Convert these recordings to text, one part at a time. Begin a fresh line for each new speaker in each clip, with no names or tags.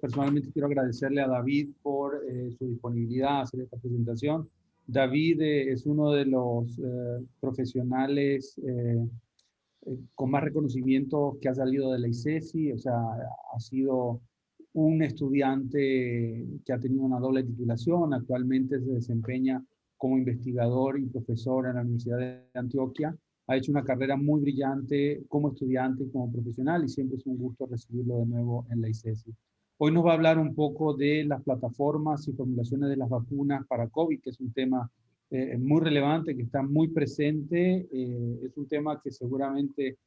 Personalmente quiero agradecerle a David por su disponibilidad a hacer esta presentación. David es uno de los profesionales con más reconocimiento que ha salido de la ICESI, o sea, ha sido un estudiante que ha tenido una doble titulación, actualmente se desempeña como investigador y profesor en la Universidad de Antioquia. Ha hecho una carrera muy brillante como estudiante y como profesional y siempre es un gusto recibirlo de nuevo en la ICESI. Hoy nos va a hablar un poco de las plataformas y formulaciones de las vacunas para COVID, que es un tema muy relevante, que está muy presente. Es un tema que seguramente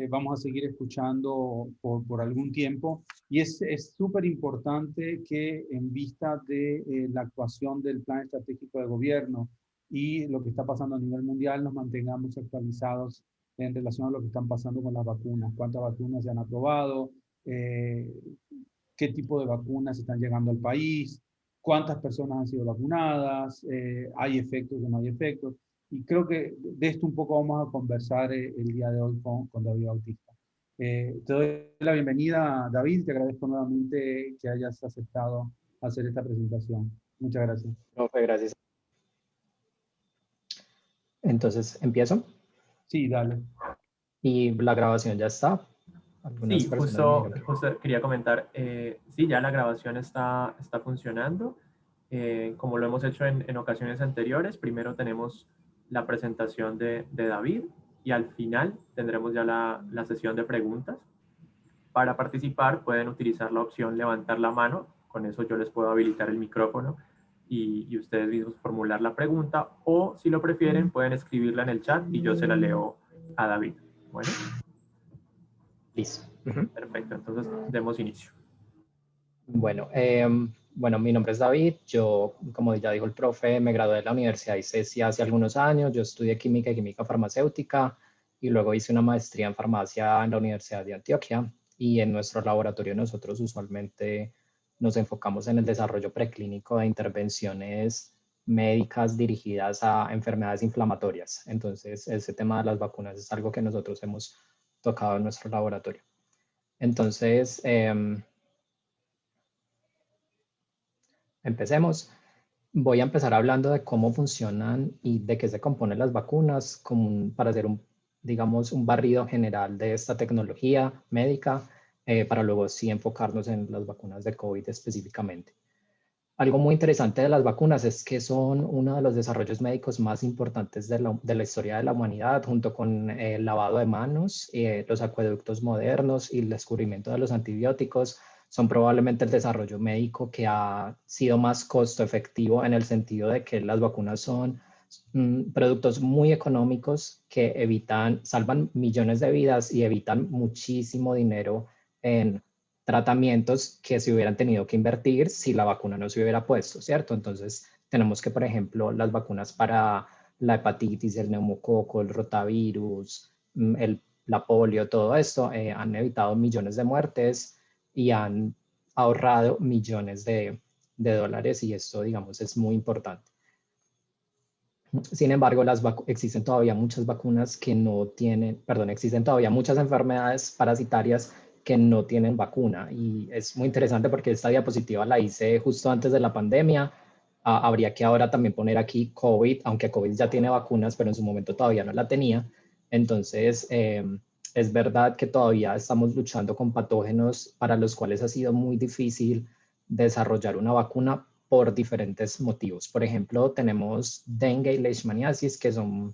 vamos a seguir escuchando por algún tiempo. Y es súper importante que en vista de la actuación del Plan Estratégico de Gobierno y lo que está pasando a nivel mundial, nos mantengamos actualizados en relación a lo que están pasando con las vacunas. ¿Cuántas vacunas se han aprobado? Eh, ¿Qué tipo de vacunas están llegando al país? ¿Cuántas personas han sido vacunadas? ¿Hay efectos o no hay efectos? Y creo que de esto un poco vamos a conversar el día de hoy con David Bautista. Te doy la bienvenida, David, te agradezco nuevamente que hayas aceptado hacer esta presentación. Muchas gracias.
Profe, gracias. Entonces, empiezo.
Sí, dale.
Y la grabación ya está. Algunas
Sí,
personas me dijeron
justo quería comentar, sí, ya la grabación está funcionando. Como lo hemos hecho en ocasiones anteriores, primero tenemos la presentación de David y al final tendremos ya la sesión de preguntas. Para participar pueden utilizar la opción levantar la mano, con eso yo les puedo habilitar el micrófono y ustedes mismos formular la pregunta, o si lo prefieren pueden escribirla en el chat y yo se la leo a David. Bueno.
listo.
Perfecto, entonces demos inicio.
Bueno, bueno, mi nombre es David. Yo, como ya dijo el profe, me gradué de la Universidad de ICESI hace algunos años. Yo estudié química y química farmacéutica y luego hice una maestría en farmacia en la Universidad de Antioquia. Y en nuestro laboratorio nosotros usualmente nos enfocamos en el desarrollo preclínico de intervenciones médicas dirigidas a enfermedades inflamatorias. Entonces, ese tema de las vacunas es algo que nosotros hemos tocado en nuestro laboratorio. Entonces, empecemos. Voy a empezar hablando de cómo funcionan y de qué se componen las vacunas para hacer digamos, un barrido general de esta tecnología médica para luego sí enfocarnos en las vacunas de COVID específicamente. Algo muy interesante de las vacunas es que son uno de los desarrollos médicos más importantes de la historia de la humanidad, junto con el lavado de manos, los acueductos modernos y el descubrimiento de los antibióticos. Son probablemente el desarrollo médico que ha sido más costo efectivo en el sentido de que las vacunas son productos muy económicos que salvan millones de vidas y evitan muchísimo dinero en tratamientos que se hubieran tenido que invertir si la vacuna no se hubiera puesto, ¿cierto? Entonces, tenemos que, por ejemplo, las vacunas para la hepatitis, el neumococo, el rotavirus, la polio, todo esto han evitado millones de muertes y han ahorrado millones de dólares y esto, digamos, es muy importante. Sin embargo, existen todavía muchas vacunas que no tienen, perdón, existen todavía muchas enfermedades parasitarias que no tienen vacuna. Y es muy interesante porque esta diapositiva la hice justo antes de la pandemia. Habría que ahora también poner aquí COVID, aunque COVID ya tiene vacunas, pero en su momento todavía no la tenía. Entonces, es verdad que todavía estamos luchando con patógenos para los cuales ha sido muy difícil desarrollar una vacuna por diferentes motivos. Por ejemplo, tenemos dengue y leishmaniasis, que son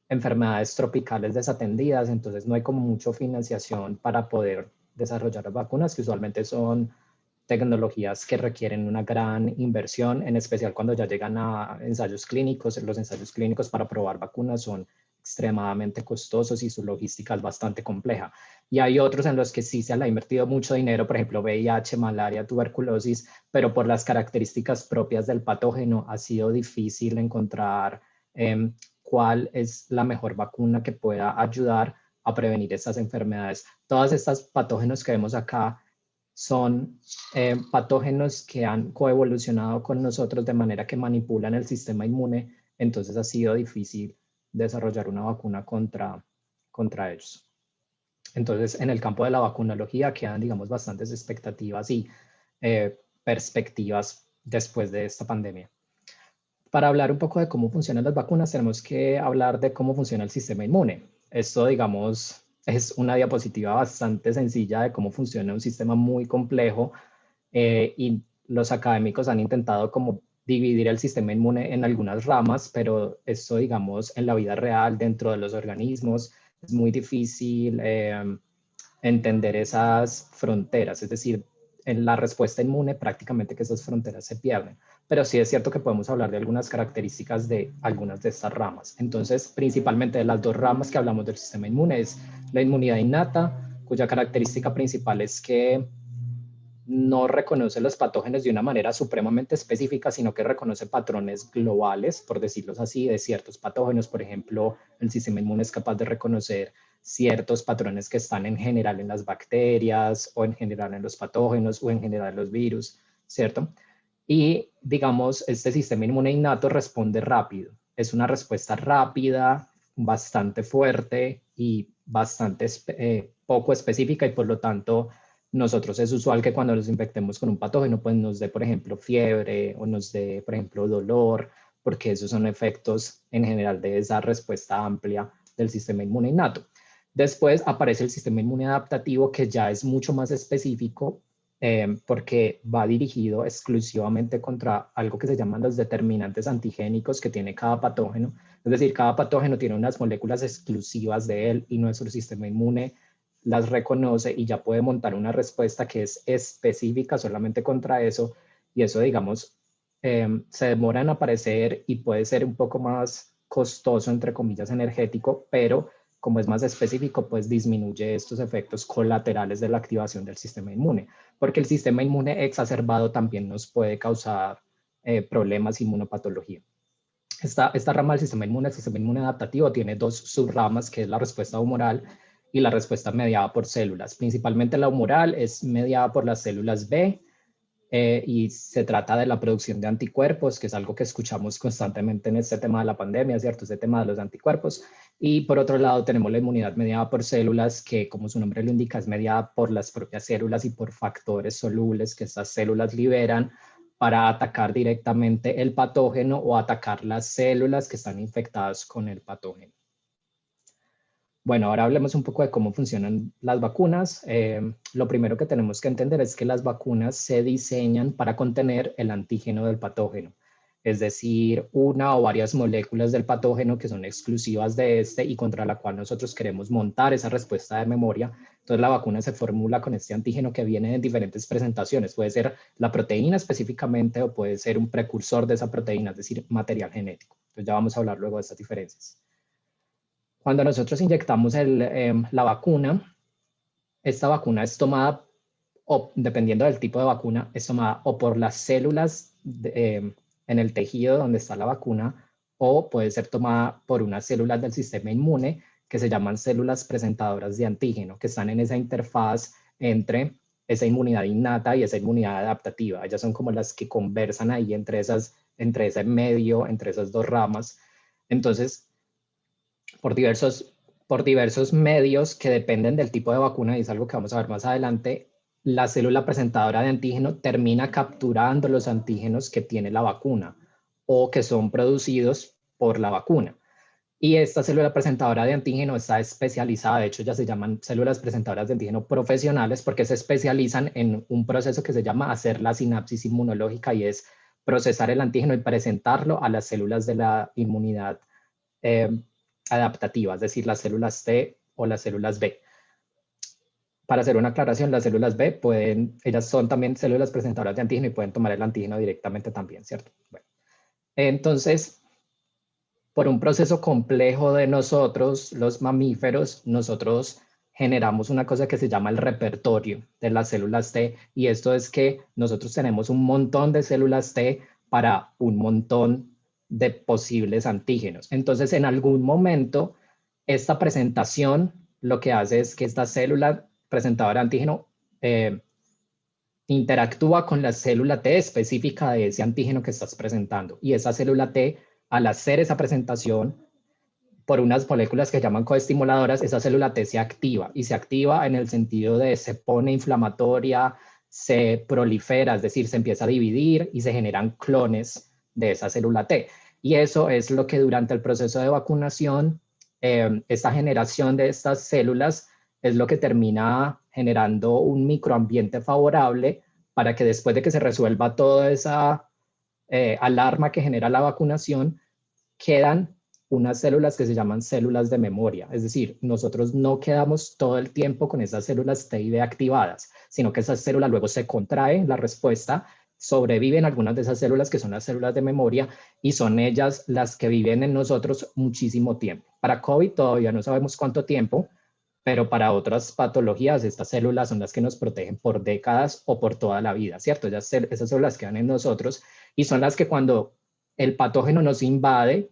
enfermedades tropicales desatendidas, entonces no hay como mucha financiación para poder desarrollar vacunas, que usualmente son tecnologías que requieren una gran inversión, en especial cuando ya llegan a ensayos clínicos. Los ensayos clínicos para probar vacunas son extremadamente costosos y su logística es bastante compleja. Y hay otros en los que sí se le ha invertido mucho dinero, por ejemplo, VIH, malaria, tuberculosis, pero por las características propias del patógeno ha sido difícil encontrar cuál es la mejor vacuna que pueda ayudar a prevenir estas enfermedades. Todas estas patógenos que vemos acá son patógenos que han coevolucionado con nosotros de manera que manipulan el sistema inmune, entonces ha sido difícil desarrollar una vacuna contra ellos. Entonces, en el campo de la vacunología quedan, digamos, bastantes expectativas y perspectivas después de esta pandemia. Para hablar un poco de cómo funcionan las vacunas, tenemos que hablar de cómo funciona el sistema inmune. Esto, digamos, es una diapositiva bastante sencilla de cómo funciona un sistema muy complejo y los académicos han intentado como dividir el sistema inmune en algunas ramas, pero esto, digamos, en la vida real, dentro de los organismos, es muy difícil entender esas fronteras, es decir, en la respuesta inmune prácticamente que esas fronteras se pierden, pero sí es cierto que podemos hablar de algunas características de algunas de estas ramas. Entonces, principalmente de las dos ramas que hablamos del sistema inmune es la inmunidad innata, cuya característica principal es que no reconoce los patógenos de una manera supremamente específica, sino que reconoce patrones globales, por decirlo así, de ciertos patógenos. Por ejemplo, el sistema inmune es capaz de reconocer ciertos patrones que están en general en las bacterias o en general en los patógenos o en general en los virus, ¿cierto? Y digamos, este sistema inmune innato responde rápido. Es una respuesta rápida, bastante fuerte y bastante poco específica y por lo tanto nosotros es usual que cuando nos infectemos con un patógeno pues nos dé por ejemplo fiebre o nos dé por ejemplo dolor, porque esos son efectos en general de esa respuesta amplia del sistema inmune innato. Después aparece el sistema inmune adaptativo que ya es mucho más específico porque va dirigido exclusivamente contra algo que se llaman los determinantes antigénicos que tiene cada patógeno. Es decir, cada patógeno tiene unas moléculas exclusivas de él y nuestro sistema inmune las reconoce y ya puede montar una respuesta que es específica solamente contra eso. Y eso, digamos, se demora en aparecer y puede ser un poco más costoso, entre comillas, energético, pero como es más específico, pues disminuye estos efectos colaterales de la activación del sistema inmune, porque el sistema inmune exacerbado también nos puede causar problemas, inmunopatología. Esta rama del sistema inmune, el sistema inmune adaptativo, tiene dos subramas, que es la respuesta humoral y la respuesta mediada por células. Principalmente la humoral es mediada por las células B y se trata de la producción de anticuerpos, que es algo que escuchamos constantemente en este tema de la pandemia, ¿cierto? Este tema de los anticuerpos. Y por otro lado tenemos la inmunidad mediada por células, que como su nombre lo indica, es mediada por las propias células y por factores solubles que estas células liberan para atacar directamente el patógeno o atacar las células que están infectadas con el patógeno. Bueno, ahora hablemos un poco de cómo funcionan las vacunas. Lo primero que tenemos que entender es que las vacunas se diseñan para contener el antígeno del patógeno, es decir, una o varias moléculas del patógeno que son exclusivas de este y contra la cual nosotros queremos montar esa respuesta de memoria. Entonces la vacuna se formula con este antígeno que viene en diferentes presentaciones. Puede ser la proteína específicamente o puede ser un precursor de esa proteína, es decir, material genético. Entonces ya vamos a hablar luego de estas diferencias. Cuando nosotros inyectamos la vacuna, esta vacuna es tomada, o dependiendo del tipo de vacuna, es tomada o por las células en el tejido donde está la vacuna, o puede ser tomada por unas células del sistema inmune que se llaman células presentadoras de antígeno, que están en esa interfaz entre esa inmunidad innata y esa inmunidad adaptativa. Ellas son como las que conversan ahí entre ese medio, entre esas dos ramas. Entonces, por diversos medios que dependen del tipo de vacuna, y es algo que vamos a ver más adelante, la célula presentadora de antígeno termina capturando los antígenos que tiene la vacuna o que son producidos por la vacuna. Y esta célula presentadora de antígeno está especializada, de hecho ya se llaman células presentadoras de antígeno profesionales porque se especializan en un proceso que se llama hacer la sinapsis inmunológica y es procesar el antígeno y presentarlo a las células de la inmunidad adaptativa, es decir, las células T o las células B. Para hacer una aclaración, las células B ellas son también células presentadoras de antígeno y pueden tomar el antígeno directamente también, ¿cierto? Bueno, entonces, por un proceso complejo de nosotros, los mamíferos, nosotros generamos una cosa que se llama el repertorio de las células T, y esto es que nosotros tenemos un montón de células T para un montón de posibles antígenos. Entonces, en algún momento, esta presentación lo que hace es que esta célula presentadora de antígeno interactúa con la célula T específica de ese antígeno que estás presentando. Y esa célula T, al hacer esa presentación, por unas moléculas que se llaman coestimuladoras, esa célula T se activa, y se activa en el sentido de se pone inflamatoria, se prolifera, es decir, se empieza a dividir y se generan clones de esa célula T. Y eso es lo que durante el proceso de vacunación, esta generación de estas células es lo que termina generando un microambiente favorable para que después de que se resuelva toda esa alarma que genera la vacunación, quedan unas células que se llaman células de memoria. Es decir, nosotros no quedamos todo el tiempo con esas células T y B activadas, sino que esas células luego se contraen, la respuesta, sobreviven algunas de esas células que son las células de memoria y son ellas las que viven en nosotros muchísimo tiempo. Para COVID todavía no sabemos cuánto tiempo, pero para otras patologías estas células son las que nos protegen por décadas o por toda la vida, ¿cierto? Esas células quedan en nosotros y son las que cuando el patógeno nos invade,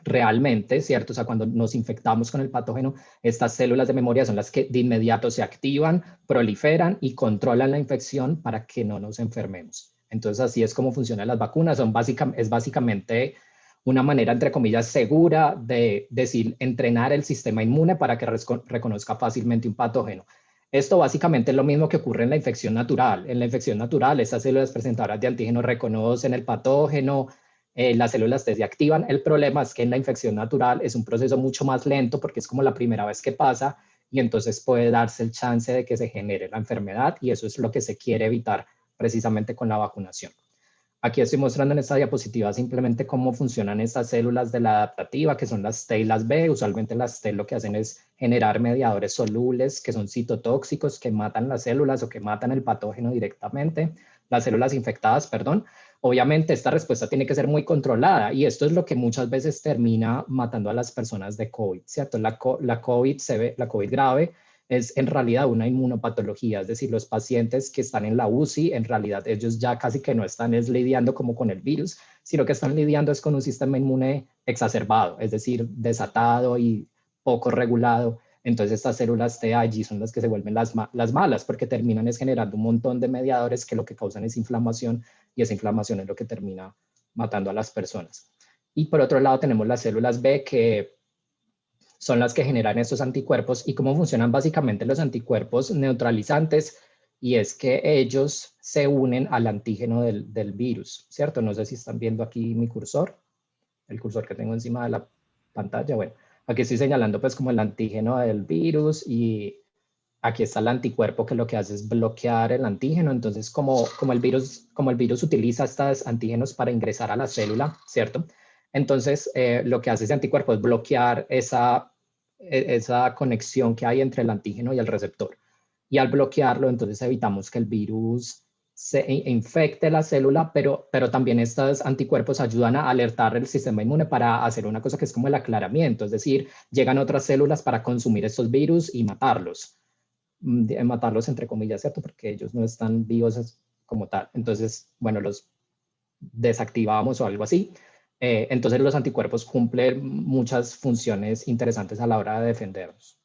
realmente, ¿cierto? O sea, cuando nos infectamos con el patógeno, estas células de memoria son las que de inmediato se activan, proliferan y controlan la infección para que no nos enfermemos. Entonces, así es como funcionan las vacunas. Es básicamente una manera, entre comillas, segura de decir, entrenar el sistema inmune para que reconozca fácilmente un patógeno. Esto básicamente es lo mismo que ocurre en la infección natural. En la infección natural, estas células presentadoras de antígeno reconocen el patógeno, las células T se activan. El problema es que en la infección natural es un proceso mucho más lento porque es como la primera vez que pasa y entonces puede darse el chance de que se genere la enfermedad y eso es lo que se quiere evitar precisamente con la vacunación. Aquí estoy mostrando en esta diapositiva simplemente cómo funcionan estas células de la adaptativa, que son las T y las B. Usualmente las T lo que hacen es generar mediadores solubles que son citotóxicos, que matan las células o que matan el patógeno directamente, las células infectadas, perdón. Obviamente esta respuesta tiene que ser muy controlada y esto es lo que muchas veces termina matando a las personas de COVID, ¿cierto? La COVID grave es en realidad una inmunopatología, es decir, los pacientes que están en la UCI, en realidad ellos ya casi que no están lidiando como con el virus, sino que están lidiando es con un sistema inmune exacerbado, es decir, desatado y poco regulado. Entonces estas células T allí son las que se vuelven las malas porque terminan es generando un montón de mediadores que lo que causan es inflamación y esa inflamación es lo que termina matando a las personas. Y por otro lado tenemos las células B que son las que generan estos anticuerpos y cómo funcionan básicamente los anticuerpos neutralizantes y es que ellos se unen al antígeno del virus, ¿cierto? No sé si están viendo aquí mi cursor, el cursor que tengo encima de la pantalla. Bueno, aquí estoy señalando pues como el antígeno del virus y aquí está el anticuerpo que lo que hace es bloquear el antígeno. Entonces, como el virus utiliza estos antígenos para ingresar a la célula, ¿cierto? Entonces, lo que hace ese anticuerpo es bloquear esa conexión que hay entre el antígeno y el receptor. Y al bloquearlo, entonces evitamos que el virus se infecte la célula, pero también estos anticuerpos ayudan a alertar el sistema inmune para hacer una cosa que es como el aclaramiento, es decir, llegan otras células para consumir estos virus y matarlos entre comillas, ¿cierto? Porque ellos no están vivos como tal. Entonces, bueno, los desactivamos o algo así. Entonces los anticuerpos cumplen muchas funciones interesantes a la hora de defendernos.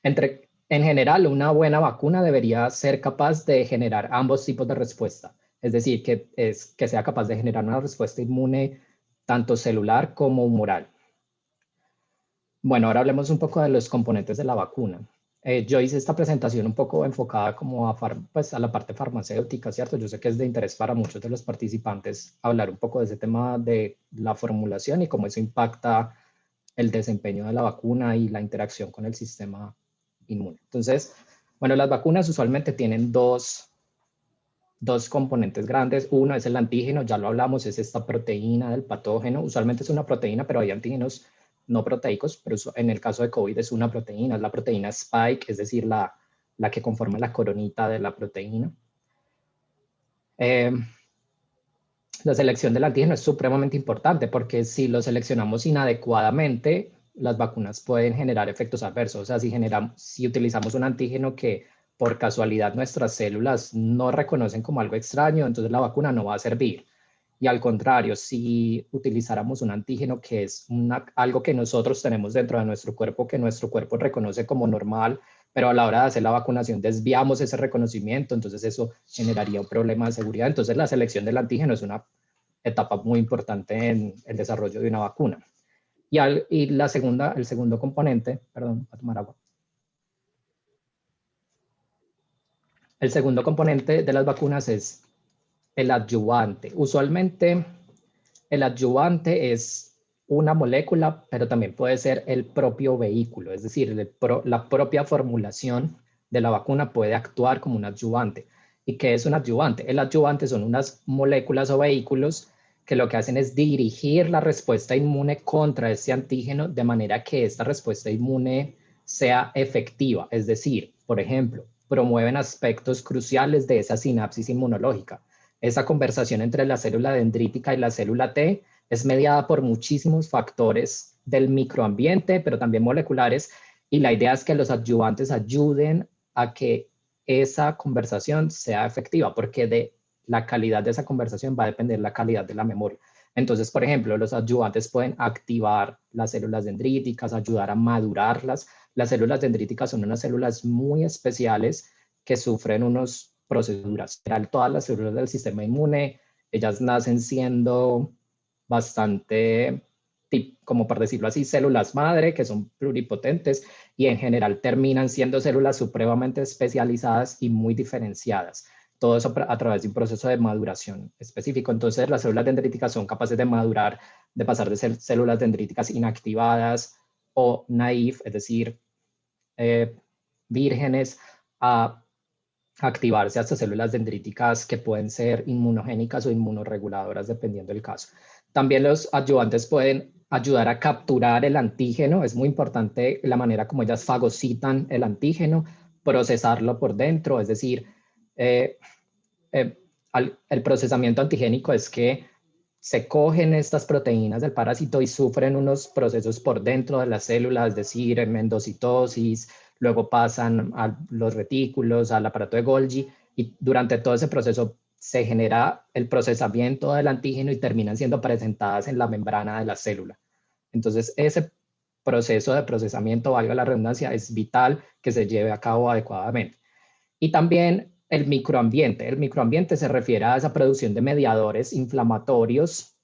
En general, una buena vacuna debería ser capaz de generar ambos tipos de respuesta. Es decir, que sea capaz de generar una respuesta inmune tanto celular como humoral. Bueno, ahora hablemos un poco de los componentes de la vacuna. Yo hice esta presentación un poco enfocada como pues a la parte farmacéutica, ¿cierto? Yo sé que es de interés para muchos de los participantes hablar un poco de ese tema de la formulación y cómo eso impacta el desempeño de la vacuna y la interacción con el sistema inmune. Entonces, bueno, las vacunas usualmente tienen dos componentes grandes. Uno es el antígeno, ya lo hablamos, es esta proteína del patógeno. Usualmente es una proteína, pero hay antígenos no proteicos, pero en el caso de COVID es una proteína, es la proteína spike, es decir, la que conforma la coronita de la proteína. La selección del antígeno es supremamente importante porque si lo seleccionamos inadecuadamente, las vacunas pueden generar efectos adversos. O sea, si utilizamos un antígeno que por casualidad nuestras células no reconocen como algo extraño, entonces la vacuna no va a servir. Y al contrario, si utilizáramos un antígeno que es algo que nosotros tenemos dentro de nuestro cuerpo, que nuestro cuerpo reconoce como normal, pero a la hora de hacer la vacunación desviamos ese reconocimiento, entonces eso generaría un problema de seguridad. Entonces la selección del antígeno es una etapa muy importante en el desarrollo de una vacuna. Y el segundo componente, perdón, voy a tomar agua. El segundo componente de las vacunas es el adyuvante. Usualmente el adyuvante es una molécula, pero también puede ser el propio vehículo, es decir, la propia formulación de la vacuna puede actuar como un adyuvante. ¿Y qué es un adyuvante? El adyuvante son unas moléculas o vehículos que lo que hacen es dirigir la respuesta inmune contra ese antígeno de manera que esta respuesta inmune sea efectiva. Es decir, por ejemplo, promueven aspectos cruciales de esa sinapsis inmunológica. Esa conversación entre la célula dendrítica y la célula T es mediada por muchísimos factores del microambiente, pero también moleculares, y la idea es que los adyuvantes ayuden a que esa conversación sea efectiva, porque de la calidad de esa conversación va a depender la calidad de la memoria. Entonces, por ejemplo, los adyuvantes pueden activar las células dendríticas, ayudar a madurarlas. Las células dendríticas son unas células muy especiales que sufren unos procesos. Todas las células del sistema inmune, ellas nacen siendo bastante, como por decirlo así, células madre, que son pluripotentes, y en general terminan siendo células supremamente especializadas y muy diferenciadas. Todo eso a través de un proceso de maduración específico. Entonces, las células dendríticas son capaces de madurar, de pasar de ser células dendríticas inactivadas o naive, es decir, vírgenes, a activarse hasta células dendríticas que pueden ser inmunogénicas o inmunorreguladoras, dependiendo del caso. También los adyuvantes pueden ayudar a capturar el antígeno. Es muy importante la manera como ellas fagocitan el antígeno, procesarlo por dentro, es decir, el procesamiento antigénico es que se cogen estas proteínas del parásito y sufren unos procesos por dentro de la célula, es decir, en endocitosis, luego pasan a los retículos, al aparato de Golgi, y durante todo ese proceso se genera el procesamiento del antígeno y terminan siendo presentadas en la membrana de la célula. Entonces, ese proceso de procesamiento, valga la redundancia, es vital que se lleve a cabo adecuadamente. Y también el microambiente. El microambiente se refiere a esa producción de mediadores inflamatorios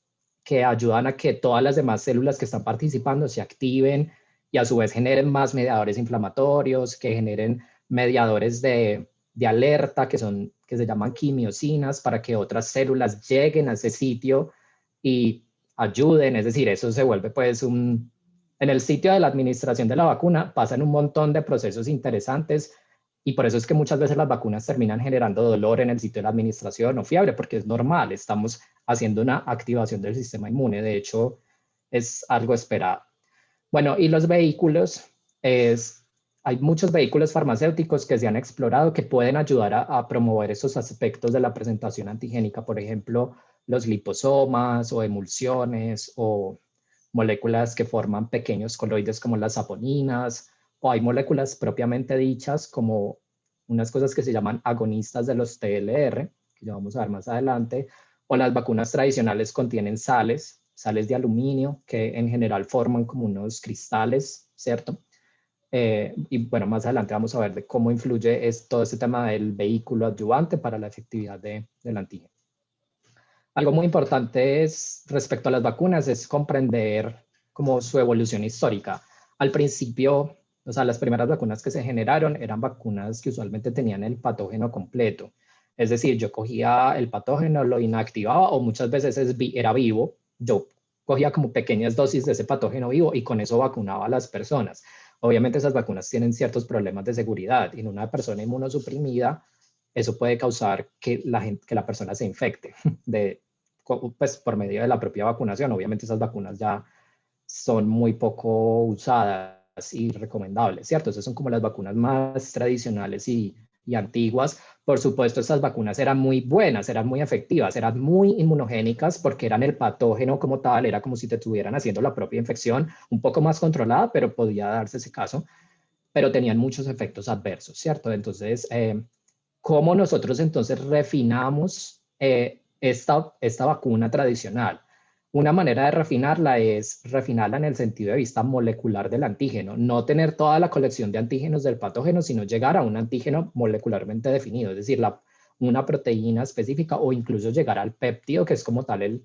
que ayudan a que todas las demás células que están participando se activen y a su vez generen más mediadores inflamatorios, que generen mediadores de alerta, que se llaman quimiosinas, para que otras células lleguen a ese sitio y ayuden. Es decir, eso se vuelve pues en el sitio de la administración de la vacuna pasan un montón de procesos interesantes. Y por eso es que muchas veces las vacunas terminan generando dolor en el sitio de la administración o fiebre, porque es normal, estamos haciendo una activación del sistema inmune. De hecho, es algo esperado. Bueno, y los vehículos, hay muchos vehículos farmacéuticos que se han explorado que pueden ayudar a promover esos aspectos de la presentación antigénica. Por ejemplo, los liposomas o emulsiones o moléculas que forman pequeños coloides como las saponinas, o hay moléculas propiamente dichas como unas cosas que se llaman agonistas de los TLR, que ya vamos a ver más adelante, o las vacunas tradicionales contienen sales de aluminio, que en general forman como unos cristales, ¿cierto? Y bueno, más adelante vamos a ver de cómo influye todo este tema del vehículo adyuvante para la efectividad del antígeno. Algo muy importante respecto a las vacunas es comprender como su evolución histórica. Al principio, o sea, las primeras vacunas que se generaron eran vacunas que usualmente tenían el patógeno completo. Es decir, yo cogía el patógeno, lo inactivaba o muchas veces era vivo. Yo cogía como pequeñas dosis de ese patógeno vivo y con eso vacunaba a las personas. Obviamente esas vacunas tienen ciertos problemas de seguridad y en una persona inmunosuprimida eso puede causar que la persona se infecte pues, por medio de la propia vacunación. Obviamente esas vacunas ya son muy poco usadas y recomendables, ¿cierto? Esas son como las vacunas más tradicionales y antiguas. Por supuesto, esas vacunas eran muy buenas, eran muy efectivas, eran muy inmunogénicas porque eran el patógeno como tal, era como si te estuvieran haciendo la propia infección, un poco más controlada, pero podía darse ese caso, pero tenían muchos efectos adversos, ¿cierto? Entonces, ¿cómo nosotros entonces refinamos esta vacuna tradicional? Una manera de refinarla es refinarla en el sentido de vista molecular del antígeno, no tener toda la colección de antígenos del patógeno, sino llegar a un antígeno molecularmente definido, es decir, una proteína específica o incluso llegar al péptido, que es como tal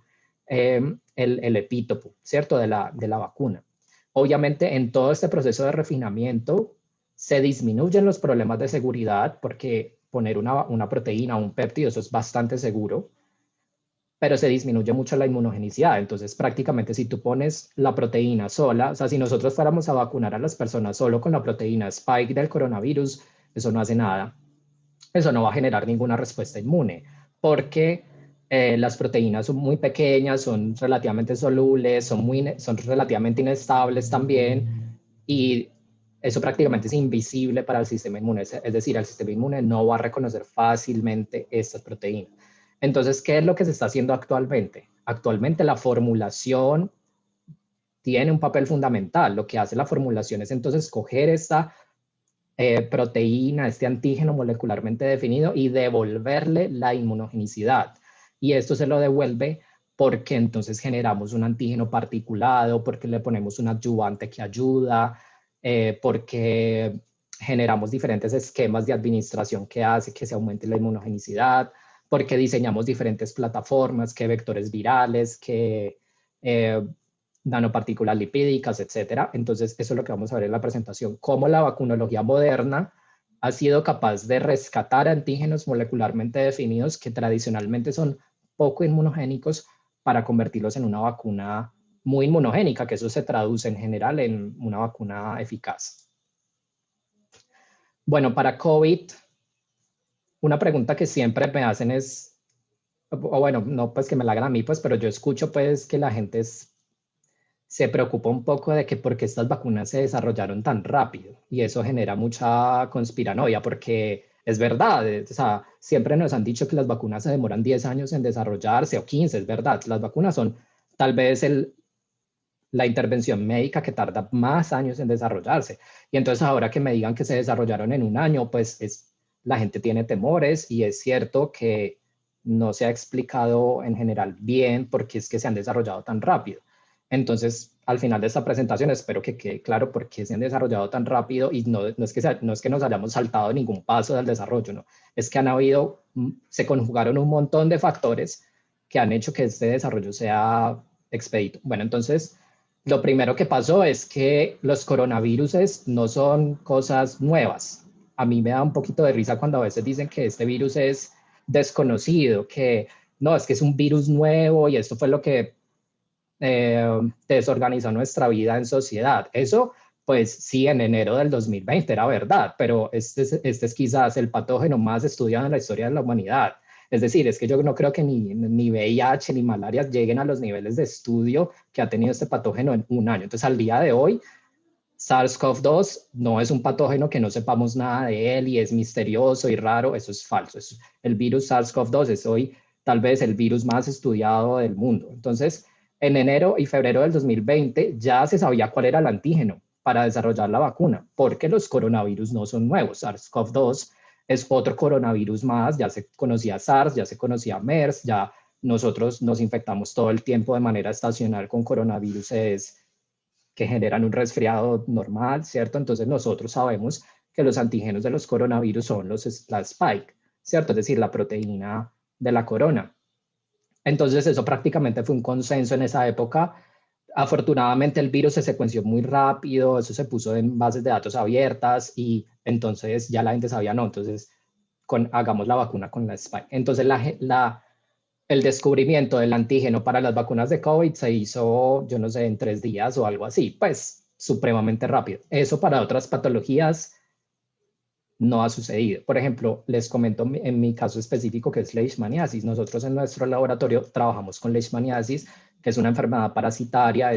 el epítopo, ¿cierto?, de la vacuna. Obviamente, en todo este proceso de refinamiento se disminuyen los problemas de seguridad porque poner una proteína o un péptido, eso es bastante seguro, pero se disminuye mucho la inmunogenicidad. Entonces, prácticamente si tú pones la proteína sola, o sea, si nosotros fuéramos a vacunar a las personas solo con la proteína spike del coronavirus, eso no hace nada. Eso no va a generar ninguna respuesta inmune, porque las proteínas son muy pequeñas, son relativamente solubles, son relativamente inestables también, y eso prácticamente es invisible para el sistema inmune. Es decir, el sistema inmune no va a reconocer fácilmente estas proteínas. Entonces, ¿qué es lo que se está haciendo actualmente? Actualmente la formulación tiene un papel fundamental. Lo que hace la formulación es entonces coger esta proteína, este antígeno molecularmente definido y devolverle la inmunogenicidad. Y esto se lo devuelve porque entonces generamos un antígeno particulado, porque le ponemos un adyuvante que ayuda, porque generamos diferentes esquemas de administración que hace que se aumente la inmunogenicidad, porque diseñamos diferentes plataformas, que vectores virales, que nanopartículas lipídicas, etcétera. Entonces, eso es lo que vamos a ver en la presentación, cómo la vacunología moderna ha sido capaz de rescatar antígenos molecularmente definidos que tradicionalmente son poco inmunogénicos para convertirlos en una vacuna muy inmunogénica, que eso se traduce en general en una vacuna eficaz. Bueno, para COVID, una pregunta que siempre me hacen es, o bueno, no pues que me la hagan a mí, pues, pero yo escucho pues que la gente se preocupa un poco de que por qué estas vacunas se desarrollaron tan rápido, y eso genera mucha conspiranoia, porque es verdad, o sea, siempre nos han dicho que las vacunas se demoran 10 años en desarrollarse o 15, es verdad, las vacunas son tal vez la intervención médica que tarda más años en desarrollarse, y entonces ahora que me digan que se desarrollaron en un año, pues la gente tiene temores, y es cierto que no se ha explicado en general bien por qué es que se han desarrollado tan rápido. Entonces, al final de esta presentación, espero que quede claro por qué se han desarrollado tan rápido, y no es que nos hayamos saltado ningún paso del desarrollo, no. Es que se conjugaron un montón de factores que han hecho que este desarrollo sea expedito. Bueno, entonces, lo primero que pasó es que los coronavirus no son cosas nuevas. A mí me da un poquito de risa cuando a veces dicen que este virus es desconocido, que no, es que es un virus nuevo y esto fue lo que desorganizó nuestra vida en sociedad. Eso, pues sí, en enero del 2020 era verdad, pero este es quizás el patógeno más estudiado en la historia de la humanidad. Es decir, es que yo no creo que ni VIH ni malaria lleguen a los niveles de estudio que ha tenido este patógeno en un año. Entonces, al día de hoy, SARS-CoV-2 no es un patógeno que no sepamos nada de él y es misterioso y raro. Eso es falso. El virus SARS-CoV-2 es hoy tal vez el virus más estudiado del mundo. Entonces, en enero y febrero del 2020 ya se sabía cuál era el antígeno para desarrollar la vacuna, porque los coronavirus no son nuevos. SARS-CoV-2 es otro coronavirus más, ya se conocía SARS, ya se conocía MERS, ya nosotros nos infectamos todo el tiempo de manera estacional con coronavirus que generan un resfriado normal, ¿cierto? Entonces nosotros sabemos que los antígenos de los coronavirus son la spike, ¿cierto? Es decir, la proteína de la corona. Entonces eso prácticamente fue un consenso en esa época. Afortunadamente el virus se secuenció muy rápido, eso se puso en bases de datos abiertas y entonces ya la gente sabía, no, entonces hagamos la vacuna con la spike. Entonces el descubrimiento del antígeno para las vacunas de COVID se hizo, yo no sé, en 3 días o algo así, pues supremamente rápido. Eso para otras patologías no ha sucedido. Por ejemplo, les comento en mi caso específico que es leishmaniasis. Nosotros en nuestro laboratorio trabajamos con leishmaniasis, que es una enfermedad parasitaria.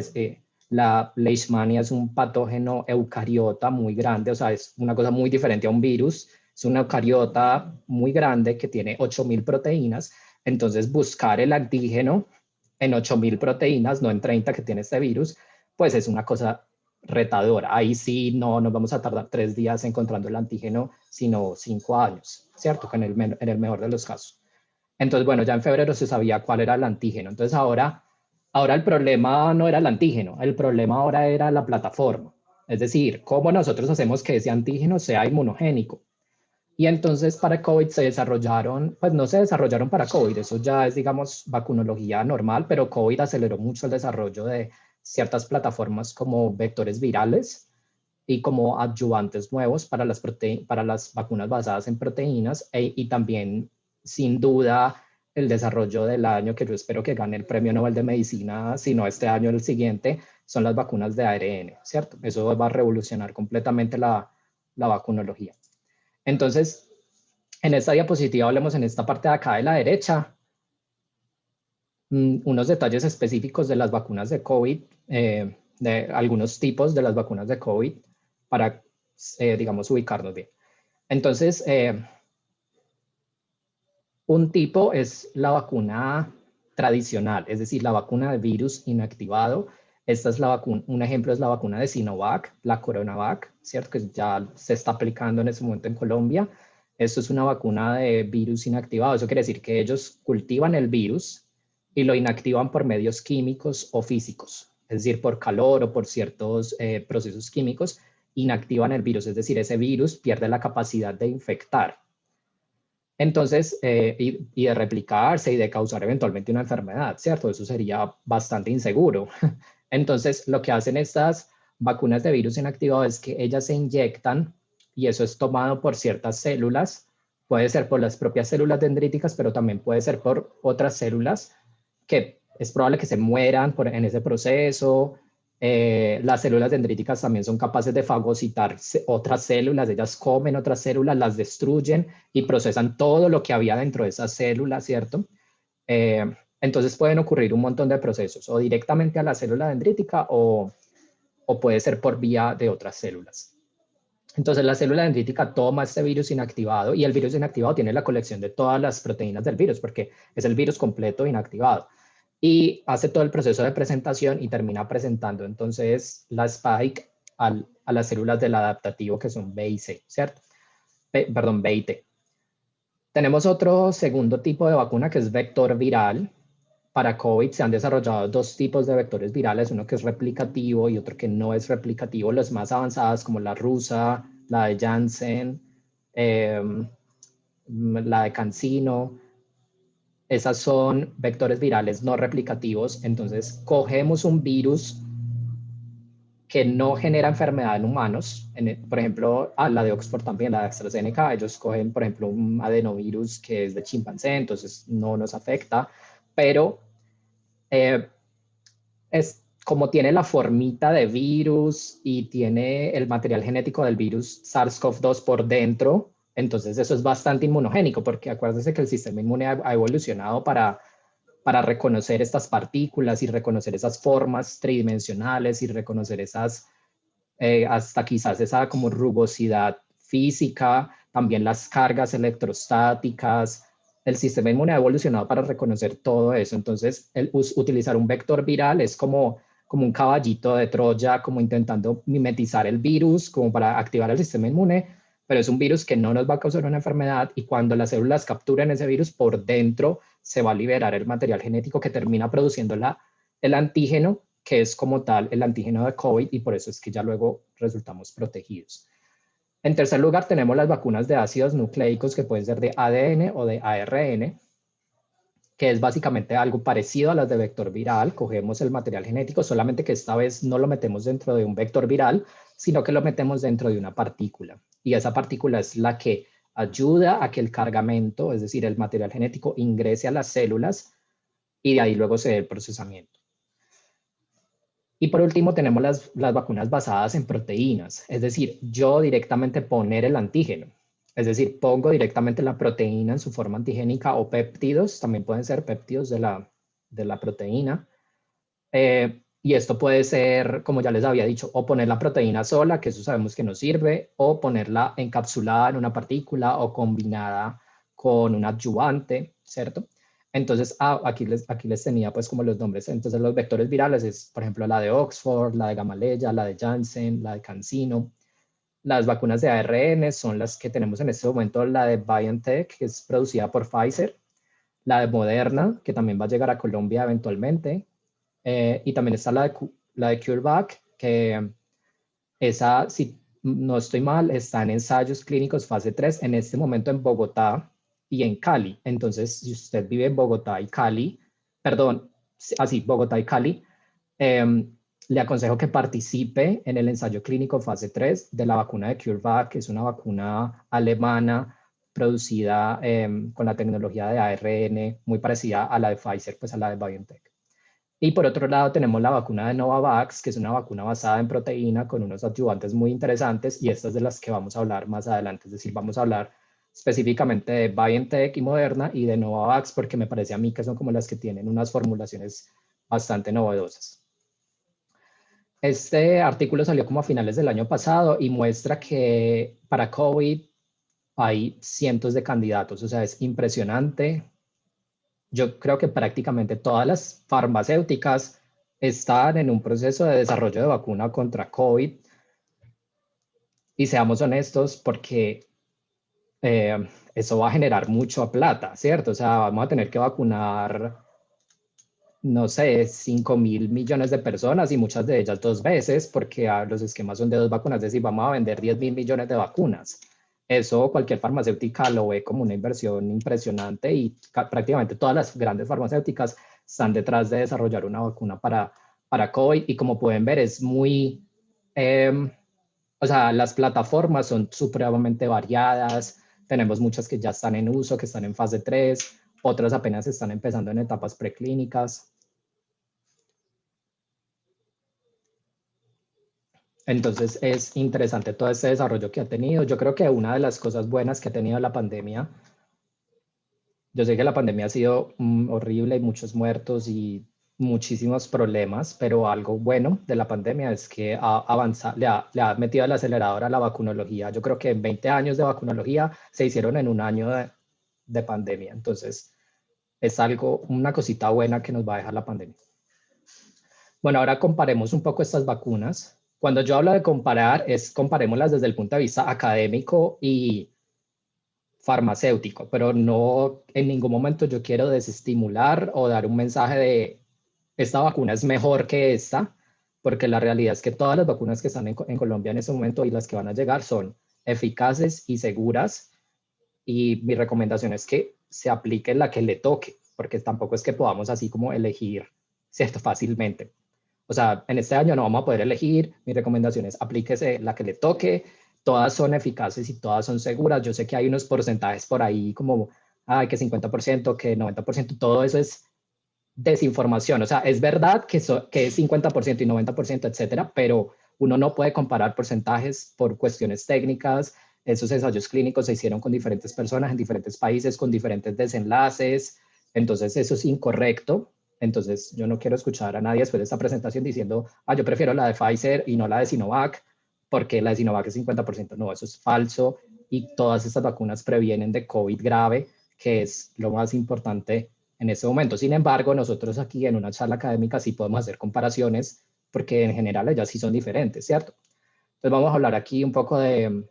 La leishmania es un patógeno eucariota muy grande, o sea, es una cosa muy diferente a un virus. Es una eucariota muy grande que tiene 8.000 proteínas. Entonces, buscar el antígeno en 8.000 proteínas, no en 30 que tiene este virus, pues es una cosa retadora. Ahí sí no nos vamos a tardar 3 días encontrando el antígeno, sino 5 años, ¿cierto? Que en el mejor de los casos. Entonces, bueno, ya en febrero se sabía cuál era el antígeno. Entonces, ahora el problema no era el antígeno, el problema ahora era la plataforma. Es decir, cómo nosotros hacemos que ese antígeno sea inmunogénico. Y entonces para COVID se desarrollaron, pues no se desarrollaron para COVID, eso ya es, digamos, vacunología normal, pero COVID aceleró mucho el desarrollo de ciertas plataformas como vectores virales y como adyuvantes nuevos para las vacunas basadas en proteínas y también, sin duda, el desarrollo del año, que yo espero que gane el Premio Nobel de Medicina, si no este año, el siguiente, son las vacunas de ARN, ¿cierto? Eso va a revolucionar completamente la vacunología. Entonces, en esta diapositiva hablemos en esta parte de acá de la derecha, unos detalles específicos de las vacunas de COVID, de algunos tipos de las vacunas de COVID, para, digamos, ubicarnos bien. Entonces, un tipo es la vacuna tradicional, es decir, la vacuna de virus inactivado. Esta es la vacuna, un ejemplo es la vacuna de Sinovac, la Coronavac, ¿cierto? Que ya se está aplicando en este momento en Colombia. Esto es una vacuna de virus inactivado. Eso quiere decir que ellos cultivan el virus y lo inactivan por medios químicos o físicos, es decir, por calor o por ciertos procesos químicos, inactivan el virus, es decir, ese virus pierde la capacidad de infectar. Entonces, y de replicarse y de causar eventualmente una enfermedad, ¿cierto? Eso sería bastante inseguro. Entonces, lo que hacen estas vacunas de virus inactivado es que ellas se inyectan y eso es tomado por ciertas células. Puede ser por las propias células dendríticas, pero también puede ser por otras células que es probable que se mueran en ese proceso. Las células dendríticas también son capaces de fagocitar otras células, ellas comen otras células, las destruyen y procesan todo lo que había dentro de esas células, ¿cierto? Entonces pueden ocurrir un montón de procesos, o directamente a la célula dendrítica o puede ser por vía de otras células. Entonces la célula dendrítica toma este virus inactivado y el virus inactivado tiene la colección de todas las proteínas del virus porque es el virus completo inactivado. Y hace todo el proceso de presentación y termina presentando entonces la spike a las células del adaptativo que son B y C, ¿cierto? B y T. Tenemos otro segundo tipo de vacuna que es vector viral. Para COVID se han desarrollado dos tipos de vectores virales, uno que es replicativo y otro que no es replicativo. Las más avanzadas como la rusa, la de Janssen, la de CanSino. Esas son vectores virales no replicativos. Entonces, cogemos un virus que no genera enfermedad en humanos. Por ejemplo, la de Oxford también, la de AstraZeneca, ellos cogen, por ejemplo, un adenovirus que es de chimpancé, entonces no nos afecta, pero es como tiene la formita de virus y tiene el material genético del virus SARS-CoV-2 por dentro, entonces eso es bastante inmunogénico, porque acuérdense que el sistema inmune ha evolucionado para reconocer estas partículas y reconocer esas formas tridimensionales y reconocer esas, hasta quizás esa como rugosidad física, también las cargas electrostáticas. El sistema inmune ha evolucionado para reconocer todo eso. Entonces, utilizar un vector viral es como un caballito de Troya, como intentando mimetizar el virus, como para activar el sistema inmune, pero es un virus que no nos va a causar una enfermedad y cuando las células capturen ese virus, por dentro se va a liberar el material genético que termina produciendo el antígeno, que es como tal el antígeno de COVID y por eso es que ya luego resultamos protegidos. En tercer lugar, tenemos las vacunas de ácidos nucleicos que pueden ser de ADN o de ARN, que es básicamente algo parecido a las de vector viral. Cogemos el material genético, solamente que esta vez no lo metemos dentro de un vector viral, sino que lo metemos dentro de una partícula. Y esa partícula es la que ayuda a que el cargamento, es decir, el material genético, ingrese a las células y de ahí luego se dé el procesamiento. Y por último tenemos las vacunas basadas en proteínas, es decir, yo directamente poner el antígeno, es decir, pongo directamente la proteína en su forma antigénica o péptidos, también pueden ser péptidos de la proteína. Y esto puede ser, como ya les había dicho, o poner la proteína sola, que eso sabemos que no sirve, o ponerla encapsulada en una partícula o combinada con un adyuvante, ¿cierto? Entonces, aquí les tenía pues como los nombres. Entonces, los vectores virales es, por ejemplo, la de Oxford, la de Gamaleya, la de Janssen, la de CanSino. Las vacunas de ARN son las que tenemos en este momento, la de BioNTech, que es producida por Pfizer, la de Moderna, que también va a llegar a Colombia eventualmente, y también está la de CureVac, que esa, si no estoy mal, está en ensayos clínicos fase 3 en este momento en Bogotá y en Cali. Entonces, si usted vive en Bogotá y Cali, perdón, así, Bogotá y Cali, le aconsejo que participe en el ensayo clínico fase 3 de la vacuna de CureVac, que es una vacuna alemana producida con la tecnología de ARN muy parecida a la de Pfizer, pues a la de BioNTech. Y por otro lado tenemos la vacuna de Novavax, que es una vacuna basada en proteína con unos adyuvantes muy interesantes, y estas de las que vamos a hablar más adelante. Es decir, vamos a hablar específicamente de BioNTech y Moderna y de Novavax, porque me parece a mí que son como las que tienen unas formulaciones bastante novedosas. Este artículo salió como a finales del año pasado y muestra que para COVID hay cientos de candidatos, o sea, es impresionante. Yo creo que prácticamente todas las farmacéuticas están en un proceso de desarrollo de vacuna contra COVID. Y seamos honestos, porque eso va a generar mucha plata, ¿cierto? O sea, vamos a tener que vacunar, no sé, 5.000 millones de personas y muchas de ellas 2 veces, porque los esquemas son de 2 vacunas, es decir, vamos a vender 10.000 millones de vacunas. Eso cualquier farmacéutica lo ve como una inversión impresionante y prácticamente todas las grandes farmacéuticas están detrás de desarrollar una vacuna para COVID y como pueden ver es muy, o sea, las plataformas son supremamente variadas, tenemos muchas que ya están en uso, que están en fase 3, otras apenas están empezando en etapas preclínicas. Entonces es interesante todo este desarrollo que ha tenido. Yo creo que una de las cosas buenas que ha tenido la pandemia, yo sé que la pandemia ha sido horrible y muchos muertos y muchísimos problemas, pero algo bueno de la pandemia es que ha avanzado, le ha metido el acelerador a la vacunología. Yo creo que en 20 años de vacunología se hicieron en un año de pandemia. Entonces es algo, una cosita buena que nos va a dejar la pandemia. Bueno, ahora comparemos un poco estas vacunas. Cuando yo hablo de comparar, comparémoslas desde el punto de vista académico y farmacéutico, pero no en ningún momento yo quiero desestimular o dar un mensaje de esta vacuna es mejor que esta, porque la realidad es que todas las vacunas que están en Colombia en ese momento y las que van a llegar son eficaces y seguras, y mi recomendación es que se aplique la que le toque, porque tampoco es que podamos así como elegir, ¿cierto? Fácilmente. O sea, en este año no vamos a poder elegir. Mi recomendación es aplíquese la que le toque. Todas son eficaces y todas son seguras. Yo sé que hay unos porcentajes por ahí como, ay, que 50%, que 90%, todo eso es desinformación. O sea, es verdad que es 50% y 90%, etcétera, pero uno no puede comparar porcentajes por cuestiones técnicas. Esos ensayos clínicos se hicieron con diferentes personas en diferentes países, con diferentes desenlaces. Entonces, eso es incorrecto. Entonces, yo no quiero escuchar a nadie después de esta presentación diciendo, yo prefiero la de Pfizer y no la de Sinovac, porque la de Sinovac es 50%. No, eso es falso y todas estas vacunas previenen de COVID grave, que es lo más importante en este momento. Sin embargo, nosotros aquí en una charla académica sí podemos hacer comparaciones, porque en general ellas sí son diferentes, ¿cierto? Entonces vamos a hablar aquí un poco de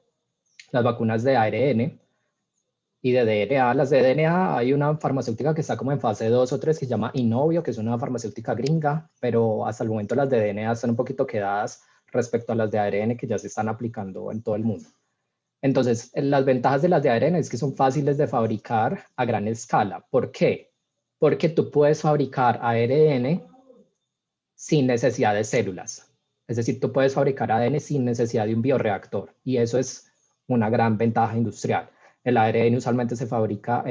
las vacunas de ARN y de DNA. Las de DNA hay una farmacéutica que está como en fase 2 o 3 que se llama Inovio, que es una farmacéutica gringa, pero hasta el momento las de DNA están un poquito quedadas respecto a las de ARN que ya se están aplicando en todo el mundo. Entonces, las ventajas de las de ARN es que son fáciles de fabricar a gran escala. ¿Por qué? Porque tú puedes fabricar ARN sin necesidad de células. Es decir, tú puedes fabricar ADN sin necesidad de un bioreactor y eso es una gran ventaja industrial. El ARN usualmente se fabrica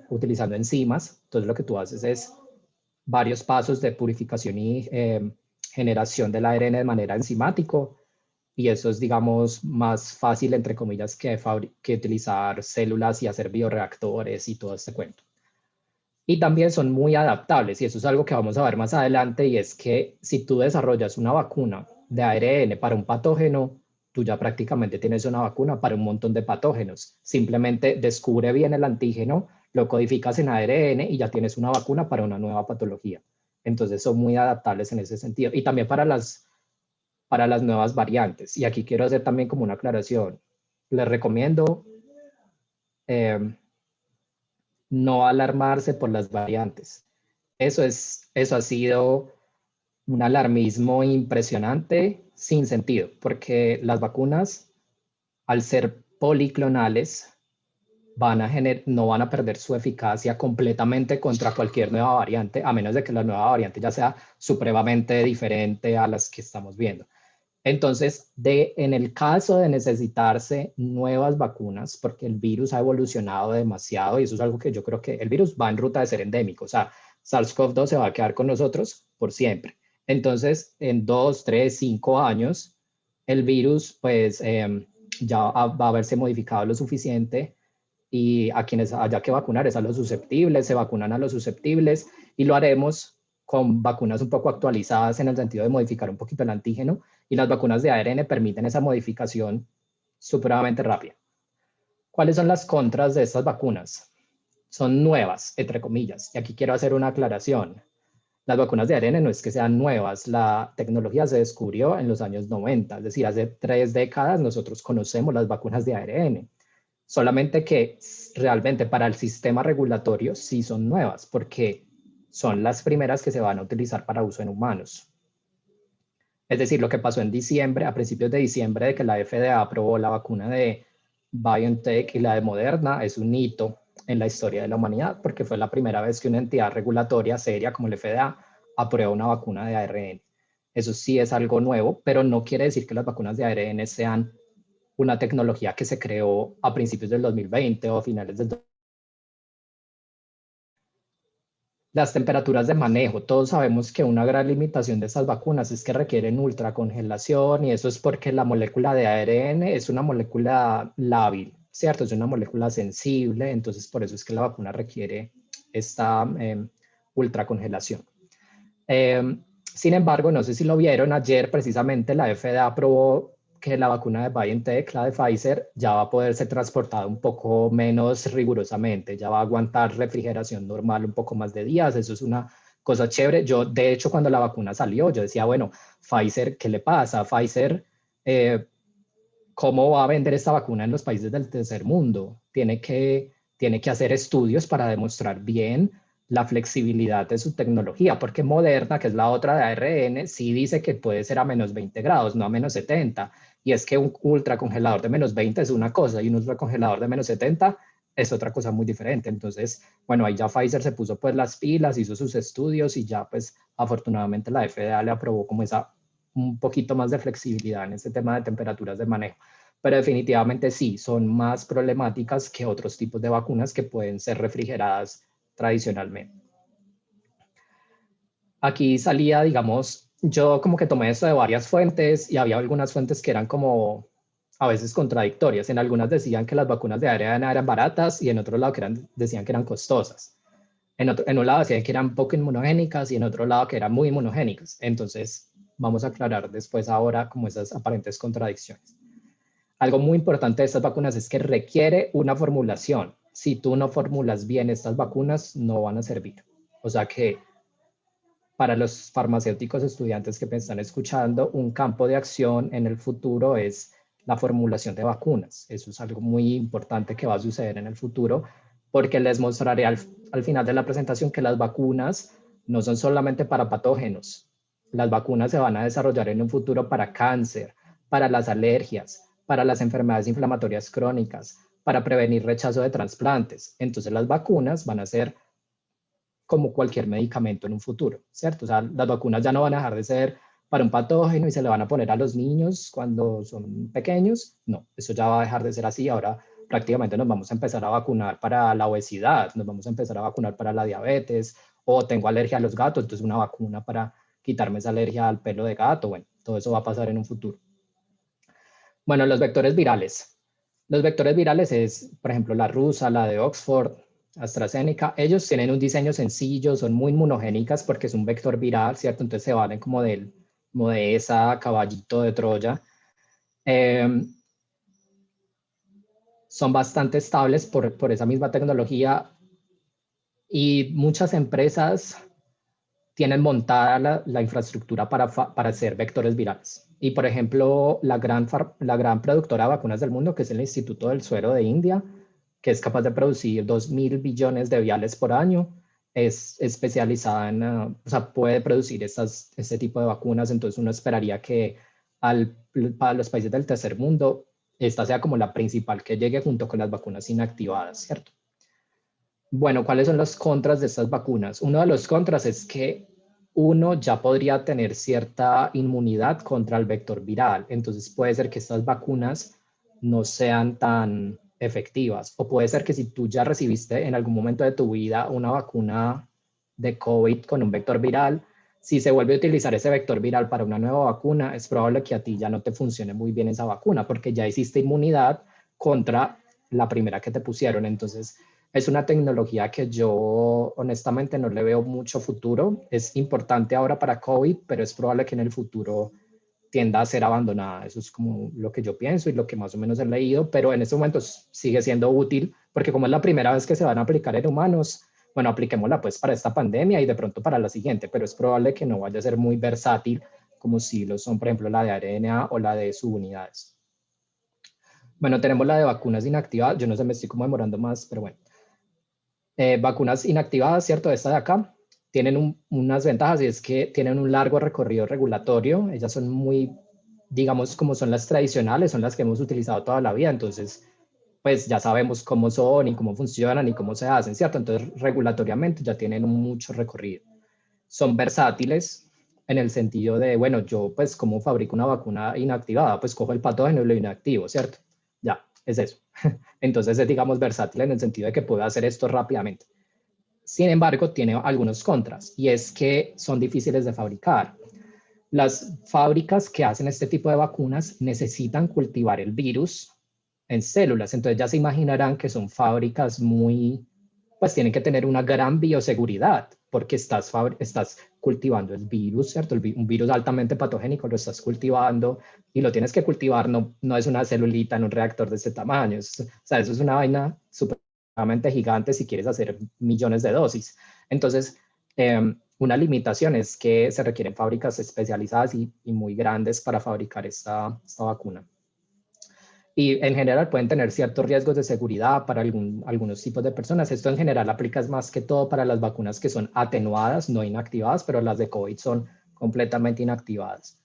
utilizando enzimas, entonces lo que tú haces es varios pasos de purificación y generación del ARN de manera enzimático, y eso es, digamos, más fácil, entre comillas, que utilizar células y hacer bioreactores y todo este cuento. Y también son muy adaptables, y eso es algo que vamos a ver más adelante, y es que si tú desarrollas una vacuna de ARN para un patógeno, tú ya prácticamente tienes una vacuna para un montón de patógenos. Simplemente descubre bien el antígeno, lo codificas en ARN y ya tienes una vacuna para una nueva patología. Entonces son muy adaptables en ese sentido. Y también para las nuevas variantes. Y aquí quiero hacer también como una aclaración. Les recomiendo no alarmarse por las variantes. Eso ha sido un alarmismo impresionante sin sentido, porque las vacunas, al ser policlonales, no van a perder su eficacia completamente contra cualquier nueva variante, a menos de que la nueva variante ya sea supremamente diferente a las que estamos viendo. Entonces, en el caso de necesitarse nuevas vacunas, porque el virus ha evolucionado demasiado, y eso es algo que yo creo que el virus va en ruta de ser endémico, o sea, SARS-CoV-2 se va a quedar con nosotros por siempre. Entonces, en 2, 3, 5 años, el virus pues ya va a haberse modificado lo suficiente y a quienes haya que vacunar es a los susceptibles, se vacunan a los susceptibles y lo haremos con vacunas un poco actualizadas en el sentido de modificar un poquito el antígeno, y las vacunas de ARN permiten esa modificación supremamente rápida. ¿Cuáles son las contras de estas vacunas? Son nuevas, entre comillas, y aquí quiero hacer una aclaración. Las vacunas de ARN no es que sean nuevas, la tecnología se descubrió en los años 90, es decir, hace 3 décadas nosotros conocemos las vacunas de ARN. Solamente que realmente para el sistema regulatorio sí son nuevas, porque son las primeras que se van a utilizar para uso en humanos. Es decir, lo que pasó en diciembre, a principios de diciembre, de que la FDA aprobó la vacuna de BioNTech y la de Moderna, es un hito en la historia de la humanidad, porque fue la primera vez que una entidad regulatoria seria como la FDA aprueba una vacuna de ARN. Eso sí es algo nuevo, pero no quiere decir que las vacunas de ARN sean una tecnología que se creó a principios del 2020 o a finales del 2020. Las temperaturas de manejo. Todos sabemos que una gran limitación de estas vacunas es que requieren ultracongelación, y eso es porque la molécula de ARN es una molécula lábil, ¿cierto? Es una molécula sensible, entonces por eso es que la vacuna requiere esta ultracongelación. Sin embargo, no sé si lo vieron, ayer precisamente la FDA aprobó que la vacuna de BioNTech, la de Pfizer, ya va a poder ser transportada un poco menos rigurosamente, ya va a aguantar refrigeración normal un poco más de días. Eso es una cosa chévere. Yo, de hecho, cuando la vacuna salió, yo decía, bueno, Pfizer, ¿qué le pasa? Pfizer, ¿cómo va a vender esta vacuna en los países del tercer mundo? Tiene que hacer estudios para demostrar bien la flexibilidad de su tecnología, porque Moderna, que es la otra de ARN, sí dice que puede ser a menos 20 grados, no a menos 70. Y es que un ultracongelador de menos 20 es una cosa y un ultracongelador de menos 70 es otra cosa muy diferente. Entonces, bueno, ahí ya Pfizer se puso pues las pilas, hizo sus estudios y ya pues afortunadamente la FDA le aprobó como un poquito más de flexibilidad en este tema de temperaturas de manejo. Pero definitivamente sí, son más problemáticas que otros tipos de vacunas que pueden ser refrigeradas tradicionalmente. Aquí salía, digamos, yo como que tomé esto de varias fuentes y había algunas fuentes que eran como a veces contradictorias. En algunas decían que las vacunas de ARN eran baratas y en otro lado decían que eran costosas. En un lado decían que eran poco inmunogénicas y en otro lado que eran muy inmunogénicas. Entonces, vamos a aclarar después ahora como esas aparentes contradicciones. Algo muy importante de estas vacunas es que requiere una formulación. Si tú no formulas bien estas vacunas, no van a servir. O sea que para los farmacéuticos estudiantes que me están escuchando, un campo de acción en el futuro es la formulación de vacunas. Eso es algo muy importante que va a suceder en el futuro, porque les mostraré al final de la presentación que las vacunas no son solamente para patógenos. Las vacunas se van a desarrollar en un futuro para cáncer, para las alergias, para las enfermedades inflamatorias crónicas, para prevenir rechazo de trasplantes. Entonces las vacunas van a ser como cualquier medicamento en un futuro, ¿cierto? O sea, las vacunas ya no van a dejar de ser para un patógeno y se le van a poner a los niños cuando son pequeños. No, eso ya va a dejar de ser así. Ahora prácticamente nos vamos a empezar a vacunar para la obesidad, nos vamos a empezar a vacunar para la diabetes, o tengo alergia a los gatos, entonces una vacuna para quitarme esa alergia al pelo de gato. Bueno, todo eso va a pasar en un futuro. Bueno, los vectores virales. Los vectores virales es, por ejemplo, la rusa, la de Oxford, AstraZeneca. Ellos tienen un diseño sencillo, son muy inmunogénicas porque es un vector viral, ¿cierto? Entonces se valen como de esa caballito de Troya. Son bastante estables por esa misma tecnología, y muchas empresas tienen montada la infraestructura para hacer vectores virales. Y por ejemplo, la gran productora de vacunas del mundo, que es el Instituto del Suero de India, que es capaz de producir 2.000 billones de viales por año, es especializada en, o sea, puede producir este tipo de vacunas. Entonces uno esperaría que para los países del tercer mundo esta sea como la principal que llegue junto con las vacunas inactivadas, ¿cierto? Bueno, ¿cuáles son los contras de estas vacunas? Uno de los contras es que uno ya podría tener cierta inmunidad contra el vector viral. Entonces puede ser que estas vacunas no sean tan efectivas. O puede ser que si tú ya recibiste en algún momento de tu vida una vacuna de COVID con un vector viral, si se vuelve a utilizar ese vector viral para una nueva vacuna, es probable que a ti ya no te funcione muy bien esa vacuna porque ya hiciste inmunidad contra la primera que te pusieron. Entonces, es una tecnología que yo honestamente no le veo mucho futuro. Es importante ahora para COVID, pero es probable que en el futuro tienda a ser abandonada. Eso es como lo que yo pienso y lo que más o menos he leído, pero en este momento sigue siendo útil porque como es la primera vez que se van a aplicar en humanos, bueno, apliquémosla pues para esta pandemia y de pronto para la siguiente, pero es probable que no vaya a ser muy versátil como si lo son, por ejemplo, la de ARNA o la de subunidades. Bueno, tenemos la de vacunas inactivadas. Yo no sé, me estoy como demorando más, pero bueno. Vacunas inactivadas, ¿cierto? Esta de acá, tienen unas ventajas y es que tienen un largo recorrido regulatorio. Ellas son muy, digamos, como son las tradicionales, son las que hemos utilizado toda la vida. Entonces, pues ya sabemos cómo son y cómo funcionan y cómo se hacen, ¿cierto? Entonces, regulatoriamente ya tienen mucho recorrido. Son versátiles en el sentido de, bueno, yo pues como fabrico una vacuna inactivada, pues cojo el patógeno y lo inactivo, ¿cierto? Ya, es eso. Entonces es, digamos, versátil en el sentido de que puedo hacer esto rápidamente. Sin embargo, tiene algunos contras y es que son difíciles de fabricar. Las fábricas que hacen este tipo de vacunas necesitan cultivar el virus en células. Entonces ya se imaginarán que son fábricas muy, pues tienen que tener una gran bioseguridad porque estás cultivando el virus, ¿cierto? Un virus altamente patogénico lo estás cultivando y lo tienes que cultivar, no es una celulita en un reactor de ese tamaño. O sea, eso es una vaina supremamente gigante si quieres hacer millones de dosis. Entonces, una limitación es que se requieren fábricas especializadas y muy grandes para fabricar esta vacuna. Y en general pueden tener ciertos riesgos de seguridad para algunos tipos de personas. Esto en general aplica más que todo para las vacunas que son atenuadas, no inactivadas, pero las de COVID son completamente inactivadas.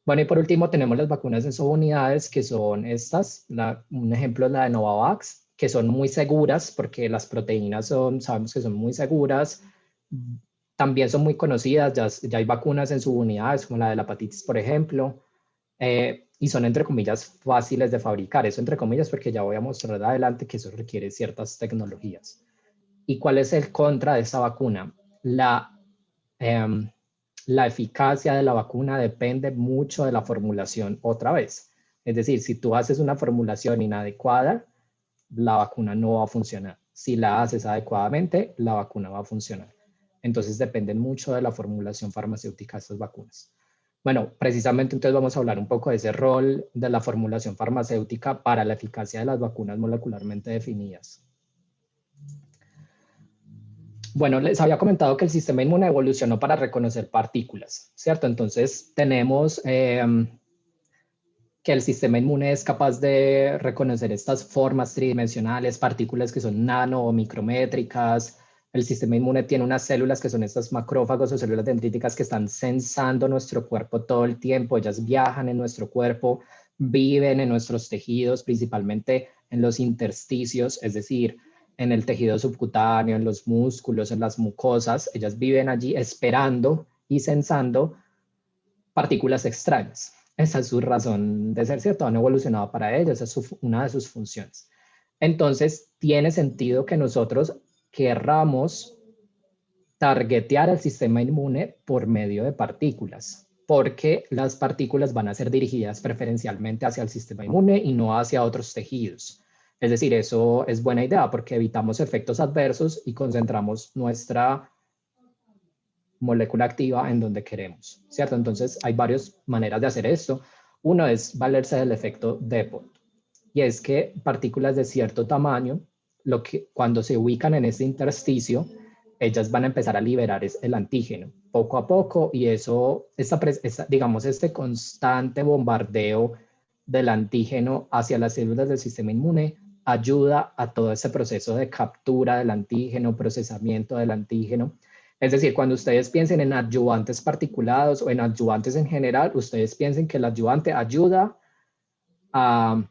Bueno, y por último tenemos las vacunas en subunidades, que son estas. Un ejemplo es la de Novavax, que son muy seguras porque las proteínas sabemos que son muy seguras. También son muy conocidas, ya hay vacunas en subunidades, como la de la hepatitis, por ejemplo. Y son, entre comillas, fáciles de fabricar. Eso, entre comillas, porque ya voy a mostrar adelante que eso requiere ciertas tecnologías. ¿Y cuál es el contra de esta vacuna? La eficacia de la vacuna depende mucho de la formulación otra vez. Es decir, si tú haces una formulación inadecuada, la vacuna no va a funcionar. Si la haces adecuadamente, la vacuna va a funcionar. Entonces dependen mucho de la formulación farmacéutica de estas vacunas. Bueno, precisamente entonces vamos a hablar un poco de ese rol de la formulación farmacéutica para la eficacia de las vacunas molecularmente definidas. Bueno, les había comentado que el sistema inmune evolucionó para reconocer partículas, ¿cierto? Entonces tenemos que el sistema inmune es capaz de reconocer estas formas tridimensionales, partículas que son nano o micrométricas. El sistema inmune tiene unas células que son estas macrófagos o células dendríticas que están sensando nuestro cuerpo todo el tiempo. Ellas viajan en nuestro cuerpo, viven en nuestros tejidos, principalmente en los intersticios, es decir, en el tejido subcutáneo, en los músculos, en las mucosas. Ellas viven allí esperando y sensando partículas extrañas. Esa es su razón de ser, ¿cierto? Han evolucionado para ello, esa es una de sus funciones. Entonces, tiene sentido que nosotros querramos targetear al sistema inmune por medio de partículas, porque las partículas van a ser dirigidas preferencialmente hacia el sistema inmune y no hacia otros tejidos. Es decir, eso es buena idea porque evitamos efectos adversos y concentramos nuestra molécula activa en donde queremos, ¿cierto? Entonces, hay varias maneras de hacer esto. Uno es valerse del efecto Depot, y es que partículas de cierto tamaño, cuando se ubican en ese intersticio, ellas van a empezar a liberar el antígeno poco a poco, y eso, digamos, este constante bombardeo del antígeno hacia las células del sistema inmune ayuda a todo ese proceso de captura del antígeno, procesamiento del antígeno. Es decir, cuando ustedes piensen en adyuvantes particulados o en adyuvantes en general, ustedes piensen que el adyuvante ayuda a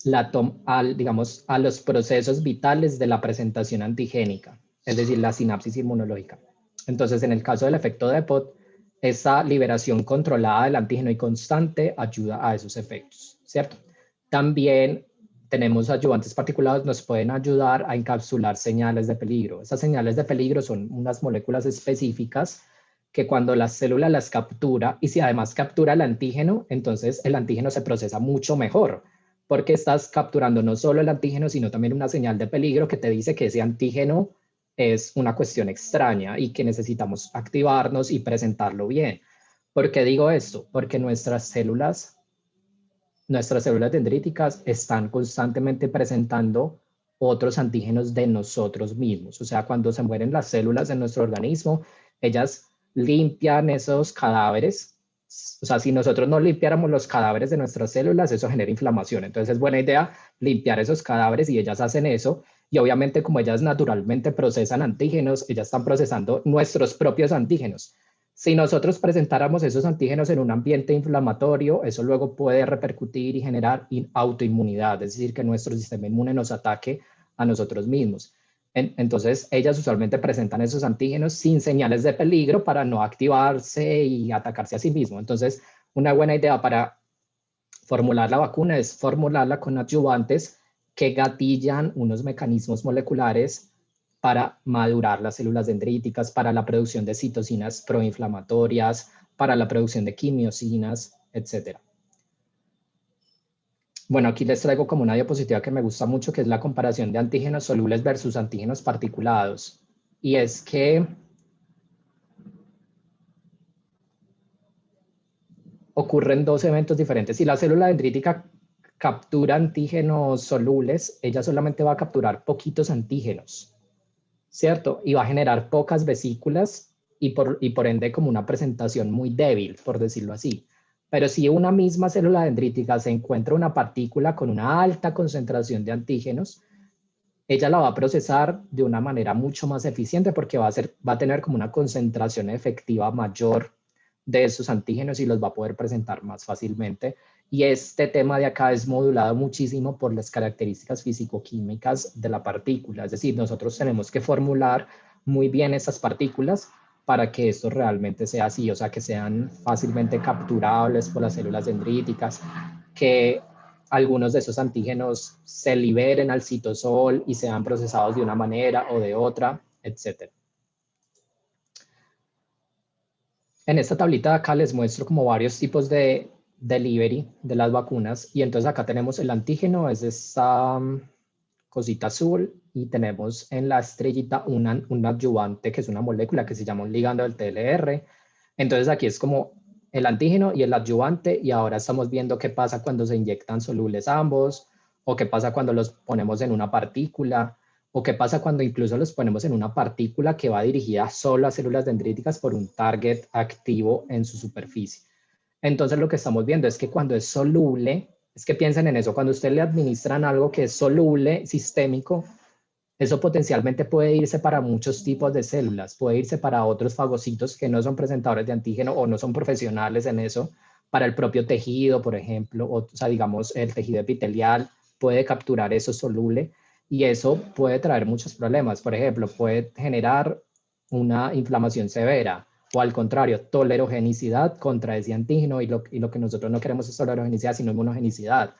digamos, a los procesos vitales de la presentación antigénica, es decir, la sinapsis inmunológica. Entonces, en el caso del efecto DEPOT, esa liberación controlada del antígeno y constante ayuda a esos efectos, ¿cierto? También tenemos ayudantes particulados, nos pueden ayudar a encapsular señales de peligro. Esas señales de peligro son unas moléculas específicas que cuando la célula las captura, y si además captura el antígeno, entonces el antígeno se procesa mucho mejor, porque estás capturando no solo el antígeno, sino también una señal de peligro que te dice que ese antígeno es una cuestión extraña y que necesitamos activarnos y presentarlo bien. ¿Por qué digo esto? Porque nuestras células dendríticas están constantemente presentando otros antígenos de nosotros mismos. O sea, cuando se mueren las células de nuestro organismo, ellas limpian esos cadáveres. O sea, si nosotros no limpiáramos los cadáveres de nuestras células, eso genera inflamación. Entonces es buena idea limpiar esos cadáveres y ellas hacen eso. Y obviamente como ellas naturalmente procesan antígenos, ellas están procesando nuestros propios antígenos. Si nosotros presentáramos esos antígenos en un ambiente inflamatorio, eso luego puede repercutir y generar autoinmunidad, es decir, que nuestro sistema inmune nos ataque a nosotros mismos. Entonces, ellas usualmente presentan esos antígenos sin señales de peligro para no activarse y atacarse a sí mismo. Entonces, una buena idea para formular la vacuna es formularla con adyuvantes que gatillan unos mecanismos moleculares para madurar las células dendríticas, para la producción de citocinas proinflamatorias, para la producción de quimiosinas, etc. Bueno, aquí les traigo como una diapositiva que me gusta mucho, que es la comparación de antígenos solubles versus antígenos particulados. Y es que ocurren dos eventos diferentes. Si la célula dendrítica captura antígenos solubles, ella solamente va a capturar poquitos antígenos, ¿cierto? Y va a generar pocas vesículas y por ende como una presentación muy débil, por decirlo así. Pero si una misma célula dendrítica se encuentra una partícula con una alta concentración de antígenos, ella la va a procesar de una manera mucho más eficiente porque va a tener como una concentración efectiva mayor de esos antígenos y los va a poder presentar más fácilmente. Y este tema de acá es modulado muchísimo por las características físico-químicas de la partícula. Es decir, nosotros tenemos que formular muy bien esas partículas para que esto realmente sea así, o sea, que sean fácilmente capturables por las células dendríticas, que algunos de esos antígenos se liberen al citosol y sean procesados de una manera o de otra, etc. En esta tablita de acá les muestro como varios tipos de delivery de las vacunas y entonces acá tenemos el antígeno, es esta cosita azul y tenemos en la estrellita un adyuvante que es una molécula que se llama un ligando del TLR. Entonces aquí es como el antígeno y el adyuvante y ahora estamos viendo qué pasa cuando se inyectan solubles ambos o qué pasa cuando los ponemos en una partícula o qué pasa cuando incluso los ponemos en una partícula que va dirigida solo a células dendríticas por un target activo en su superficie. Entonces lo que estamos viendo es que cuando es soluble, es que piensen en eso, cuando usted le administran algo que es soluble, sistémico, eso potencialmente puede irse para muchos tipos de células, puede irse para otros fagocitos que no son presentadores de antígeno o no son profesionales en eso, para el propio tejido, por ejemplo, o sea, digamos, el tejido epitelial puede capturar eso soluble y eso puede traer muchos problemas. Por ejemplo, puede generar una inflamación severa o al contrario, tolerogenicidad contra ese antígeno y lo que nosotros no queremos es tolerogenicidad, sino inmunogenicidad.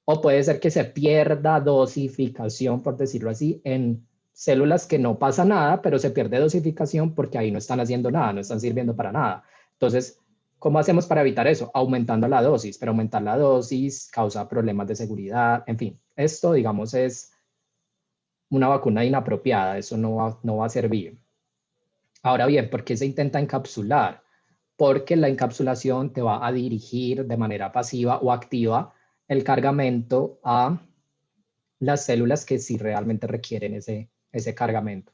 O puede ser que se pierda dosificación, por decirlo así, en células que no pasa nada, pero se pierde dosificación porque ahí no están haciendo nada, no están sirviendo para nada. Entonces, ¿cómo hacemos para evitar eso? Aumentando la dosis, pero aumentar la dosis causa problemas de seguridad, en fin. Esto, digamos, es una vacuna inapropiada, eso no va a servir. Ahora bien, ¿por qué se intenta encapsular? Porque la encapsulación te va a dirigir de manera pasiva o activa el cargamento a las células que sí realmente requieren ese cargamento.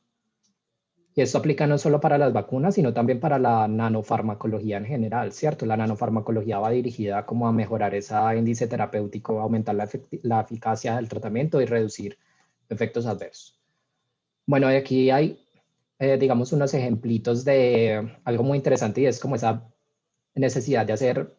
Y esto aplica no solo para las vacunas, sino también para la nanofarmacología en general, ¿cierto? La nanofarmacología va dirigida como a mejorar ese índice terapéutico, aumentar la eficacia del tratamiento y reducir efectos adversos. Bueno, y aquí hay, digamos, unos ejemplitos de algo muy interesante y es como esa necesidad de hacer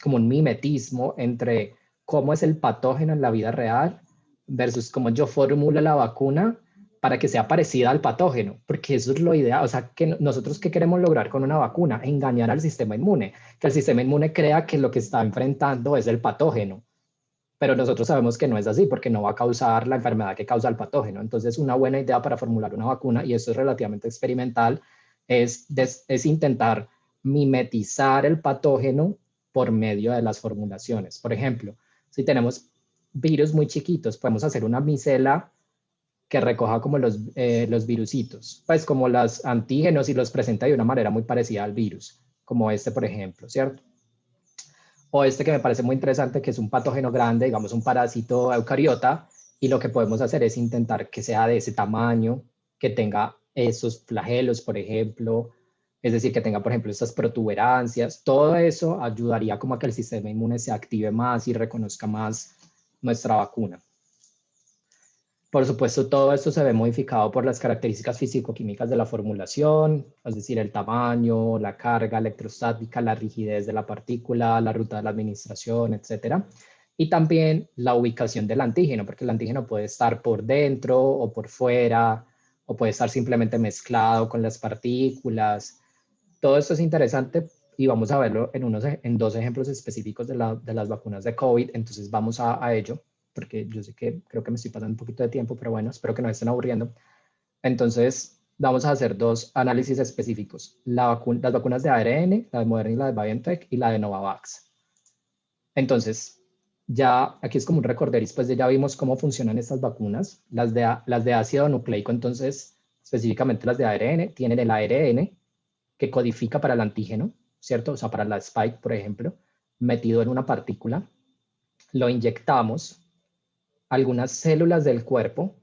como un mimetismo entre cómo es el patógeno en la vida real versus cómo yo formulo la vacuna para que sea parecida al patógeno, porque eso es lo ideal. O sea, que nosotros qué queremos lograr con una vacuna, engañar al sistema inmune, que el sistema inmune crea que lo que está enfrentando es el patógeno, pero nosotros sabemos que no es así porque no va a causar la enfermedad que causa el patógeno. Entonces, una buena idea para formular una vacuna, y esto es relativamente experimental, es intentar mimetizar el patógeno por medio de las formulaciones. Por ejemplo, si tenemos virus muy chiquitos, podemos hacer una micela que recoja como los virusitos, pues como los antígenos y los presenta de una manera muy parecida al virus, como este, por ejemplo, ¿cierto? O este que me parece muy interesante, que es un patógeno grande, digamos un parásito eucariota, y lo que podemos hacer es intentar que sea de ese tamaño, que tenga esos flagelos, por ejemplo, es decir, que tenga, por ejemplo, estas protuberancias. Todo eso ayudaría como a que el sistema inmune se active más y reconozca más nuestra vacuna. Por supuesto, todo esto se ve modificado por las características físico-químicas de la formulación, es decir, el tamaño, la carga electrostática, la rigidez de la partícula, la ruta de la administración, etcétera. Y también la ubicación del antígeno, porque el antígeno puede estar por dentro o por fuera, o puede estar simplemente mezclado con las partículas. Todo esto es interesante y vamos a verlo en dos ejemplos específicos de las vacunas de COVID. Entonces vamos a ello, porque yo sé que creo que me estoy pasando un poquito de tiempo, pero bueno, espero que no me estén aburriendo. Entonces vamos a hacer dos análisis específicos. Las vacunas de ARN, la de Moderna y la de BioNTech, y la de Novavax. Entonces, ya aquí es como un recorderis, pues ya vimos cómo funcionan estas vacunas. Las de ácido nucleico, entonces, específicamente las de ARN, tienen el ARN que codifica para el antígeno, ¿cierto? O sea, para la spike, por ejemplo, metido en una partícula. Lo inyectamos. Algunas células del cuerpo,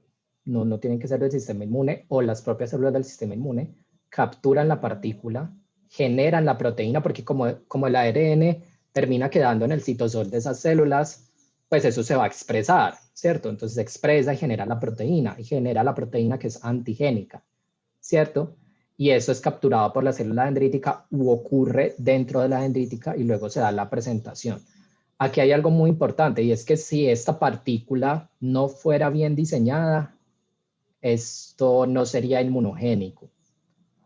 no tienen que ser del sistema inmune, o las propias células del sistema inmune, capturan la partícula, generan la proteína, porque como el ARN termina quedando en el citosol de esas células, pues eso se va a expresar, ¿cierto? Entonces se expresa y genera la proteína que es antigénica, ¿cierto? Y eso es capturado por la célula dendrítica u ocurre dentro de la dendrítica y luego se da la presentación. Aquí hay algo muy importante y es que si esta partícula no fuera bien diseñada, esto no sería inmunogénico.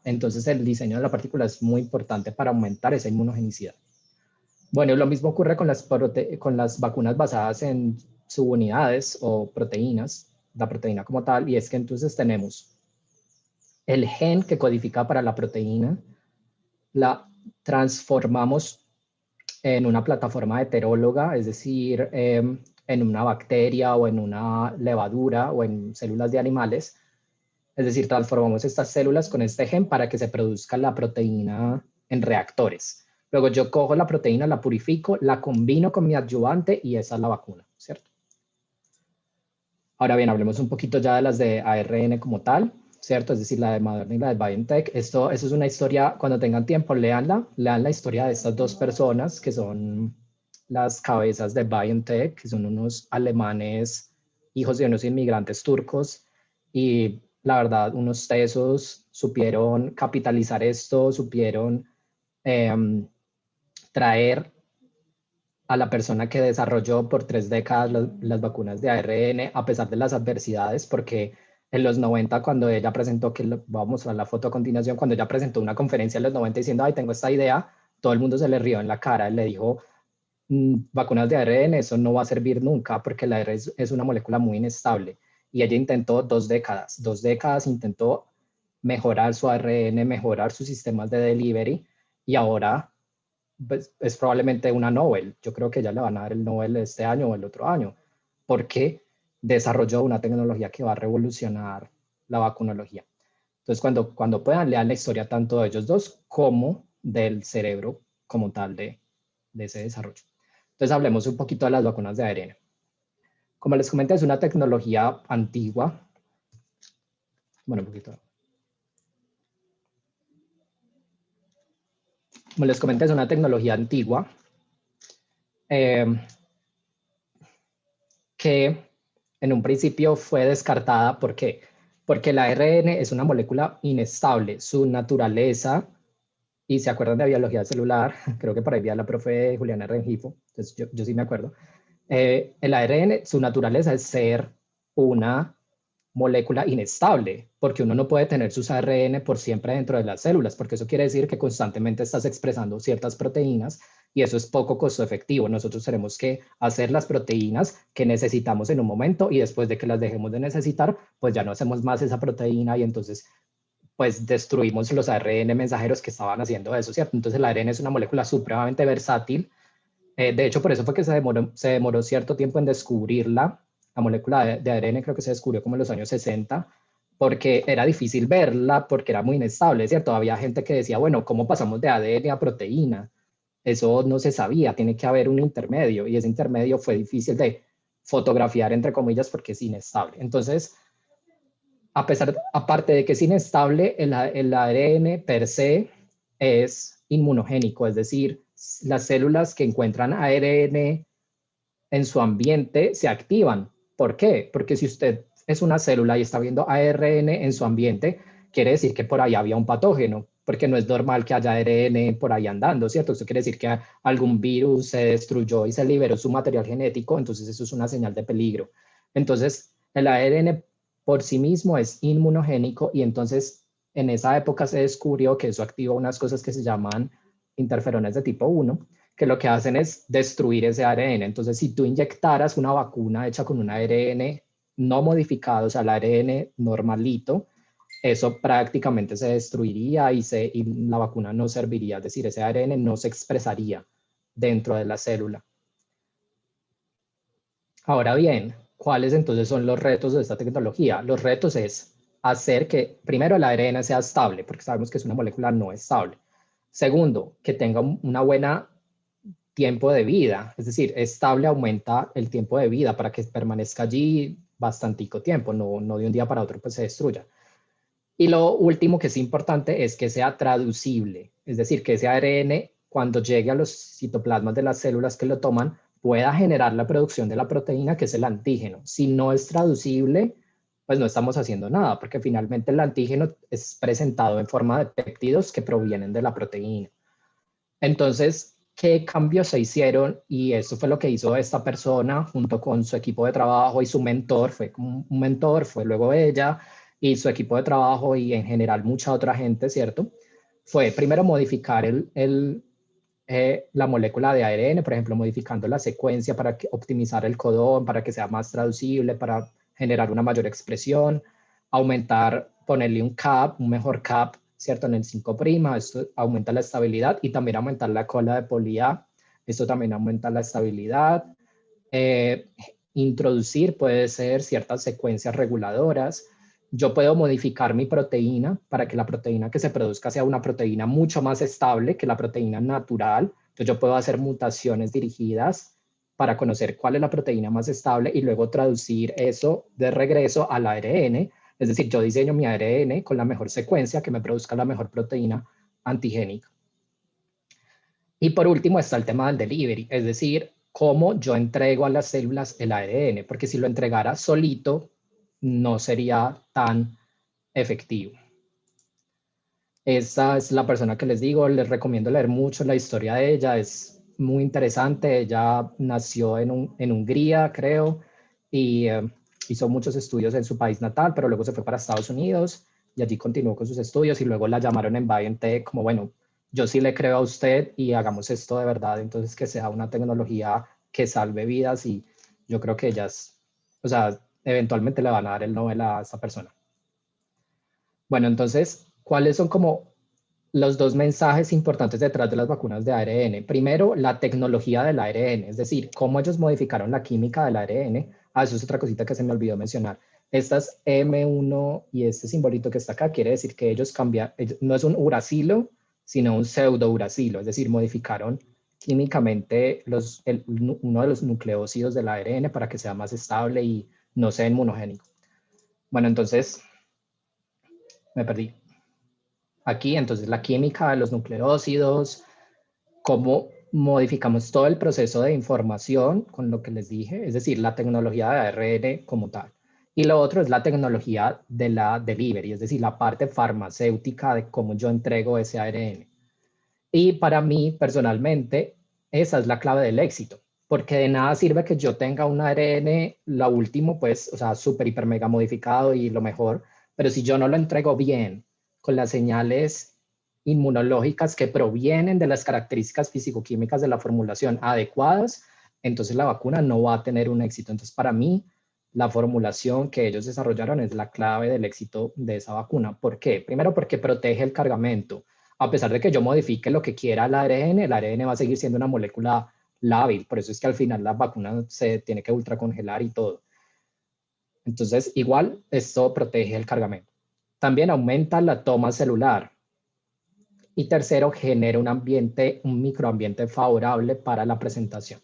Entonces el diseño de la partícula es muy importante para aumentar esa inmunogenicidad. Bueno, lo mismo ocurre con las vacunas basadas en subunidades o proteínas, la proteína como tal, y es que entonces tenemos el gen que codifica para la proteína, la transformamos en una plataforma heteróloga, es decir, en una bacteria o en una levadura o en células de animales. Es decir, transformamos estas células con este gen para que se produzca la proteína en reactores. Luego yo cojo la proteína, la purifico, la combino con mi adyuvante y esa es la vacuna, ¿cierto? Ahora bien, hablemos un poquito ya de las de ARN como tal, ¿cierto? Es decir, la de Moderna y la de BioNTech. Eso es una historia, cuando tengan tiempo, lean la historia de estas dos personas que son las cabezas de BioNTech, que son unos alemanes, hijos de unos inmigrantes turcos, y la verdad, unos tesos supieron capitalizar esto, supieron traer a la persona que desarrolló por 3 décadas las vacunas de ARN, a pesar de las adversidades, porque en los 90, cuando ella presentó, voy a mostrar la foto a continuación, cuando ella presentó una conferencia en los 90 diciendo, ay, tengo esta idea, todo el mundo se le rió en la cara, y le dijo, vacunas de ARN, eso no va a servir nunca, porque la ARN es una molécula muy inestable. Y ella intentó 2 décadas intentó mejorar su ARN, mejorar sus sistemas de delivery, y ahora pues, es probablemente una Nobel. Yo creo que ya le van a dar el Nobel este año o el otro año, porque desarrolló una tecnología que va a revolucionar la vacunología. Entonces, cuando puedan, lean la historia tanto de ellos dos como del cerebro como tal de ese desarrollo. Entonces, hablemos un poquito de las vacunas de ARN. Como les comenté, es una tecnología antigua. Bueno, un poquito. Como les comenté, es una tecnología antigua que en un principio fue descartada. ¿Por qué? Porque la ARN es una molécula inestable. Su naturaleza, y se acuerdan de biología celular, creo que por ahí vi a la profe Juliana Rengifo, entonces yo sí me acuerdo. El ARN, su naturaleza es ser una molécula inestable, porque uno no puede tener sus ARN por siempre dentro de las células, porque eso quiere decir que constantemente estás expresando ciertas proteínas y eso es poco costo efectivo. Nosotros tenemos que hacer las proteínas que necesitamos en un momento y después de que las dejemos de necesitar, pues ya no hacemos más esa proteína y entonces pues destruimos los ARN mensajeros que estaban haciendo eso, ¿cierto? Entonces el ARN es una molécula supremamente versátil. De hecho, por eso fue que se demoró cierto tiempo en descubrirla. La molécula de ARN creo que se descubrió como en los años 60, porque era difícil verla, porque era muy inestable, ¿cierto? Había gente que decía, bueno, ¿cómo pasamos de ADN a proteína? Eso no se sabía, tiene que haber un intermedio, y ese intermedio fue difícil de fotografiar, entre comillas, porque es inestable. Entonces, aparte de que es inestable, el ARN per se es inmunogénico, es decir, las células que encuentran ARN en su ambiente se activan. ¿Por qué? Porque si usted es una célula y está viendo ARN en su ambiente, quiere decir que por ahí había un patógeno, porque no es normal que haya ARN por ahí andando, ¿cierto? Eso quiere decir que algún virus se destruyó y se liberó su material genético, entonces eso es una señal de peligro. Entonces, el ARN por sí mismo es inmunogénico y entonces en esa época se descubrió que eso activa unas cosas que se llaman interferones de tipo 1, que lo que hacen es destruir ese ARN. Entonces, si tú inyectaras una vacuna hecha con un ARN no modificado, o sea, el ARN normalito, eso prácticamente se destruiría y la vacuna no serviría, es decir, ese ARN no se expresaría dentro de la célula. Ahora bien, ¿cuáles entonces son los retos de esta tecnología? Los retos es hacer que, primero, el ARN sea estable, porque sabemos que es una molécula no estable. Segundo, que tenga una buena tiempo de vida, es decir, estable aumenta el tiempo de vida para que permanezca allí bastantico tiempo, no de un día para otro pues se destruya. Y lo último que es importante es que sea traducible, es decir, que ese ARN cuando llegue a los citoplasmas de las células que lo toman pueda generar la producción de la proteína que es el antígeno. Si no es traducible, pues no estamos haciendo nada, porque finalmente el antígeno es presentado en forma de péptidos que provienen de la proteína. Entonces, ¿qué cambios se hicieron? Y eso fue lo que hizo esta persona junto con su equipo de trabajo y su mentor, fue como un mentor, fue luego ella y su equipo de trabajo y en general mucha otra gente, ¿cierto? Fue primero modificar la molécula de ARN, por ejemplo, modificando la secuencia para optimizar el codón, para que sea más traducible, para generar una mayor expresión, aumentar, ponerle un cap, un mejor cap, ¿cierto? En el 5', esto aumenta la estabilidad y también aumentar la cola de poli-A, esto también aumenta la estabilidad. Introducir puede ser ciertas secuencias reguladoras. Yo puedo modificar mi proteína para que la proteína que se produzca sea una proteína mucho más estable que la proteína natural. Entonces yo puedo hacer mutaciones dirigidas para conocer cuál es la proteína más estable y luego traducir eso de regreso al ARN. Es decir, yo diseño mi ARN con la mejor secuencia que me produzca la mejor proteína antigénica. Y por último está el tema del delivery, es decir, cómo yo entrego a las células el ARN, porque si lo entregara solito, no sería tan efectivo. Esa es la persona que les digo, les recomiendo leer mucho la historia de ella, es muy interesante. Ella nació en Hungría, creo, y hizo muchos estudios en su país natal, pero luego se fue para Estados Unidos y allí continuó con sus estudios y luego la llamaron en BioNTech como, bueno, yo sí le creo a usted y hagamos esto de verdad, entonces que sea una tecnología que salve vidas y yo creo que ellas, o sea, eventualmente le van a dar el Nobel a esta persona. Bueno, entonces, ¿cuáles son como los dos mensajes importantes detrás de las vacunas de ARN? Primero, la tecnología del ARN, es decir, cómo ellos modificaron la química del ARN. Ah, eso es otra cosita que se me olvidó mencionar. Estas M1 y este simbolito que está acá quiere decir que ellos cambiaron, no es un uracilo, sino un pseudouracilo, es decir, modificaron químicamente uno de los nucleósidos del ARN para que sea más estable y no sea inmunogénico. Bueno, entonces, me perdí. Aquí, entonces, la química de los nucleósidos, cómo modificamos todo el proceso de información con lo que les dije, es decir, la tecnología de ARN como tal. Y lo otro es la tecnología de la delivery, es decir, la parte farmacéutica de cómo yo entrego ese ARN. Y para mí, personalmente, esa es la clave del éxito, porque de nada sirve que yo tenga un ARN, lo último, pues, o sea, súper, hiper, mega modificado y lo mejor, pero si yo no lo entrego bien, con las señales inmunológicas que provienen de las características físico-químicas de la formulación adecuadas, entonces la vacuna no va a tener un éxito. Entonces, para mí, la formulación que ellos desarrollaron es la clave del éxito de esa vacuna. ¿Por qué? Primero, porque protege el cargamento. A pesar de que yo modifique lo que quiera el ARN va a seguir siendo una molécula lábil. Por eso es que al final la vacuna se tiene que ultracongelar y todo. Entonces, igual, esto protege el cargamento. También aumenta la toma celular. Y tercero, genera un microambiente favorable para la presentación.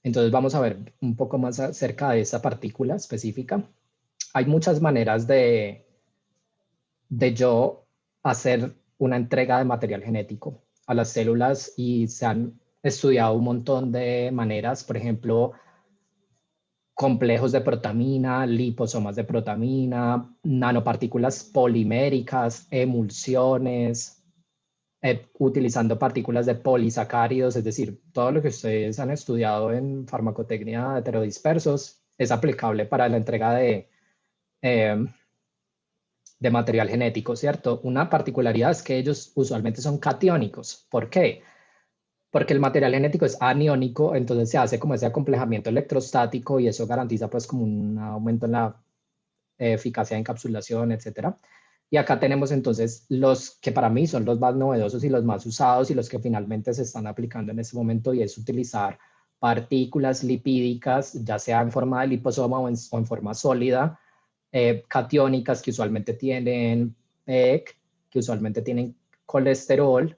Entonces vamos a ver un poco más acerca de esa partícula específica. Hay muchas maneras de yo hacer una entrega de material genético a las células y se han estudiado un montón de maneras, por ejemplo, complejos de protamina, liposomas de protamina, nanopartículas poliméricas, emulsiones, utilizando partículas de polisacáridos, es decir, todo lo que ustedes han estudiado en farmacotecnia heterodispersos es aplicable para la entrega de material genético, ¿cierto? Una particularidad es que ellos usualmente son catiónicos. ¿Por qué? Porque el material genético es aniónico, entonces se hace como ese acomplejamiento electrostático y eso garantiza pues como un aumento en la eficacia de encapsulación, etcétera. Y acá tenemos entonces los que para mí son los más novedosos y los más usados y los que finalmente se están aplicando en este momento, y es utilizar partículas lipídicas, ya sea en forma de liposoma o en forma sólida, catiónicas que usualmente tienen PEC, que usualmente tienen colesterol,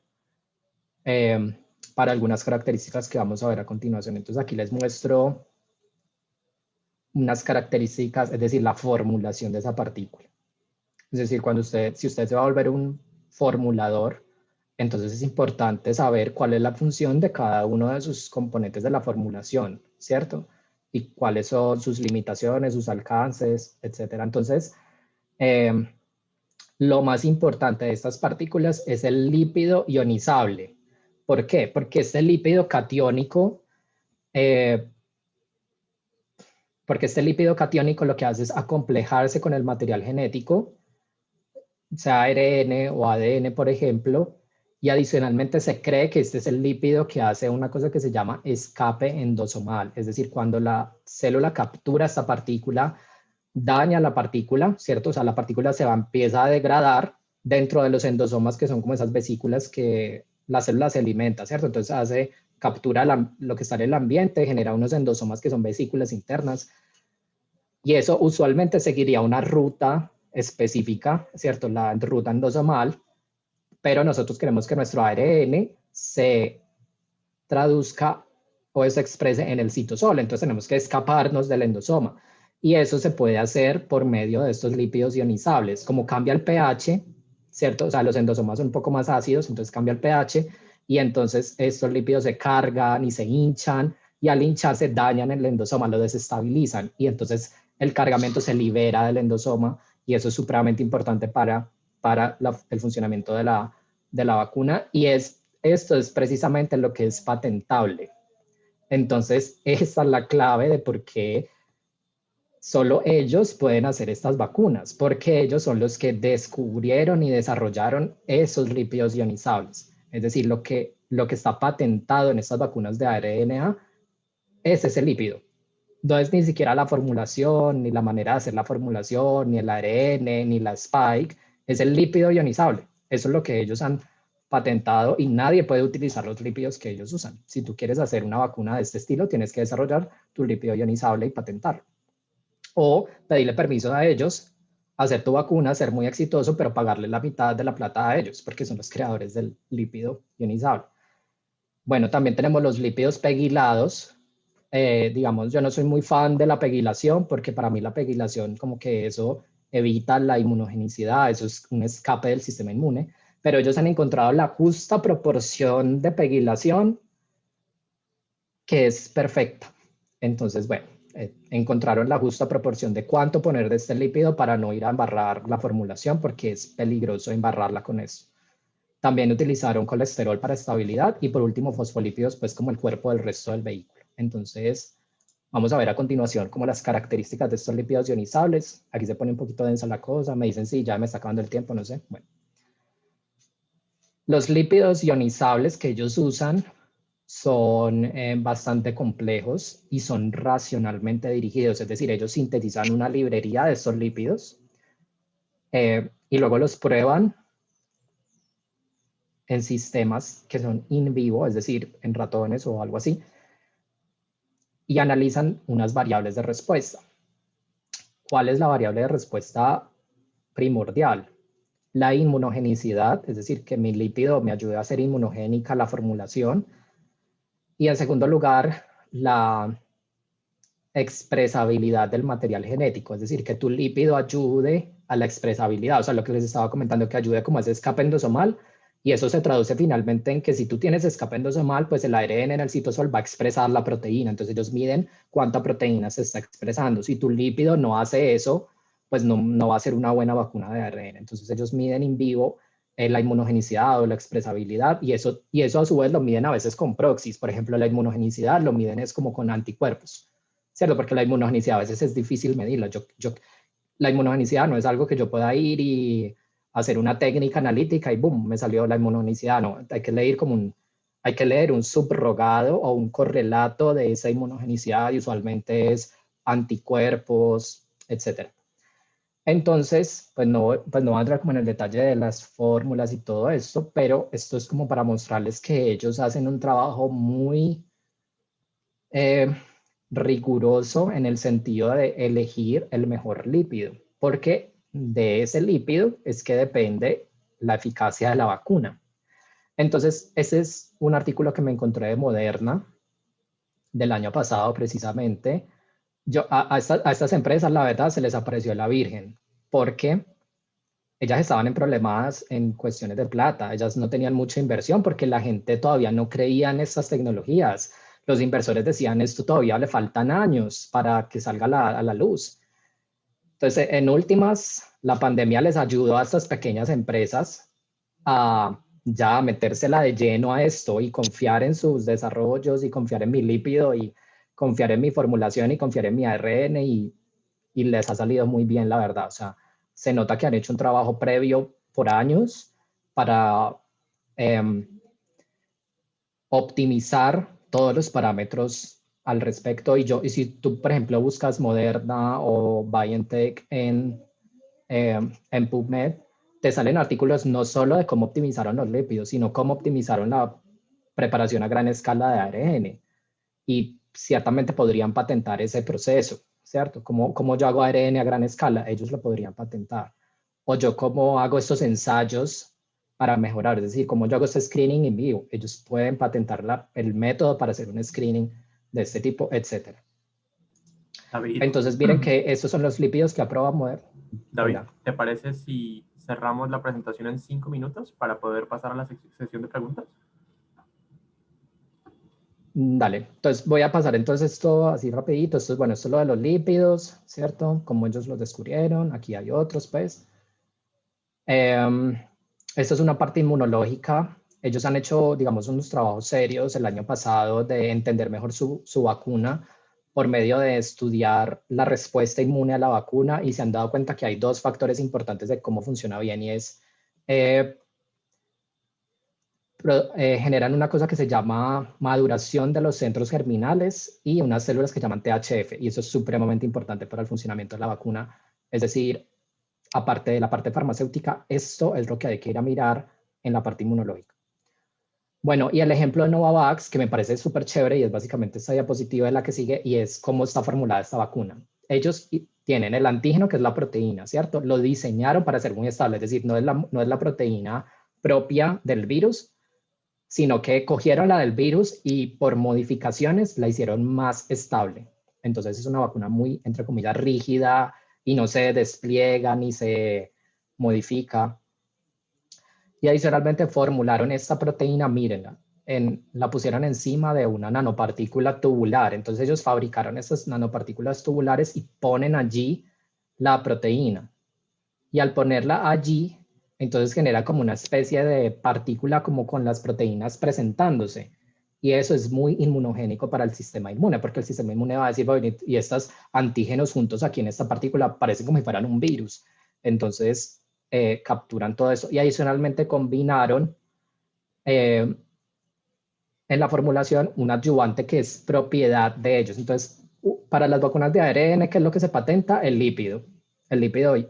para algunas características que vamos a ver a continuación. Entonces aquí les muestro unas características, es decir, la formulación de esa partícula. Es decir, si usted se va a volver un formulador, entonces es importante saber cuál es la función de cada uno de sus componentes de la formulación, ¿cierto? Y cuáles son sus limitaciones, sus alcances, etcétera. Entonces, lo más importante de estas partículas es el lípido ionizable. ¿Por qué? Porque este lípido catiónico, lo que hace es acomplejarse con el material genético, sea ARN o ADN, por ejemplo, y adicionalmente se cree que este es el lípido que hace una cosa que se llama escape endosomal, es decir, cuando la célula captura esta partícula, daña la partícula, ¿cierto? O sea, la partícula empieza a degradar dentro de los endosomas, que son como esas vesículas que la célula se alimenta, ¿cierto? Entonces captura lo que está en el ambiente, genera unos endosomas que son vesículas internas, y eso usualmente seguiría una ruta específica, ¿cierto? La ruta endosomal, pero nosotros queremos que nuestro ARN se traduzca o se exprese en el citosol, entonces tenemos que escaparnos del endosoma. Y eso se puede hacer por medio de estos lípidos ionizables. Como cambia el pH, ¿cierto? O sea, los endosomas son un poco más ácidos, entonces cambia el pH y entonces estos lípidos se cargan y se hinchan, y al hincharse dañan el endosoma, lo desestabilizan, y entonces el cargamento se libera del endosoma, y eso es supremamente importante para el funcionamiento de la vacuna, y esto es precisamente lo que es patentable. Entonces, esa es la clave de por qué solo ellos pueden hacer estas vacunas, porque ellos son los que descubrieron y desarrollaron esos lípidos ionizables. Es decir, lo que está patentado en estas vacunas de ARNA es ese lípido. No es ni siquiera la formulación, ni la manera de hacer la formulación, ni el ARN, ni la spike, es el lípido ionizable. Eso es lo que ellos han patentado y nadie puede utilizar los lípidos que ellos usan. Si tú quieres hacer una vacuna de este estilo, tienes que desarrollar tu lípido ionizable y patentarlo. O pedirle permiso a ellos, hacer tu vacuna, ser muy exitoso, pero pagarle la mitad de la plata a ellos, porque son los creadores del lípido ionizable. Bueno, también tenemos los lípidos pegilados. Digamos, yo no soy muy fan de la pegilación, porque para mí la pegilación como que eso evita la inmunogenicidad, eso es un escape del sistema inmune, pero ellos han encontrado la justa proporción de pegilación que es perfecta. Entonces, bueno, encontraron la justa proporción de cuánto poner de este lípido para no ir a embarrar la formulación, porque es peligroso embarrarla con eso. También utilizaron colesterol para estabilidad y por último fosfolípidos, pues como el cuerpo del resto del vehículo. Entonces, vamos a ver a continuación como las características de estos lípidos ionizables. Aquí se pone un poquito densa la cosa, me dicen si ya me está acabando el tiempo, no sé. Bueno. Los lípidos ionizables que ellos usan son bastante complejos y son racionalmente dirigidos, es decir, ellos sintetizan una librería de estos lípidos y luego los prueban en sistemas que son in vivo, es decir, en ratones o algo así, y analizan unas variables de respuesta. ¿Cuál es la variable de respuesta primordial? La inmunogenicidad, es decir, que mi lípido me ayude a hacer inmunogénica la formulación. Y en segundo lugar, la expresabilidad del material genético, es decir, que tu lípido ayude a la expresabilidad, o sea, lo que les estaba comentando, que ayude como a ese escape endosomal, y eso se traduce finalmente en que si tú tienes escape endosomal, pues el ARN en el citosol va a expresar la proteína, entonces ellos miden cuánta proteína se está expresando. Si tu lípido no hace eso, pues no va a ser una buena vacuna de ARN. Entonces ellos miden in vivo la inmunogenicidad o la expresabilidad, y eso a su vez lo miden a veces con proxies. Por ejemplo, la inmunogenicidad lo miden es como con anticuerpos, ¿cierto? Porque la inmunogenicidad a veces es difícil medirla. La inmunogenicidad no es algo que yo pueda ir y hacer una técnica analítica y boom, me salió la inmunogenicidad. No, hay que leer un subrogado o un correlato de esa inmunogenicidad y usualmente es anticuerpos, etcétera. Entonces, pues no voy a entrar como en el detalle de las fórmulas y todo esto, pero esto es como para mostrarles que ellos hacen un trabajo muy riguroso en el sentido de elegir el mejor lípido, porque de ese lípido es que depende la eficacia de la vacuna. Entonces, ese es un artículo que me encontré de Moderna del año pasado precisamente. A estas empresas, la verdad, se les apareció la Virgen, porque ellas estaban en problemas en cuestiones de plata. Ellas no tenían mucha inversión porque la gente todavía no creía en estas tecnologías. Los inversores decían, esto todavía le faltan años para que salga a la luz. Entonces, en últimas, la pandemia les ayudó a estas pequeñas empresas a ya metérsela de lleno a esto y confiar en sus desarrollos y confiar en mi lípido y confiar en mi formulación y confiar en mi ARN y les ha salido muy bien, la verdad. O sea, se nota que han hecho un trabajo previo por años para optimizar todos los parámetros al respecto. Y si tú, por ejemplo, buscas Moderna o BioNTech en PubMed, te salen artículos no solo de cómo optimizaron los lípidos, sino cómo optimizaron la preparación a gran escala de ARN. Y ciertamente podrían patentar ese proceso, ¿cierto? Como yo hago ARN a gran escala, ellos lo podrían patentar. O yo cómo hago estos ensayos para mejorar, es decir, como yo hago este screening en vivo, ellos pueden patentar el método para hacer un screening de este tipo, etcétera.
David,
entonces, miren que estos son los lípidos que aprueba Moderna.
David, ¿te parece si cerramos la presentación en 5 minutos para poder pasar a la sesión de preguntas?
Dale, entonces voy a pasar entonces esto así rapidito. Esto es lo de los lípidos, ¿cierto? Como ellos los descubrieron. Aquí hay otros, pues. Esto es una parte inmunológica. Ellos han hecho, digamos, unos trabajos serios el año pasado de entender mejor su vacuna por medio de estudiar la respuesta inmune a la vacuna y se han dado cuenta que hay dos factores importantes de cómo funciona bien y es generan una cosa que se llama maduración de los centros germinales y unas células que llaman THF, y eso es supremamente importante para el funcionamiento de la vacuna. Es decir, aparte de la parte farmacéutica, esto es lo que hay que ir a mirar en la parte inmunológica. Bueno, y el ejemplo de Novavax, que me parece súper chévere, y es básicamente esta diapositiva de la que sigue, y es cómo está formulada esta vacuna. Ellos tienen el antígeno, que es la proteína, ¿cierto? Lo diseñaron para ser muy estable, es decir, no es la proteína propia del virus, sino que cogieron la del virus y por modificaciones la hicieron más estable. Entonces es una vacuna muy, entre comillas, rígida y no se despliega ni se modifica. Y adicionalmente formularon esta proteína, mírenla, la pusieron encima de una nanopartícula tubular. Entonces ellos fabricaron estas nanopartículas tubulares y ponen allí la proteína. Y al ponerla allí, entonces genera como una especie de partícula como con las proteínas presentándose. Y eso es muy inmunogénico para el sistema inmune, porque el sistema inmune va a decir, bueno, y estos antígenos juntos aquí en esta partícula parecen como si fueran un virus. Entonces, capturan todo eso. Y adicionalmente combinaron en la formulación un adyuvante que es propiedad de ellos. Entonces, para las vacunas de ARN, ¿qué es lo que se patenta? El lípido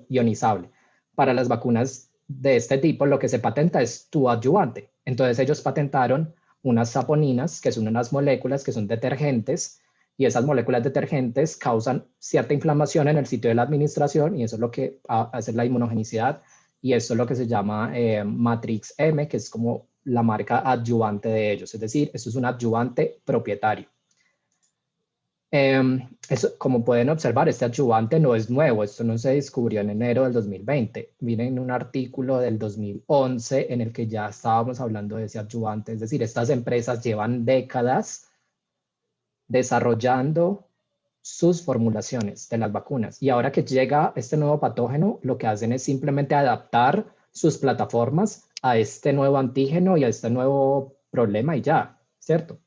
ionizable. Para las vacunas de este tipo, lo que se patenta es tu adyuvante. Entonces, ellos patentaron unas saponinas, que son unas moléculas que son detergentes, y esas moléculas detergentes causan cierta inflamación en el sitio de la administración, y eso es lo que hace la inmunogenicidad, y eso es lo que se llama Matrix M, que es como la marca adyuvante de ellos, es decir, eso es un adyuvante propietario. Eso, como pueden observar, este adyuvante no es nuevo, esto no se descubrió en enero del 2020. Miren un artículo del 2011 en el que ya estábamos hablando de ese adyuvante, es decir, estas empresas llevan décadas desarrollando sus formulaciones de las vacunas. Y ahora que llega este nuevo patógeno, lo que hacen es simplemente adaptar sus plataformas a este nuevo antígeno y a este nuevo problema y ya, ¿cierto?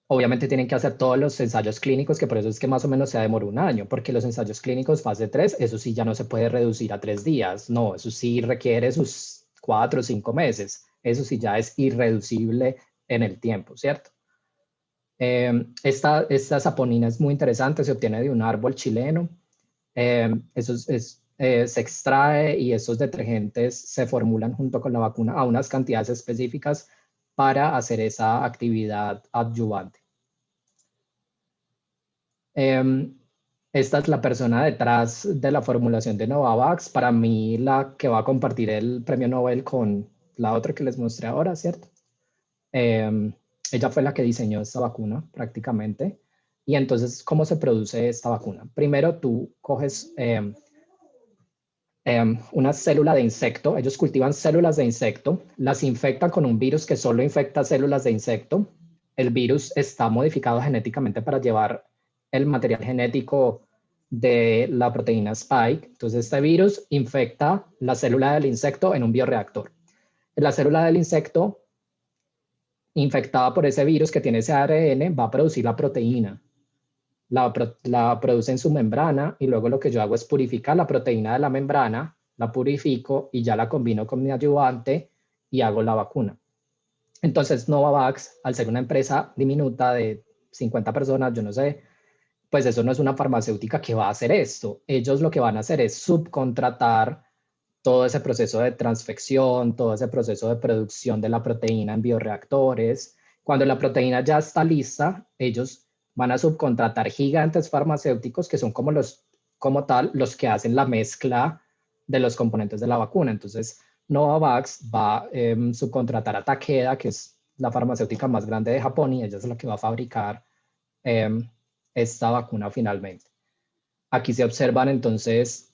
Obviamente tienen que hacer todos los ensayos clínicos, que por eso es que más o menos se demora un año, porque los ensayos clínicos fase 3, eso sí ya no se puede reducir a 3 días, no, eso sí requiere sus 4 o 5 meses, eso sí ya es irreducible en el tiempo, ¿cierto? Esta saponina es muy interesante, se obtiene de un árbol chileno, se extrae y esos detergentes se formulan junto con la vacuna a unas cantidades específicas para hacer esa actividad adyuvante. Esta es la persona detrás de la formulación de Novavax, para mí la que va a compartir el premio Nobel con la otra que les mostré ahora, ¿cierto? Ella fue la que diseñó esta vacuna prácticamente. Y entonces, ¿cómo se produce esta vacuna? Primero tú coges una célula de insecto, ellos cultivan células de insecto, las infectan con un virus que solo infecta células de insecto. El virus está modificado genéticamente para llevar el material genético de la proteína Spike. Entonces, este virus infecta la célula del insecto en un bioreactor. La célula del insecto infectada por ese virus que tiene ese ARN va a producir la proteína. La produce en su membrana y luego lo que yo hago es purificar la proteína de la membrana, la purifico y ya la combino con mi adyuvante y hago la vacuna. Entonces Novavax, al ser una empresa diminuta de 50 personas, yo no sé, pues eso no es una farmacéutica que va a hacer esto. Ellos lo que van a hacer es subcontratar todo ese proceso de transfección, todo ese proceso de producción de la proteína en bioreactores. Cuando la proteína ya está lista, ellos van a subcontratar gigantes farmacéuticos que son como tal, los que hacen la mezcla de los componentes de la vacuna. Entonces, Novavax va a subcontratar a Takeda, que es la farmacéutica más grande de Japón, y ella es la que va a fabricar esta vacuna finalmente. Aquí se observan entonces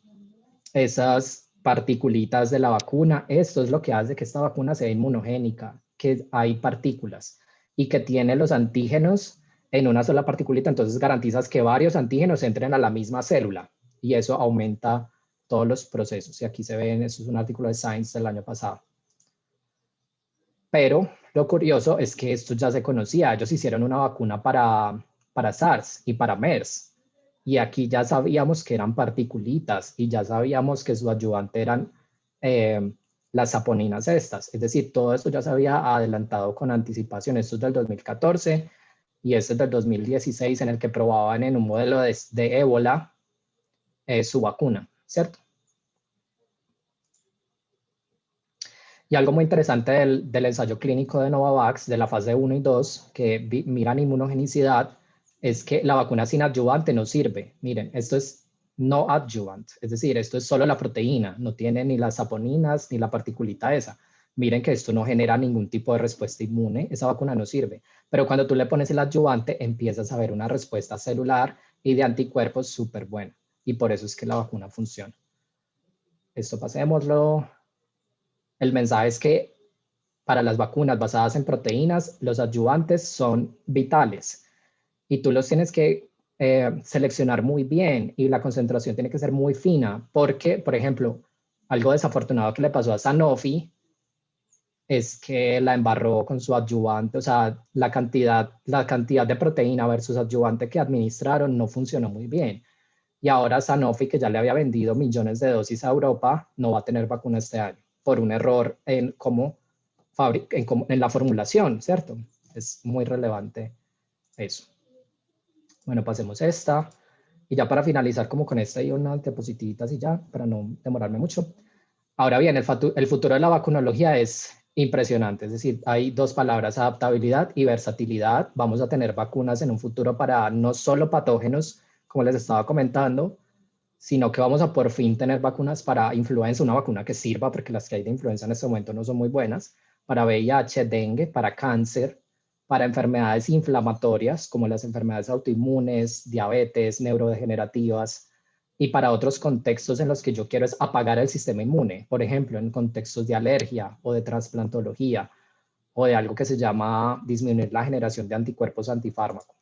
esas particulitas de la vacuna. Esto es lo que hace que esta vacuna sea inmunogénica, que hay partículas y que tiene los antígenos en una sola particulita, entonces garantizas que varios antígenos entren a la misma célula y eso aumenta todos los procesos. Y aquí se ven, eso es un artículo de Science del año pasado. Pero lo curioso es que esto ya se conocía. Ellos hicieron una vacuna para SARS y para MERS. Y aquí ya sabíamos que eran particulitas y ya sabíamos que su ayudante eran las saponinas estas. Es decir, todo esto ya se había adelantado con anticipación. Esto es del 2014 y este es del 2016 en el que probaban en un modelo de ébola su vacuna, ¿cierto? Y algo muy interesante del ensayo clínico de Novavax, de la fase 1 y 2, que miran inmunogenicidad, es que la vacuna sin adyuvante no sirve. Miren, esto es no adjuvant, es decir, esto es solo la proteína, no tiene ni las saponinas ni la particulita esa. Miren que esto no genera ningún tipo de respuesta inmune, esa vacuna no sirve. Pero cuando tú le pones el adyuvante, empiezas a ver una respuesta celular y de anticuerpos súper buena. Y por eso es que la vacuna funciona. Esto pasémoslo. El mensaje es que para las vacunas basadas en proteínas, los adyuvantes son vitales y tú los tienes que seleccionar muy bien y la concentración tiene que ser muy fina porque, por ejemplo, algo desafortunado que le pasó a Sanofi es que la embarró con su adyuvante, o sea, la cantidad de proteína versus adyuvante que administraron no funcionó muy bien. Y ahora Sanofi, que ya le había vendido millones de dosis a Europa, no va a tener vacuna este año por un error en en la formulación, ¿cierto? Es muy relevante eso. Bueno, pasemos esta. Y ya para finalizar como con esta y unas diapositivitas y ya, para no demorarme mucho. Ahora bien, el futuro de la vacunología es impresionante. Es decir, hay dos palabras, adaptabilidad y versatilidad. Vamos a tener vacunas en un futuro para no solo patógenos, como les estaba comentando, sino que vamos a por fin tener vacunas para influenza, una vacuna que sirva, porque las que hay de influenza en este momento no son muy buenas, para VIH, dengue, para cáncer, para enfermedades inflamatorias, como las enfermedades autoinmunes, diabetes, neurodegenerativas, y para otros contextos en los que yo quiero es apagar el sistema inmune, por ejemplo, en contextos de alergia o de trasplantología, o de algo que se llama disminuir la generación de anticuerpos antifármaco.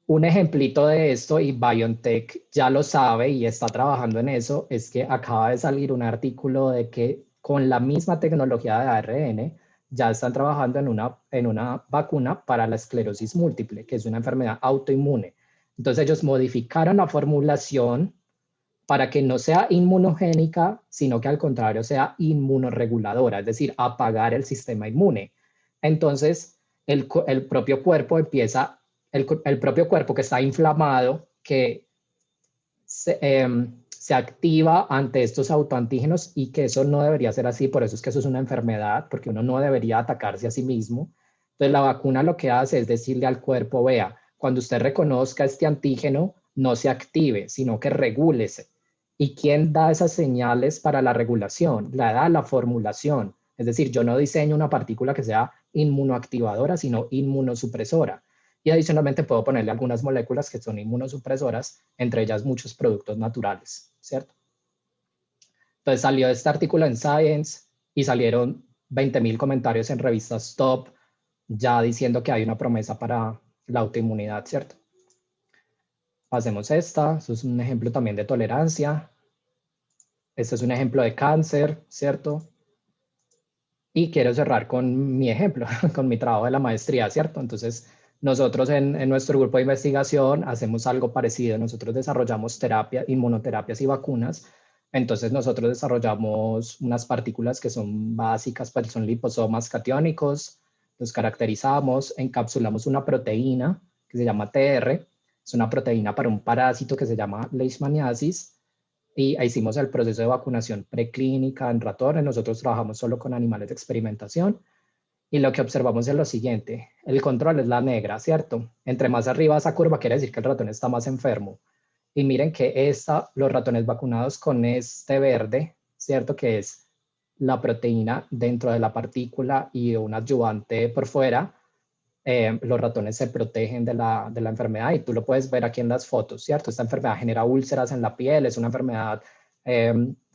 Un ejemplito de esto, y BioNTech ya lo sabe y está trabajando en eso, es que acaba de salir un artículo de que con la misma tecnología de ARN ya están trabajando en una vacuna para la esclerosis múltiple, que es una enfermedad autoinmune. Entonces ellos modificaron la formulación para que no sea inmunogénica, sino que al contrario sea inmunorreguladora, es decir, apagar el sistema inmune. Entonces, el propio cuerpo empieza, el propio cuerpo que está inflamado, que se activa ante estos autoantígenos y que eso no debería ser así, por eso es que eso es una enfermedad, porque uno no debería atacarse a sí mismo. Entonces, la vacuna lo que hace es decirle al cuerpo, vea, cuando usted reconozca este antígeno, no se active, sino que regúlese. ¿Y quién da esas señales para la regulación? La da la formulación. Es decir, yo no diseño una partícula que sea inmunoactivadora, sino inmunosupresora. Y adicionalmente puedo ponerle algunas moléculas que son inmunosupresoras, entre ellas muchos productos naturales, ¿cierto? Entonces salió este artículo en Science y salieron 20.000 comentarios en revistas top ya diciendo que hay una promesa para la autoinmunidad, ¿cierto? Pasemos esta, eso es un ejemplo también de tolerancia. Este es un ejemplo de cáncer, ¿cierto? Y quiero cerrar con mi ejemplo, con mi trabajo de la maestría, ¿cierto? Entonces, nosotros en nuestro grupo de investigación hacemos algo parecido. Nosotros desarrollamos inmunoterapias y vacunas. Entonces, nosotros desarrollamos unas partículas que son básicas, pues son liposomas catiónicos. Los caracterizamos, encapsulamos una proteína que se llama TR. Es una proteína para un parásito que se llama leishmaniasis. Y hicimos el proceso de vacunación preclínica en ratones. Nosotros trabajamos solo con animales de experimentación. Y lo que observamos es lo siguiente. El control es la negra, ¿cierto? Entre más arriba esa curva quiere decir que el ratón está más enfermo. Y miren que los ratones vacunados con este verde, ¿cierto? Que es la proteína dentro de la partícula y un adyuvante por fuera, los ratones se protegen de la enfermedad y tú lo puedes ver aquí en las fotos, ¿cierto? Esta enfermedad genera úlceras en la piel, es una enfermedad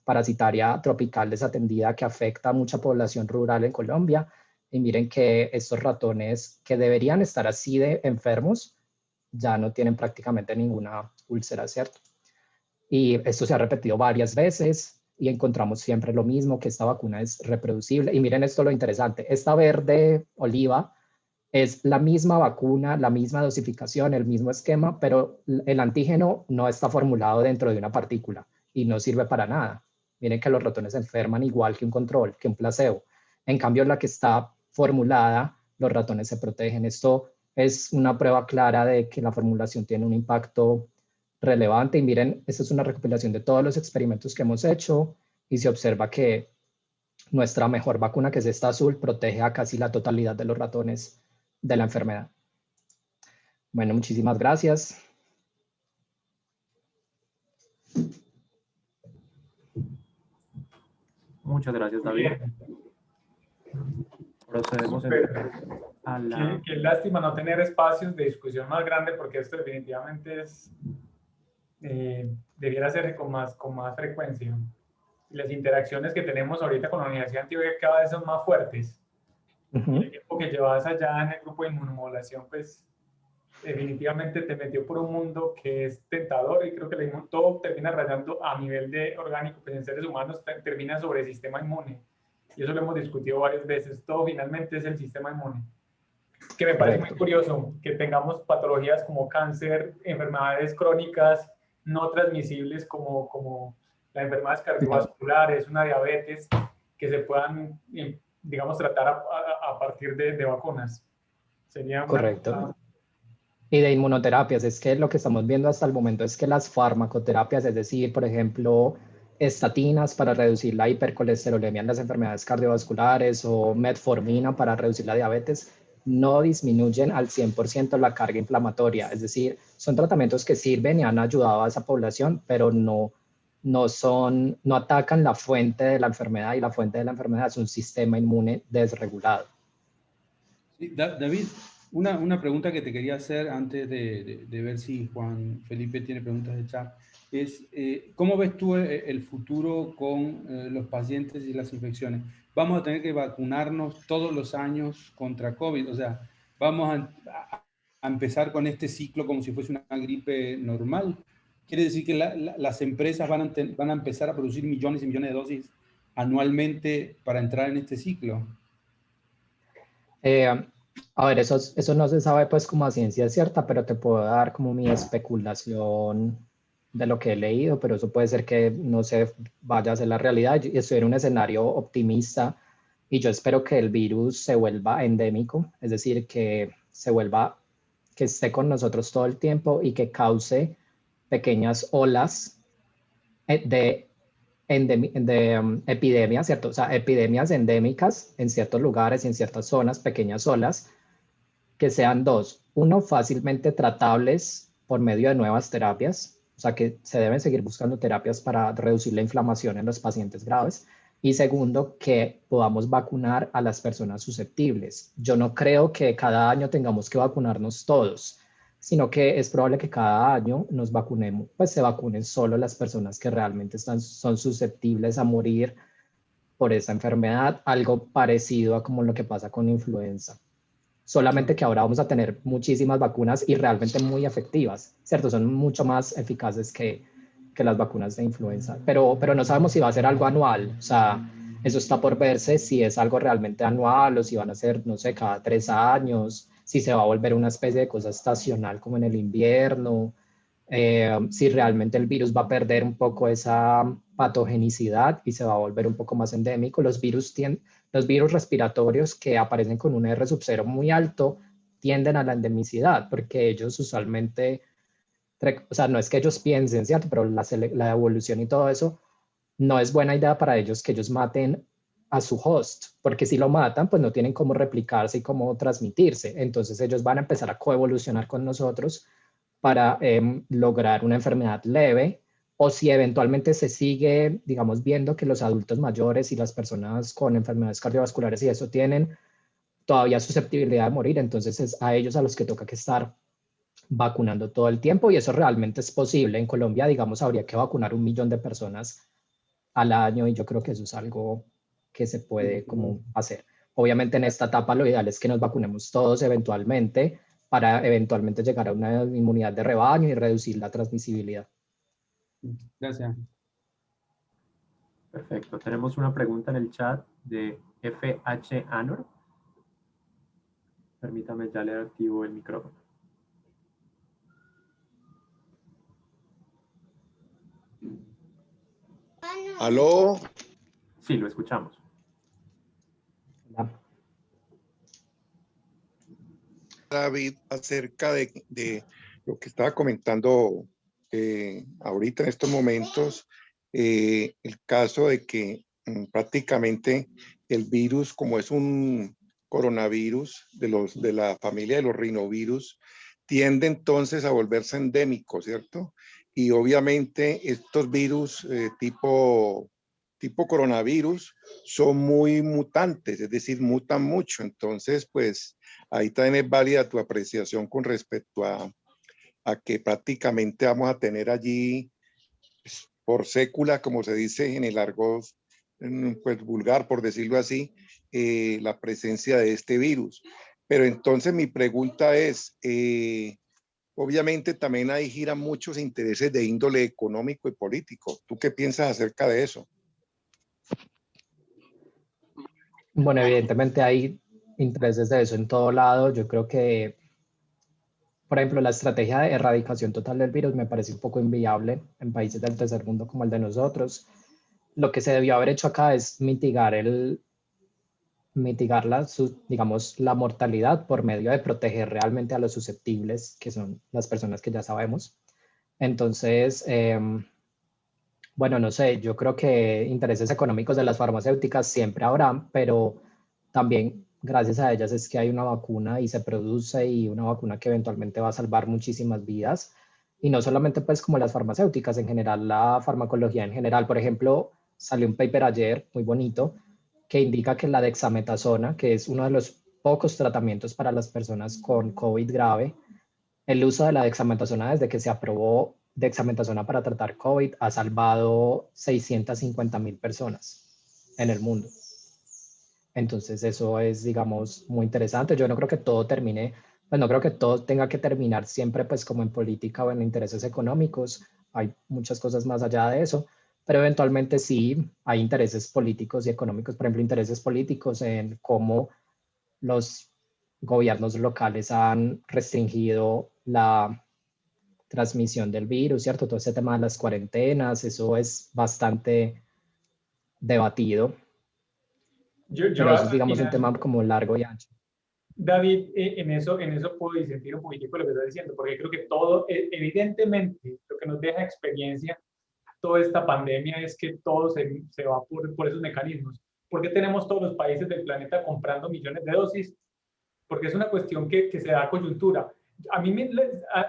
parasitaria tropical desatendida que afecta a mucha población rural en Colombia. Y miren que estos ratones que deberían estar así de enfermos ya no tienen prácticamente ninguna úlcera, ¿cierto? Y esto se ha repetido varias veces y encontramos siempre lo mismo, que esta vacuna es reproducible. Y miren esto lo interesante, esta verde oliva es la misma vacuna, la misma dosificación, el mismo esquema, pero el antígeno no está formulado dentro de una partícula y no sirve para nada. Miren que los ratones se enferman igual que un control, que un placebo. En cambio, la que está formulada, los ratones se protegen. Esto es una prueba clara de que la formulación tiene un impacto relevante. Y miren, esta es una recopilación de todos los experimentos que hemos hecho y se observa que nuestra mejor vacuna, que es esta azul, protege a casi la totalidad de los ratones de la enfermedad. Bueno, muchísimas gracias.
Muchas gracias, David. Procedemos a la...
Qué lástima no tener espacios de discusión más grande, porque esto definitivamente es, debiera ser con más frecuencia. Las interacciones que tenemos ahorita con la Universidad de Antioquia cada vez son más fuertes. El tiempo que llevas allá en el grupo de inmunomodulación, pues definitivamente te metió por un mundo que es tentador, y creo que todo termina rayando a nivel de orgánico, pues en seres humanos termina sobre el sistema inmune. y eso lo hemos discutido varias veces, todo finalmente es el sistema inmune. Que me parece muy curioso que tengamos patologías como cáncer, enfermedades crónicas no transmisibles como las enfermedades cardiovasculares, una diabetes, que se puedan, digamos, tratar a partir de vacunas. Sería
Correcto. Y de inmunoterapias, es que lo que estamos viendo hasta el momento es que las farmacoterapias, es decir, por ejemplo, estatinas para reducir la hipercolesterolemia en las enfermedades cardiovasculares o metformina para reducir la diabetes, no disminuyen al 100% la carga inflamatoria. Es decir, son tratamientos que sirven y han ayudado a esa población, pero no atacan la fuente de la enfermedad, y la fuente de la enfermedad es un sistema inmune desregulado.
Sí, David, una pregunta que te quería hacer antes de ver si Juan Felipe tiene preguntas de chat, es ¿cómo ves tú el futuro con los pacientes y las infecciones? ¿Vamos a tener que vacunarnos todos los años contra COVID? O sea, ¿vamos a empezar con este ciclo como si fuese una gripe normal? ¿Quiere decir que las empresas van a empezar a producir millones y millones de dosis anualmente para entrar en este ciclo?
A ver, eso no se sabe pues como a ciencia cierta, pero te puedo dar como mi especulación de lo que he leído, pero eso puede ser que no se vaya a ser la realidad. Yo estoy en un escenario optimista y yo espero que el virus se vuelva endémico, es decir, que que esté con nosotros todo el tiempo y que cause pequeñas olas de epidemias, ¿cierto? O sea, epidemias endémicas en ciertos lugares y en ciertas zonas, pequeñas olas, que sean dos. Uno, fácilmente tratables por medio de nuevas terapias, o sea, que se deben seguir buscando terapias para reducir la inflamación en los pacientes graves. Y segundo, que podamos vacunar a las personas susceptibles. Yo no creo que cada año tengamos que vacunarnos todos, sino que es probable que cada año nos vacunemos, pues se vacunen solo las personas que realmente son susceptibles a morir por esa enfermedad, algo parecido a como lo que pasa con influenza. Solamente que ahora vamos a tener muchísimas vacunas y realmente muy efectivas, ¿cierto? Son mucho más eficaces que las vacunas de influenza, pero no sabemos si va a ser algo anual, o sea, eso está por verse, si es algo realmente anual o si van a ser, no sé, cada 3 años, si se va a volver una especie de cosa estacional como en el invierno, si realmente el virus va a perder un poco esa patogenicidad y se va a volver un poco más endémico. Los virus respiratorios que aparecen con un R sub 0 muy alto tienden a la endemicidad porque ellos usualmente, o sea, no es que ellos piensen, ¿cierto? Pero la evolución y todo eso, no es buena idea para ellos que ellos maten a su host, porque si lo matan, pues no tienen cómo replicarse y cómo transmitirse. Entonces ellos van a empezar a coevolucionar con nosotros para lograr una enfermedad leve, o si eventualmente se sigue, digamos, viendo que los adultos mayores y las personas con enfermedades cardiovasculares y eso tienen todavía susceptibilidad de morir, entonces es a ellos a los que toca que estar vacunando todo el tiempo, y eso realmente es posible. En Colombia, digamos, habría que vacunar 1 millón de personas al año y yo creo que eso es algo que se puede como hacer. Obviamente en esta etapa lo ideal es que nos vacunemos todos eventualmente para eventualmente llegar a una inmunidad de rebaño y reducir la transmisibilidad.
Gracias.
Perfecto. Tenemos una pregunta en el chat de FH Anor. Permítame, ya le activo el micrófono.
¿Aló?
Sí, lo escuchamos.
David, acerca de lo que estaba comentando ahorita en estos momentos, el caso de que prácticamente el virus, como es un coronavirus de la familia de los rinovirus, tiende entonces a volverse endémico, ¿cierto? Y obviamente estos virus tipo coronavirus son muy mutantes, es decir, mutan mucho. Entonces, pues ahí también es válida tu apreciación con respecto a que prácticamente vamos a tener allí, pues, por sécula, como se dice en el argot pues, vulgar, por decirlo así, la presencia de este virus. Pero entonces mi pregunta es, obviamente también ahí giran muchos intereses de índole económico y político. ¿Tú qué piensas acerca de eso?
Bueno, evidentemente hay intereses de eso en todo lado. Yo creo que, por ejemplo, la estrategia de erradicación total del virus me parece un poco inviable en países del tercer mundo como el de nosotros. Lo que se debió haber hecho acá es mitigar digamos, la mortalidad por medio de proteger realmente a los susceptibles, que son las personas que ya sabemos. Entonces, bueno, no sé, yo creo que intereses económicos de las farmacéuticas siempre habrán, pero también gracias a ellas es que hay una vacuna y se produce, y una vacuna que eventualmente va a salvar muchísimas vidas. Y no solamente pues como las farmacéuticas, en general la farmacología en general. Por ejemplo, salió un paper ayer muy bonito que indica que la dexametasona, que es uno de los pocos tratamientos para las personas con COVID grave, el uso de la dexametasona desde que se aprobó dexametasona para tratar COVID ha salvado 650,000 personas en el mundo. Entonces eso es, digamos, muy interesante. Yo no creo que todo termine, pues no creo que todo tenga que terminar siempre pues como en política o en intereses económicos. Hay muchas cosas más allá de eso, pero eventualmente sí hay intereses políticos y económicos, por ejemplo, intereses políticos en cómo los gobiernos locales han restringido la transmisión del virus, ¿cierto? Todo ese tema de las cuarentenas, eso es bastante debatido, pero eso es,
Al
digamos, un
final,
tema como largo y ancho.
David, en eso puedo disentir un poquitico lo que estás diciendo, porque creo que todo, evidentemente, lo que nos deja experiencia toda esta pandemia es que todo se va por esos mecanismos. ¿Por qué tenemos todos los países del planeta comprando millones de dosis? Porque es una cuestión que se da coyuntura. A mí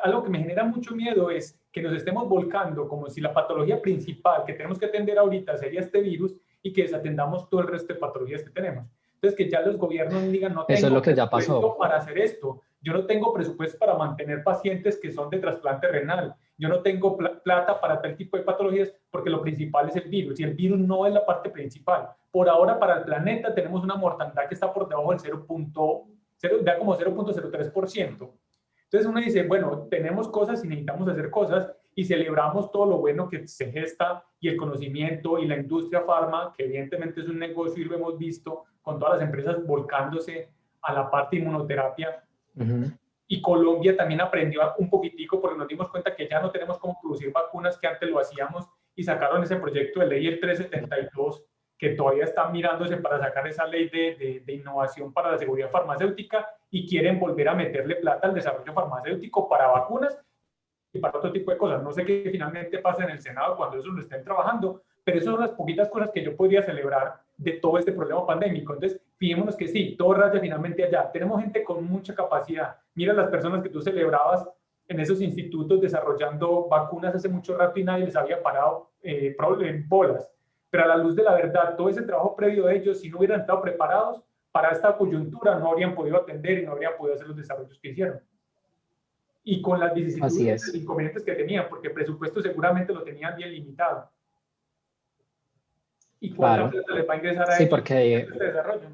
algo que me genera mucho miedo es que nos estemos volcando como si la patología principal que tenemos que atender ahorita sería este virus y que desatendamos todo el resto de patologías que tenemos. Entonces, que ya los gobiernos digan, no
Eso es
tengo
lo que ya
presupuesto
pasó.
para hacer esto, yo no tengo presupuesto para mantener pacientes que son de trasplante renal, yo no tengo plata para tal tipo de patologías porque lo principal es el virus y el virus no es la parte principal. Por ahora, para el planeta tenemos una mortandad que está por debajo del 0.0, da como 0.03%. Entonces uno dice, bueno, tenemos cosas y necesitamos hacer cosas y celebramos todo lo bueno que se gesta y el conocimiento y la industria farma, que evidentemente es un negocio y lo hemos visto con todas las empresas volcándose a la parte de inmunoterapia. Y Colombia también aprendió un poquitico porque nos dimos cuenta que ya no tenemos cómo producir vacunas que antes lo hacíamos y sacaron ese proyecto de ley el 372 que todavía están mirándose para sacar esa ley de innovación para la seguridad farmacéutica y quieren volver a meterle plata al desarrollo farmacéutico para vacunas y para otro tipo de cosas. No sé qué finalmente pasa en el Senado cuando eso lo estén trabajando, pero esas son las poquitas cosas que yo podría celebrar de todo este problema pandémico. Entonces, fijémonos que sí, todo raya finalmente allá. Tenemos gente con mucha capacidad. Mira las personas que tú celebrabas en esos institutos desarrollando vacunas hace mucho rato y nadie les había parado bolas. Pero a la luz de la verdad, todo ese trabajo previo de ellos, si no hubieran estado preparados para esta coyuntura, no habrían podido atender y no habrían podido hacer los desarrollos que hicieron. Y con las vicisitudes y inconvenientes que tenían, porque el presupuesto seguramente lo tenían bien limitado. ¿Y cuánta plata les va a ingresar a ellos
porque
este desarrollo?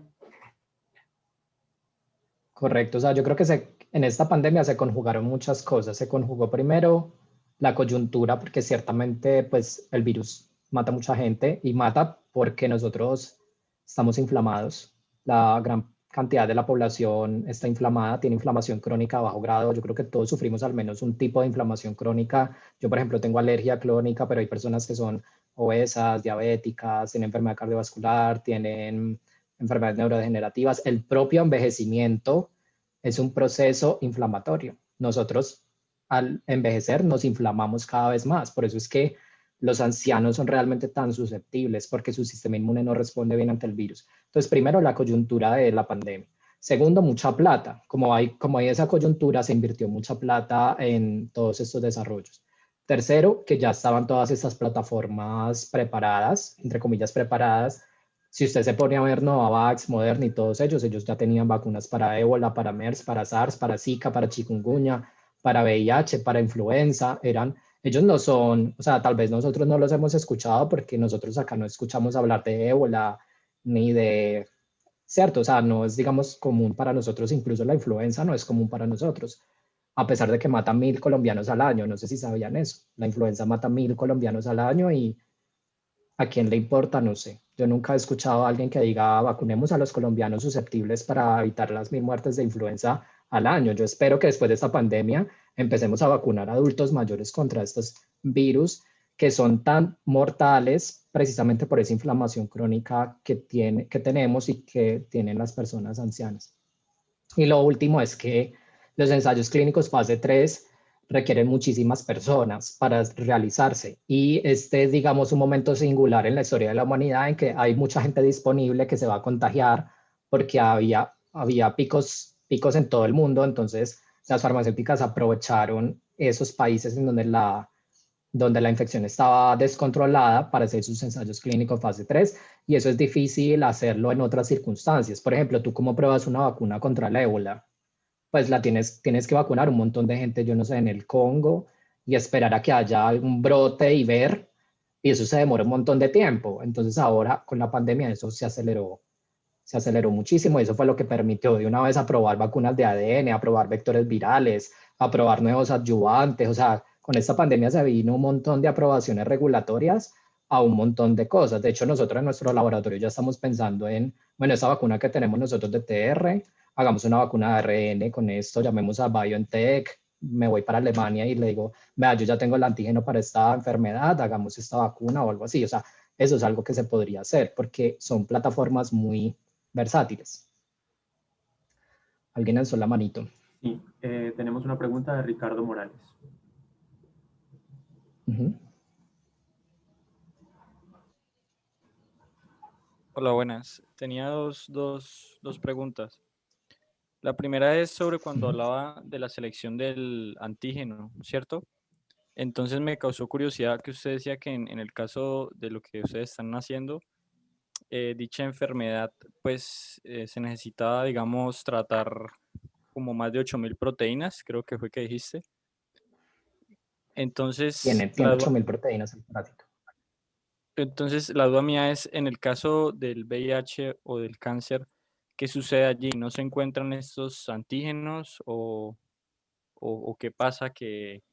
Correcto, o sea, yo creo que en esta pandemia se conjugaron muchas cosas. Se conjugó primero la coyuntura, porque ciertamente pues el virus mata a mucha gente y mata porque nosotros estamos inflamados. La gran cantidad de la población está inflamada, tiene inflamación crónica a bajo grado. Yo creo que todos sufrimos al menos un tipo de inflamación crónica. Yo, por ejemplo, tengo alergia crónica, pero hay personas que son obesas, diabéticas, tienen enfermedad cardiovascular, tienen enfermedades neurodegenerativas. El propio envejecimiento es un proceso inflamatorio. Nosotros al envejecer nos inflamamos cada vez más. Por eso es que los ancianos son realmente tan susceptibles, porque su sistema inmune no responde bien ante el virus. Entonces, primero, la coyuntura de la pandemia. Segundo, mucha plata. Como hay esa coyuntura, se invirtió mucha plata en todos estos desarrollos. Tercero, que ya estaban todas estas plataformas preparadas, entre comillas preparadas. Si usted se pone a ver Novavax, Moderna y todos ellos ya tenían vacunas para ébola, para MERS, para SARS, para Zika, para chikungunya, para VIH, para influenza. Ellos no son, o sea, tal vez nosotros no los hemos escuchado porque nosotros acá no escuchamos hablar de ébola ni de, cierto, o sea, no es, digamos, común para nosotros, incluso la influenza no es común para nosotros, a pesar de que mata 1.000 colombianos al año. No sé si sabían eso. La influenza mata 1.000 colombianos al año y ¿A quién le importa? No sé. Yo nunca he escuchado a alguien que diga vacunemos a los colombianos susceptibles para evitar las 1000 muertes de influenza al año. Yo espero que después de esta pandemia empecemos a vacunar a adultos mayores contra estos virus que son tan mortales precisamente por esa inflamación crónica que tenemos y que tienen las personas ancianas. Y lo último es que los ensayos clínicos fase 3 requieren muchísimas personas para realizarse. Y este es, digamos, un momento singular en la historia de la humanidad en que hay mucha gente disponible que se va a contagiar porque había picos en todo el mundo. Entonces, las farmacéuticas aprovecharon esos países en donde la infección estaba descontrolada para hacer sus ensayos clínicos fase 3, y eso es difícil hacerlo en otras circunstancias. Por ejemplo, tú cómo pruebas una vacuna contra el ébola, pues tienes que vacunar un montón de gente, yo no sé, en el Congo, y esperar a que haya algún brote y ver, y eso se demora un montón de tiempo. Entonces ahora con la pandemia eso se aceleró muchísimo, y eso fue lo que permitió de una vez aprobar vacunas de ADN, aprobar vectores virales, aprobar nuevos adyuvantes. O sea, con esta pandemia se vino un montón de aprobaciones regulatorias a un montón de cosas. De hecho, nosotros en nuestro laboratorio ya estamos pensando en, bueno, esa vacuna que tenemos nosotros de TR, hagamos una vacuna de ARN con esto, llamemos a BioNTech, me voy para Alemania y le digo, vea, yo ya tengo el antígeno para esta enfermedad, hagamos esta vacuna o algo así. O sea, eso es algo que se podría hacer porque son plataformas muy versátiles. ¿Alguien alzó la manito?
Sí, tenemos una pregunta de Ricardo Morales.
Hola, buenas. Tenía dos preguntas. La primera es sobre cuando hablaba de la selección del antígeno, ¿cierto? Entonces me causó curiosidad que usted decía que en el caso de lo que ustedes están haciendo, dicha enfermedad, pues se necesitaba, digamos, tratar como más de 8000 proteínas, creo que fue que dijiste. Entonces,
Tiene 8000 proteínas el parásito.
Entonces, la duda mía es, en el caso del VIH o del cáncer, ¿qué sucede allí? ¿No se encuentran estos antígenos o qué pasa que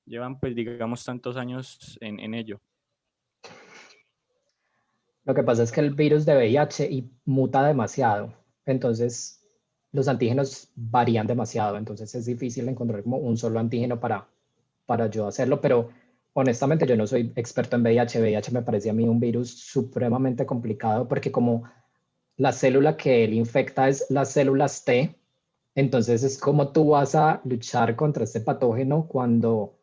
llevan, pues, digamos, tantos años en ello?
Lo que pasa es que el virus de VIH muta demasiado, entonces los antígenos varían demasiado, entonces es difícil encontrar como un solo antígeno para yo hacerlo, pero honestamente yo no soy experto en VIH. VIH me parece a mí un virus supremamente complicado porque como la célula que él infecta es las células T, entonces es como tú vas a luchar contra este patógeno cuando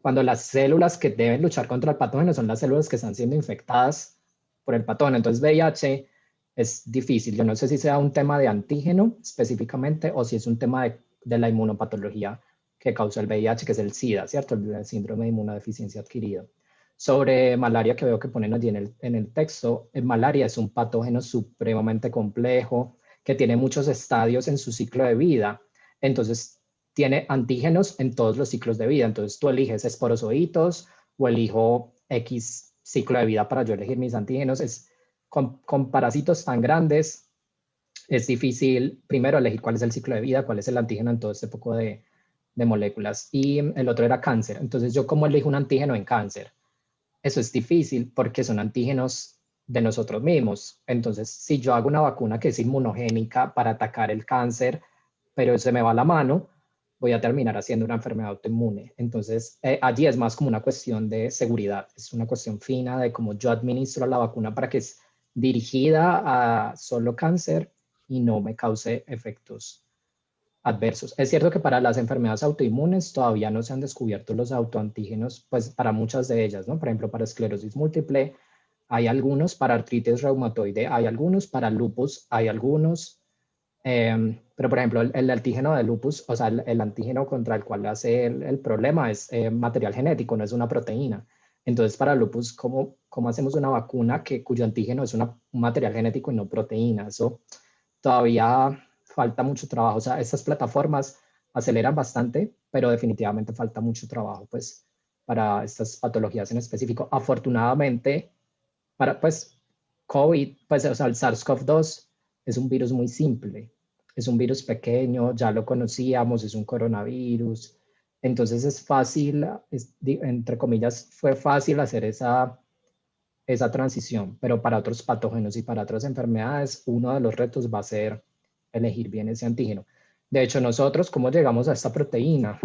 las células que deben luchar contra el patógeno son las células que están siendo infectadas por el patógeno. Entonces VIH es difícil. Yo no sé si sea un tema de antígeno específicamente o si es un tema de la inmunopatología que causa el VIH, que es el SIDA, ¿cierto? El síndrome de inmunodeficiencia adquirido. Sobre malaria, que veo que ponen allí en el texto, malaria es un patógeno supremamente complejo que tiene muchos estadios en su ciclo de vida. Entonces, tiene antígenos en todos los ciclos de vida. Entonces, tú eliges esporozoitos o elijo X ciclo de vida para yo elegir mis antígenos. Con parásitos tan grandes, es difícil primero elegir cuál es el ciclo de vida, cuál es el antígeno en todo este poco de moléculas. Y el otro era cáncer. Entonces, ¿yo cómo elijo un antígeno en cáncer? Eso es difícil porque son antígenos de nosotros mismos. Entonces, si yo hago una vacuna que es inmunogénica para atacar el cáncer, pero se me va la mano, voy a terminar haciendo una enfermedad autoinmune. Entonces, allí es más como una cuestión de seguridad, es una cuestión fina de cómo yo administro la vacuna para que es dirigida a solo cáncer y no me cause efectos adversos. Es cierto que para las enfermedades autoinmunes todavía no se han descubierto los autoantígenos, pues para muchas de ellas, ¿no? Por ejemplo, para esclerosis múltiple hay algunos, para artritis reumatoide hay algunos, para lupus hay algunos, pero por ejemplo el antígeno de lupus, o sea, el antígeno contra el cual hace el problema es material genético, no es una proteína. Entonces para lupus, ¿cómo hacemos una vacuna cuyo antígeno es un material genético y no proteína? Eso todavía falta mucho trabajo. O sea, estas plataformas aceleran bastante, pero definitivamente falta mucho trabajo, pues, para estas patologías en específico. Afortunadamente, pues, COVID, pues, o sea, el SARS-CoV-2 es un virus muy simple. Es un virus pequeño, ya lo conocíamos, es un coronavirus. Entonces es fácil, entre comillas, fue fácil hacer esa transición, pero para otros patógenos y para otras enfermedades, uno de los retos va a ser elegir bien ese antígeno. De hecho, nosotros, ¿cómo llegamos a esta proteína?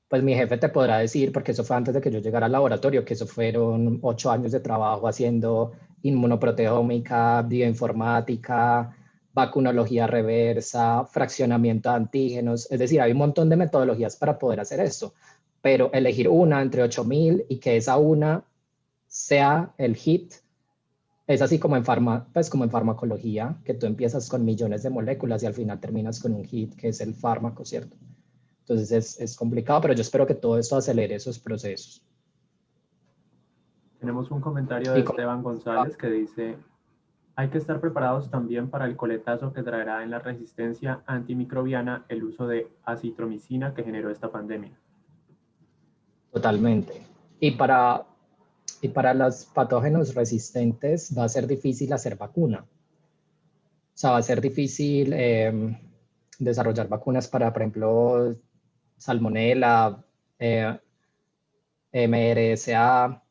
Pues mi jefe te podrá decir, porque eso fue antes de que yo llegara al laboratorio, que eso fueron 8 años de trabajo haciendo inmunoproteómica, bioinformática, vacunología reversa, fraccionamiento de antígenos. Es decir, hay un montón de metodologías para poder hacer esto, pero elegir una entre 8.000 y que esa una sea el hit, es así como pues como en farmacología, que tú empiezas con millones de moléculas y al final terminas con un hit que es el fármaco, ¿cierto? Entonces es complicado, pero yo espero que todo esto acelere esos procesos.
Tenemos un comentario de Esteban González que dice: hay que estar preparados también para el coletazo que traerá en la resistencia antimicrobiana el uso de acitromicina que generó esta pandemia.
Totalmente. Y para los patógenos resistentes va a ser difícil hacer vacuna. O sea, va a ser difícil desarrollar vacunas para, por ejemplo, salmonela, MRSA,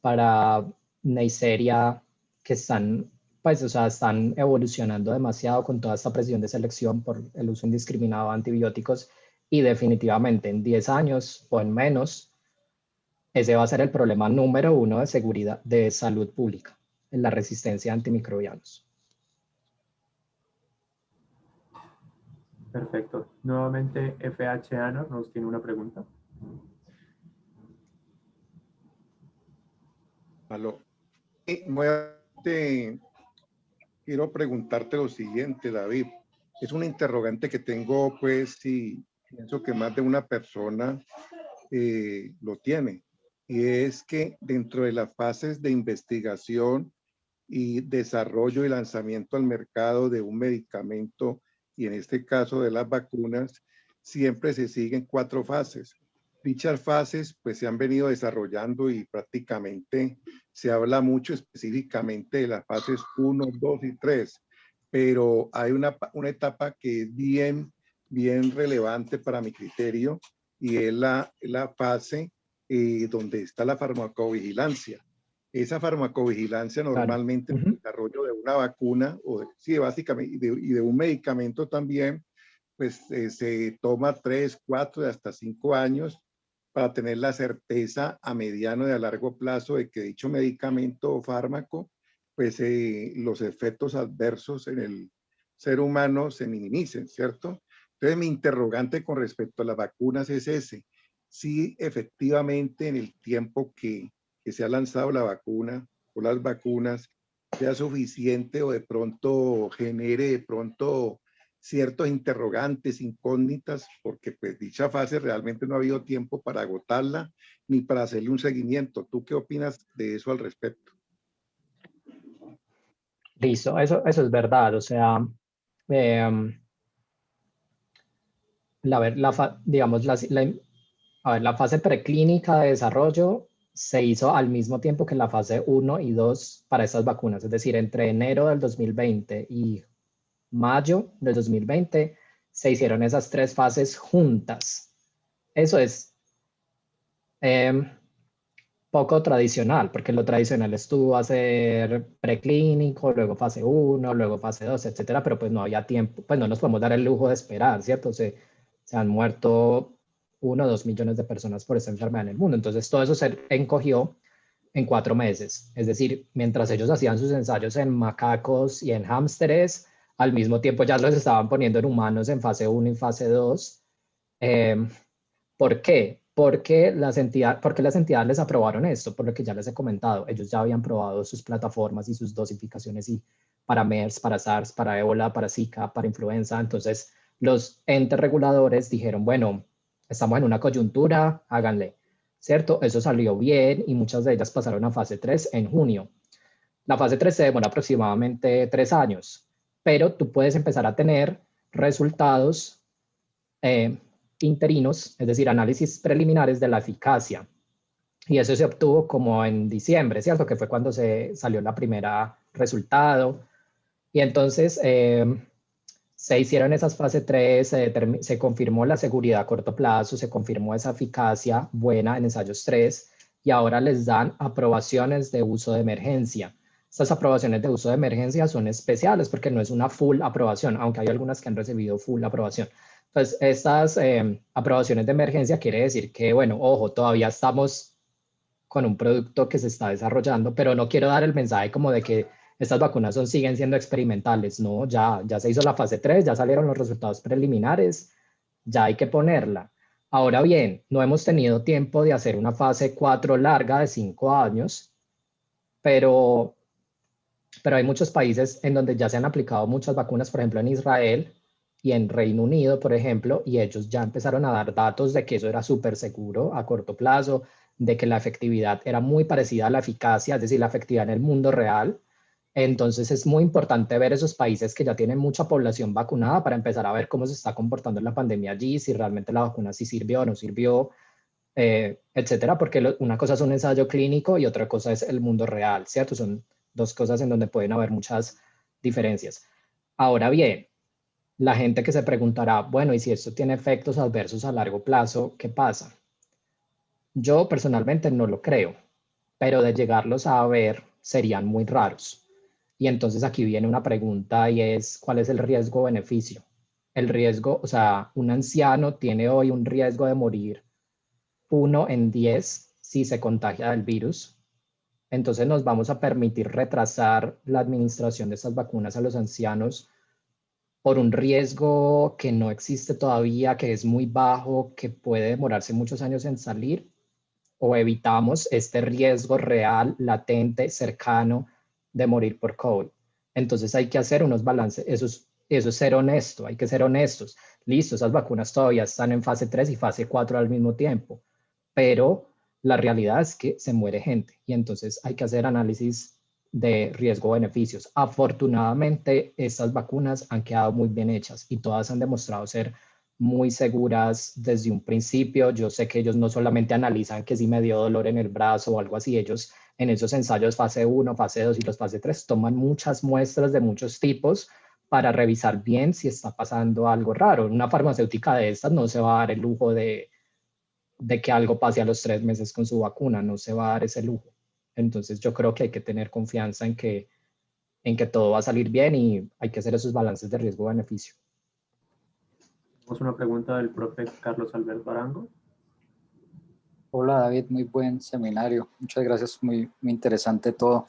para Neisseria, que están, pues, o sea, están evolucionando demasiado con toda esta presión de selección por el uso indiscriminado de antibióticos, y definitivamente en 10 años o en menos, ese va a ser el problema número 1 de seguridad, de salud pública, en la resistencia a antimicrobianos.
Perfecto. Nuevamente, FH Anor nos tiene una pregunta.
Aló. Nuevamente quiero preguntarte lo siguiente, David. Es una interrogante que tengo, pues, y pienso que más de una persona lo tiene. Y es que dentro de las fases de investigación y desarrollo y lanzamiento al mercado de un medicamento, y en este caso de las vacunas, siempre se siguen 4 fases. Dichas fases pues se han venido desarrollando y prácticamente se habla mucho específicamente de las fases 1, 2 y 3, pero hay una etapa que es bien relevante para mi criterio, y es la fase donde está la farmacovigilancia. Esa farmacovigilancia normalmente en el desarrollo de una vacuna o sí, básicamente, y de un medicamento también, pues se toma 3, 4 y hasta 5 años para tener la certeza a mediano y a largo plazo de que dicho medicamento o fármaco, pues los efectos adversos en el ser humano se minimicen, ¿cierto? Entonces mi interrogante con respecto a las vacunas es ese: si efectivamente en el tiempo que se ha lanzado la vacuna o las vacunas sea suficiente, o de pronto genere de pronto ciertos interrogantes, incógnitas, porque pues dicha fase realmente no ha habido tiempo para agotarla ni para hacerle un seguimiento. ¿Tú qué opinas de eso al respecto?
Listo, eso es verdad. O sea, digamos, la fase preclínica de desarrollo se hizo al mismo tiempo que la fase 1 y 2 para estas vacunas. Es decir, entre enero del 2020 y mayo del 2020 se hicieron esas 3 fases juntas. Eso es poco tradicional, porque lo tradicional estuvo a ser preclínico, luego fase 1, luego fase 2, etcétera, pero pues no había tiempo, pues no nos podemos dar el lujo de esperar, ¿cierto? Se han muerto 1 o 2 millones de personas por esta enfermedad en el mundo. Entonces todo eso se encogió en 4 meses. Es decir, mientras ellos hacían sus ensayos en macacos y en hámsteres, al mismo tiempo ya los estaban poniendo en humanos en fase 1 y fase 2. ¿Por qué? Porque las entidades les aprobaron esto, por lo que ya les he comentado. Ellos ya habían probado sus plataformas y sus dosificaciones, y para MERS, para SARS, para ébola, para Zika, para influenza. Entonces, los entes reguladores dijeron, bueno, estamos en una coyuntura, háganle, ¿cierto? Eso salió bien y muchas de ellas pasaron a fase 3 en junio. La fase 3 se demora aproximadamente 3 años, pero tú puedes empezar a tener resultados interinos, es decir, análisis preliminares de la eficacia. Y eso se obtuvo como en diciembre, ¿cierto? Que fue cuando se salió la primera resultado. Y entonces se hicieron esas fase 3, se confirmó la seguridad a corto plazo, se confirmó esa eficacia buena en ensayos 3, y y ahora les dan aprobaciones de uso de emergencia. Estas aprobaciones de uso de emergencia son especiales porque no es una full aprobación, aunque hay algunas que han recibido full aprobación. Entonces, estas aprobaciones de emergencia quiere decir que, bueno, ojo, todavía estamos con un producto que se está desarrollando, pero no quiero dar el mensaje como de que estas vacunas siguen siendo experimentales. No, ya se hizo la fase 3, ya salieron los resultados preliminares, ya hay que ponerla. Ahora bien, no hemos tenido tiempo de hacer una fase 4 larga de 5 años, pero hay muchos países en donde ya se han aplicado muchas vacunas, por ejemplo en Israel y en Reino Unido, por ejemplo, y ellos ya empezaron a dar datos de que eso era súper seguro a corto plazo, de que la efectividad era muy parecida a la eficacia, es decir, la efectividad en el mundo real. Entonces es muy importante ver esos países que ya tienen mucha población vacunada para empezar a ver cómo se está comportando la pandemia allí, si realmente la vacuna sí sirvió o no sirvió, etcétera, porque una cosa es un ensayo clínico y otra cosa es el mundo real, ¿cierto? Son dos cosas en donde pueden haber muchas diferencias. Ahora bien, la gente que se preguntará, bueno, ¿y si esto tiene efectos adversos a largo plazo, qué pasa? Yo personalmente no lo creo, pero de llegarlos a ver serían muy raros. Y entonces aquí viene una pregunta y es, ¿cuál es el riesgo-beneficio? El riesgo, o sea, un anciano tiene hoy un riesgo de morir 1 en 10 si se contagia del virus. Entonces nos vamos a permitir retrasar la administración de estas vacunas a los ancianos por un riesgo que no existe todavía, que es muy bajo, que puede demorarse muchos años en salir, o evitamos este riesgo real, latente, cercano de morir por COVID. Entonces hay que hacer unos balances, eso es ser honesto, hay que ser honestos. Listo, esas vacunas todavía están en fase 3 y fase 4 al mismo tiempo, pero la realidad es que se muere gente y entonces hay que hacer análisis de riesgo-beneficios. Afortunadamente, estas vacunas han quedado muy bien hechas y todas han demostrado ser muy seguras desde un principio. Yo sé que ellos no solamente analizan que si me dio dolor en el brazo o algo así, ellos en esos ensayos fase 1, fase 2 y los fase 3 toman muchas muestras de muchos tipos para revisar bien si está pasando algo raro. Una farmacéutica de estas no se va a dar el lujo de que algo pase a los 3 meses con su vacuna, no se va a dar ese lujo. Entonces yo creo que hay que tener confianza en que todo va a salir bien y hay que hacer esos balances de riesgo-beneficio.
Tenemos una pregunta del profe Carlos Alberto Arango.
Hola David, muy buen seminario. Muchas gracias, muy interesante todo.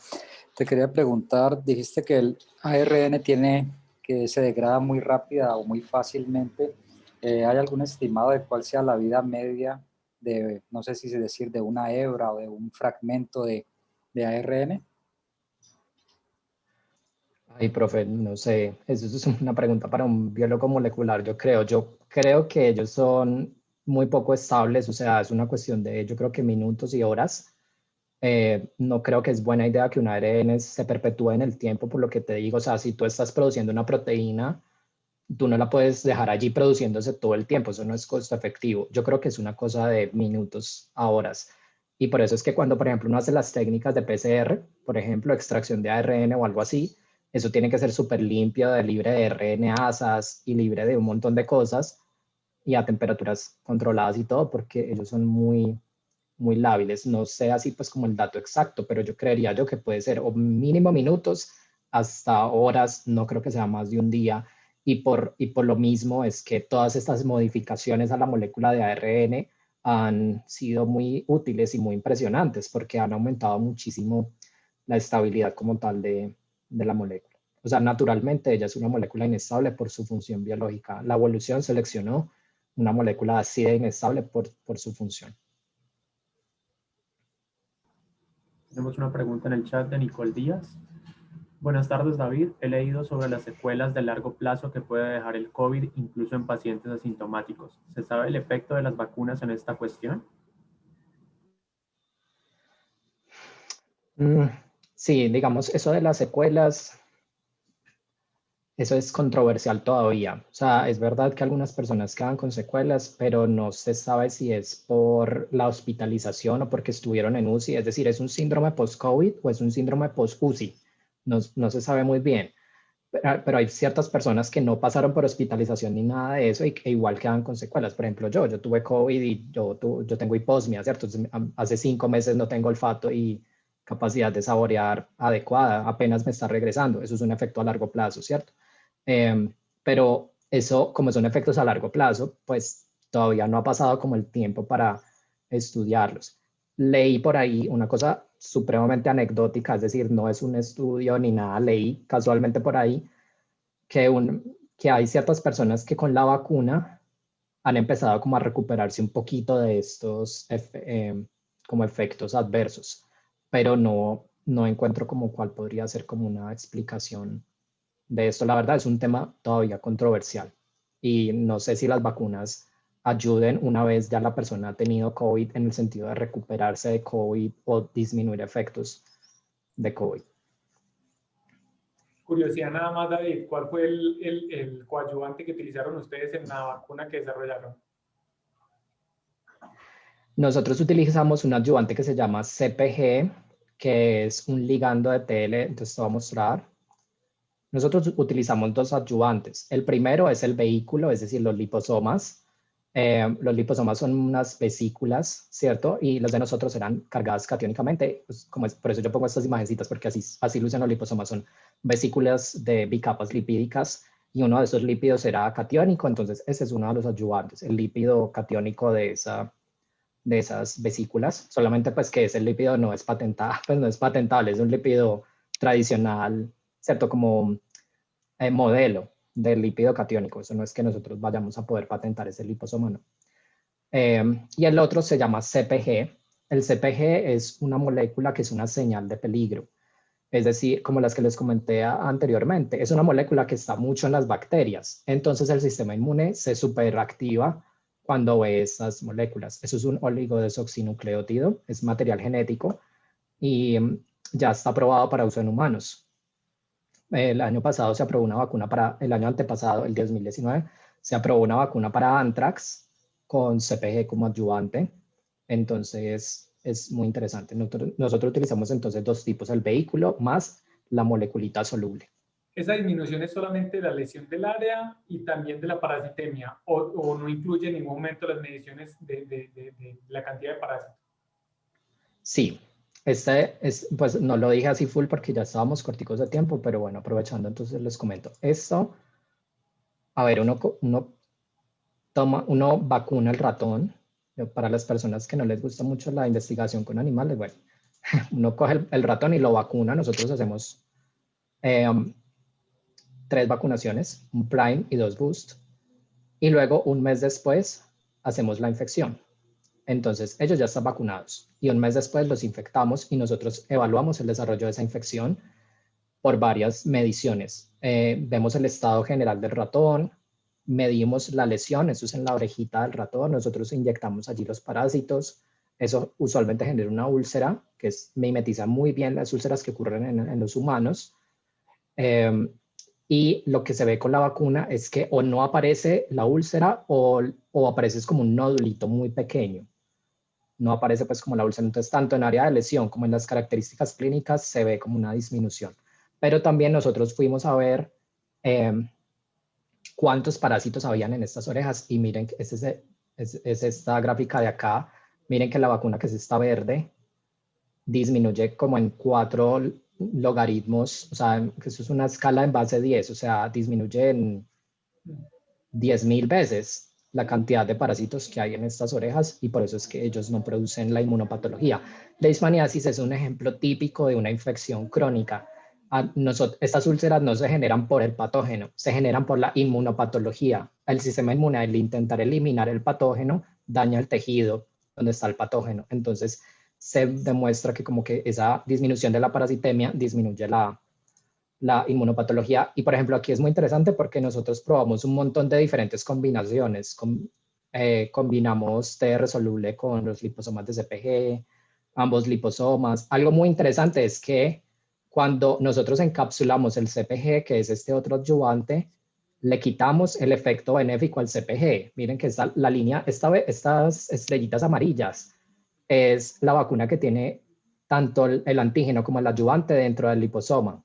Te quería preguntar, dijiste que el ARN que se degrada muy rápida o muy fácilmente. ¿Hay algún estimado de cuál sea la vida media de, no sé si decir, de una hebra o de un fragmento de ARN?
Ay, profe, no sé, eso es una pregunta para un biólogo molecular, yo creo. Yo creo que ellos son muy poco estables, o sea, es una cuestión de, yo creo que minutos y horas. No creo que es buena idea que un ARN se perpetúe en el tiempo, por lo que te digo, o sea, si tú estás produciendo una proteína, tú no la puedes dejar allí produciéndose todo el tiempo, eso no es costo efectivo. Yo creo que es una cosa de minutos a horas. Y por eso es que cuando, por ejemplo, uno hace las técnicas de PCR, por ejemplo, extracción de ARN o algo así, eso tiene que ser súper limpio, libre de RNasas y libre de un montón de cosas y a temperaturas controladas y todo, porque ellos son muy lábiles. No sé así pues como el dato exacto, pero yo creería yo que puede ser o mínimo minutos hasta horas, no creo que sea más de un día. Y por lo mismo es que todas estas modificaciones a la molécula de ARN han sido muy útiles y muy impresionantes porque han aumentado muchísimo la estabilidad como tal de la molécula. O sea, naturalmente ella es una molécula inestable por su función biológica. La evolución seleccionó una molécula así de inestable por su función.
Tenemos una pregunta en el chat de Nicole Díaz. Buenas tardes, David. He leído sobre las secuelas de largo plazo que puede dejar el COVID, incluso en pacientes asintomáticos. ¿Se sabe el efecto de las vacunas en esta cuestión?
Sí, digamos, eso de las secuelas, eso es controversial todavía. O sea, es verdad que algunas personas quedan con secuelas, pero no se sabe si es por la hospitalización o porque estuvieron en UCI. Es decir, ¿es un síndrome post-COVID o es un síndrome post-UCI? No se sabe muy bien. pero hay ciertas personas que no pasaron por hospitalización ni nada de eso e igual quedan con secuelas. Por ejemplo, yo tuve COVID y yo tengo hiposmia, ¿cierto? Entonces, hace 5 meses no tengo olfato y capacidad de saborear adecuada, apenas me está regresando. Eso es un efecto a largo plazo, ¿cierto? Pero eso, como son efectos a largo plazo, pues todavía no ha pasado como el tiempo para estudiarlos. Leí por ahí una cosa supremamente anecdótica, es decir, no es un estudio ni nada, leí casualmente por ahí que hay ciertas personas que con la vacuna han empezado como a recuperarse un poquito de estos como efectos adversos, pero no encuentro como cuál podría ser como una explicación de esto. La verdad es un tema todavía controversial y no sé si las vacunas ayuden una vez ya la persona ha tenido COVID en el sentido de recuperarse de COVID o disminuir efectos de COVID.
Curiosidad nada más, David, ¿cuál fue el coadyuvante que utilizaron ustedes en la vacuna que desarrollaron?
Nosotros utilizamos un adyuvante que se llama CpG, que es un ligando de TL, entonces te voy a mostrar. Nosotros utilizamos 2 adyuvantes. El primero es el vehículo, es decir, los liposomas. Los liposomas son unas vesículas, ¿cierto? Y los de nosotros eran cargadas catiónicamente. Pues, por eso yo pongo estas imagencitas, porque así lucen los liposomas. Son vesículas de bicapas lipídicas y uno de esos lípidos era catiónico. Entonces, ese es uno de los adyuvantes, el lípido catiónico de esas vesículas. Solamente pues que ese lípido no es patentable, pues no es patentable, es un lípido tradicional, ¿cierto? Como modelo del lípido catiónico. Eso no es que nosotros vayamos a poder patentar ese liposoma, no. Y el otro se llama CpG. El CpG es una molécula que es una señal de peligro. Es decir, como las que les comenté anteriormente, es una molécula que está mucho en las bacterias. Entonces el sistema inmune se superactiva cuando ve esas moléculas. Eso es un oligodesoxinucleótido, es material genético y ya está aprobado para uso en humanos. El año pasado se aprobó una vacuna el año antepasado, el 2019, se aprobó una vacuna para Anthrax con CpG como adyuvante. Entonces, es muy interesante. Nosotros utilizamos entonces 2 tipos, el vehículo más la moleculita soluble.
¿Esa disminución es solamente de la lesión del área y también de la parasitemia o no incluye en ningún momento las mediciones de la cantidad de parásitos?
Sí. Pues no lo dije así full porque ya estábamos corticos de tiempo, pero bueno, aprovechando entonces les comento. Esto, a ver, uno vacuna el ratón. Para las personas que no les gusta mucho la investigación con animales, bueno, uno coge el ratón y lo vacuna. Nosotros hacemos 3 vacunaciones, un prime y 2 boost. Y luego un mes después hacemos la infección. Entonces, ellos ya están vacunados y un mes después los infectamos y nosotros evaluamos el desarrollo de esa infección por varias mediciones. Vemos el estado general del ratón, medimos la lesión, eso es en la orejita del ratón, nosotros inyectamos allí los parásitos, eso usualmente genera una úlcera, que mimetiza muy bien las úlceras que ocurren en los humanos. Y lo que se ve con la vacuna es que o no aparece la úlcera o aparece como un nódulito muy pequeño. No aparece pues como la úlcera. Entonces, tanto en área de lesión como en las características clínicas se ve como una disminución. Pero también nosotros fuimos a ver cuántos parásitos habían en estas orejas y miren, es esta gráfica de acá. Miren que la vacuna, que es esta verde, disminuye como en 4 logaritmos, o sea, que eso es una escala en base 10, o sea, disminuye en 10.000 veces la cantidad de parásitos que hay en estas orejas y por eso es que ellos no producen la inmunopatología. La leishmaniasis es un ejemplo típico de una infección crónica. Estas úlceras no se generan por el patógeno, se generan por la inmunopatología. El sistema inmune, al intentar eliminar el patógeno, daña el tejido donde está el patógeno. Entonces, se demuestra que como que esa disminución de la parasitemia disminuye la inmunopatología. Y por ejemplo, aquí es muy interesante porque nosotros probamos un montón de diferentes combinaciones. Combinamos TR soluble con los liposomas de CpG, ambos liposomas. Algo muy interesante es que cuando nosotros encapsulamos el CpG, que es este otro adyuvante, le quitamos el efecto benéfico al CpG. Miren que la línea, estas estrellitas amarillas, es la vacuna que tiene tanto el antígeno como el adyuvante dentro del liposoma.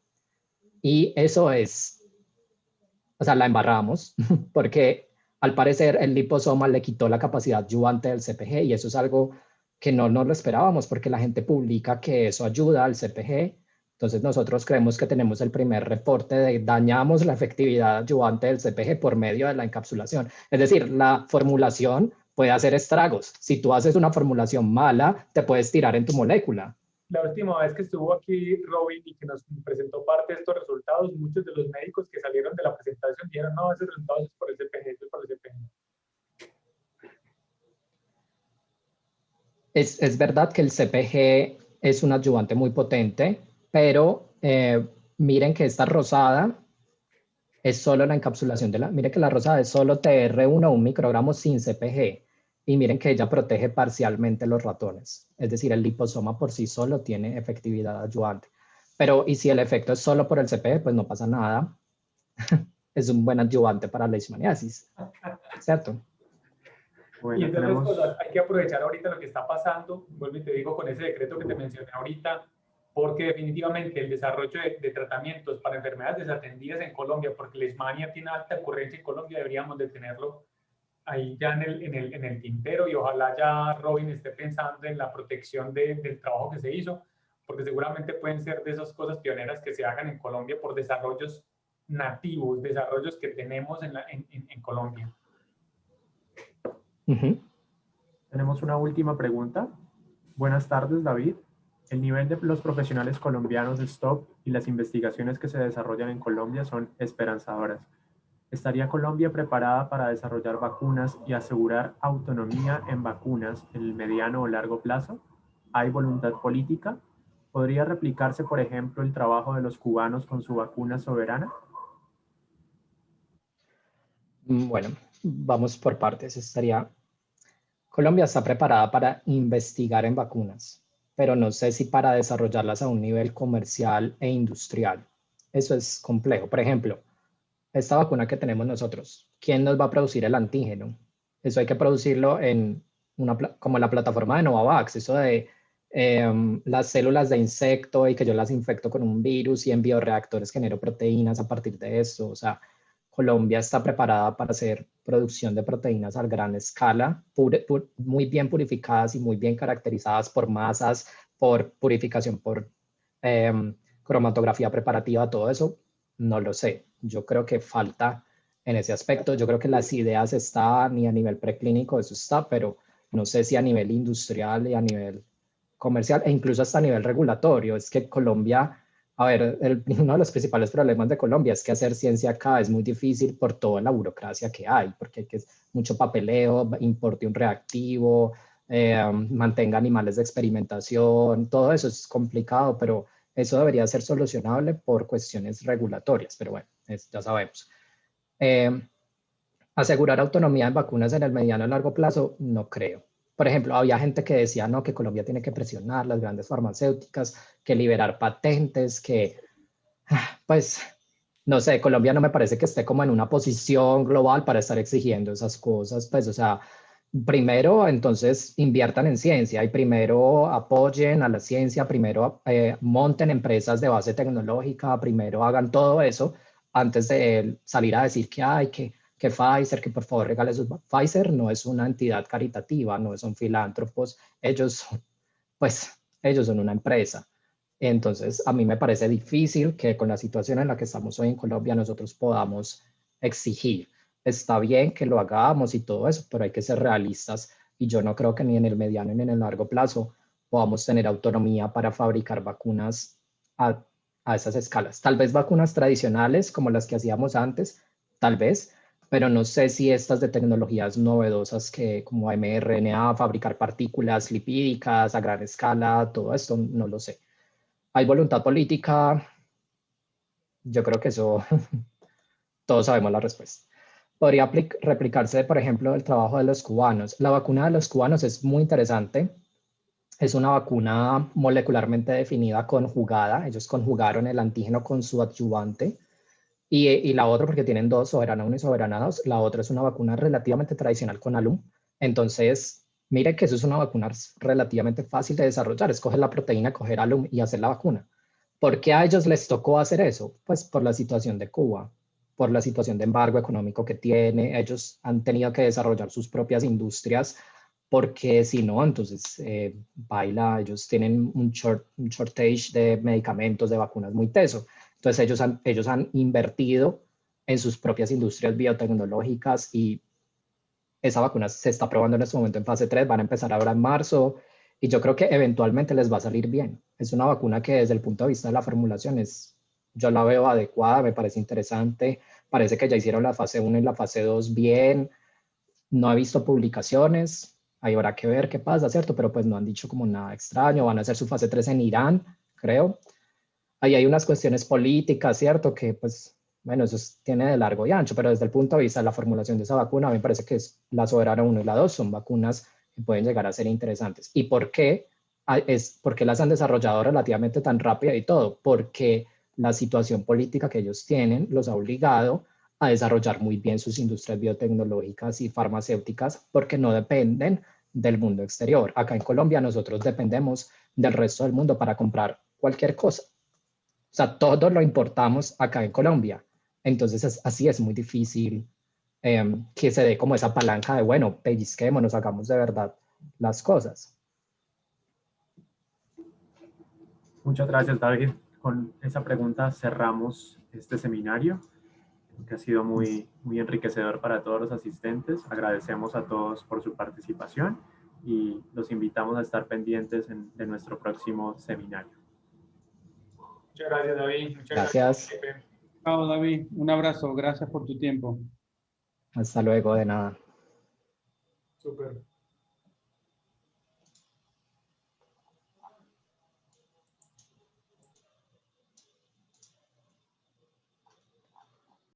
Y eso es o sea, la embarramos, porque al parecer el liposoma le quitó la capacidad adyuvante del CPG y eso es algo que no nos lo esperábamos porque la gente publica que eso ayuda al CPG. Entonces nosotros creemos que tenemos el primer reporte de dañamos la efectividad adyuvante del CPG por medio de la encapsulación. Es decir, la formulación puede hacer estragos. Si tú haces una formulación mala, te puedes tirar en tu molécula.
La última vez que estuvo aquí Robin y que nos presentó parte de estos resultados, muchos de los médicos que salieron de la presentación dijeron, no, esos resultados es por el CPG, eso es por el CPG.
Es verdad que el CPG es un adyuvante muy potente, pero miren que esta rosada es solo la encapsulación de la... Miren que la rosada es solo TR1, 1 microgramo sin CPG. Y miren que ella protege parcialmente los ratones. Es decir, el liposoma por sí solo tiene efectividad adyuvante. Pero, y si el efecto es solo por el CPG, pues no pasa nada. Es un buen adyuvante para la leishmaniasis. ¿Cierto?
Bueno, y entre otras cosas, hay que aprovechar ahorita lo que está pasando, vuelvo y te digo, con ese decreto que te mencioné ahorita, porque definitivamente el desarrollo de tratamientos para enfermedades desatendidas en Colombia, porque la leishmania tiene alta ocurrencia en Colombia, deberíamos de tenerlo ahí ya en el tintero y ojalá ya Robin esté pensando en la protección del trabajo que se hizo, porque seguramente pueden ser de esas cosas pioneras que se hagan en Colombia por desarrollos nativos, desarrollos que tenemos en Colombia.
Tenemos una última pregunta. Buenas tardes, David. El nivel de los profesionales colombianos de STOP y las investigaciones que se desarrollan en Colombia son esperanzadoras. ¿Estaría Colombia preparada para desarrollar vacunas y asegurar autonomía en vacunas en el mediano o largo plazo? ¿Hay voluntad política? ¿Podría replicarse, por ejemplo, el trabajo de los cubanos con su vacuna soberana?
Bueno, vamos por partes. Colombia está preparada para investigar en vacunas, pero no sé si para desarrollarlas a un nivel comercial e industrial. Eso es complejo. Por ejemplo, esta vacuna que tenemos nosotros, ¿quién nos va a producir el antígeno? Eso hay que producirlo en como la plataforma de Novavax, eso de las células de insecto y que yo las infecto con un virus y en bioreactores genero proteínas a partir de eso. O sea, Colombia está preparada para hacer producción de proteínas a gran escala, muy bien purificadas y muy bien caracterizadas por masas, por purificación, por cromatografía preparativa, todo eso. No lo sé. Yo creo que falta en ese aspecto. Yo creo que las ideas están y a nivel preclínico eso está, pero no sé si a nivel industrial y a nivel comercial e incluso hasta a nivel regulatorio. Es que Colombia, a ver, uno de los principales problemas de Colombia es que hacer ciencia acá es muy difícil por toda la burocracia que hay, porque hay que mucho papeleo, importe un reactivo, mantenga animales de experimentación, todo eso es complicado, pero eso debería ser solucionable por cuestiones regulatorias, pero bueno, ya sabemos. Asegurar autonomía en vacunas en el mediano y largo plazo, no creo. Por ejemplo, había gente que decía, no, que Colombia tiene que presionar las grandes farmacéuticas, que liberar patentes, que, pues, no sé, Colombia no me parece que esté como en una posición global para estar exigiendo esas cosas, pues, o sea, primero, entonces, inviertan en ciencia y primero apoyen a la ciencia, primero monten empresas de base tecnológica, primero hagan todo eso antes de salir a decir que hay que Pfizer, que por favor regale sus... Pfizer no es una entidad caritativa, no son filántropos, ellos son una empresa. Entonces, a mí me parece difícil que con la situación en la que estamos hoy en Colombia nosotros podamos exigir. Está bien que lo hagamos y todo eso, pero hay que ser realistas y yo no creo que ni en el mediano ni en el largo plazo podamos tener autonomía para fabricar vacunas a esas escalas. Tal vez vacunas tradicionales como las que hacíamos antes, tal vez, pero no sé si estas de tecnologías novedosas que como mRNA, fabricar partículas lipídicas a gran escala, todo esto, no lo sé. ¿Hay voluntad política? Yo creo que eso, todos sabemos la respuesta. Podría replicarse, por ejemplo, el trabajo de los cubanos. La vacuna de los cubanos es muy interesante. Es una vacuna molecularmente definida conjugada. Ellos conjugaron el antígeno con su adyuvante. Y la otra, porque tienen dos, Soberana 1 y Soberana 2, la otra es una vacuna relativamente tradicional con alum. Entonces, mire que eso es una vacuna relativamente fácil de desarrollar. Escoger la proteína, coger alum y hacer la vacuna. ¿Por qué a ellos les tocó hacer eso? Pues por la situación de Cuba. por la situación de embargo económico que tiene. Ellos han tenido que desarrollar sus propias industrias porque si no, entonces baila, ellos tienen un shortage de medicamentos, de vacunas muy teso. Entonces ellos han invertido en sus propias industrias biotecnológicas y esa vacuna se está probando en este momento en fase 3, van a empezar ahora en marzo y yo creo que eventualmente les va a salir bien. Es una vacuna que desde el punto de vista de la formulación yo la veo adecuada, me parece interesante, parece que ya hicieron la fase 1 y la fase 2 bien, no he visto publicaciones, ahí habrá que ver qué pasa, ¿cierto? Pero pues no han dicho como nada extraño, van a hacer su fase 3 en Irán, creo. Ahí hay unas cuestiones políticas, ¿cierto? Que pues, bueno, eso tiene de largo y ancho, pero desde el punto de vista de la formulación de esa vacuna, me parece que es la Soberana 1 y la 2 son vacunas que pueden llegar a ser interesantes. ¿Y por qué? ¿Por qué las han desarrollado relativamente tan rápido y todo? Porque la situación política que ellos tienen los ha obligado a desarrollar muy bien sus industrias biotecnológicas y farmacéuticas porque no dependen del mundo exterior. Acá en Colombia nosotros dependemos del resto del mundo para comprar cualquier cosa. O sea, todo lo importamos acá en Colombia. Entonces, así es muy difícil que se dé como esa palanca de, bueno, pellizquémonos, hagamos de verdad las cosas.
Muchas gracias, David. Con esa pregunta cerramos este seminario, que ha sido muy enriquecedor para todos los asistentes. Agradecemos a todos por su participación y los invitamos a estar pendientes de nuestro próximo seminario.
Muchas gracias, David. Muchas
Gracias.
Chao, David. Un abrazo. Gracias por tu tiempo.
Hasta luego, de nada.
Súper.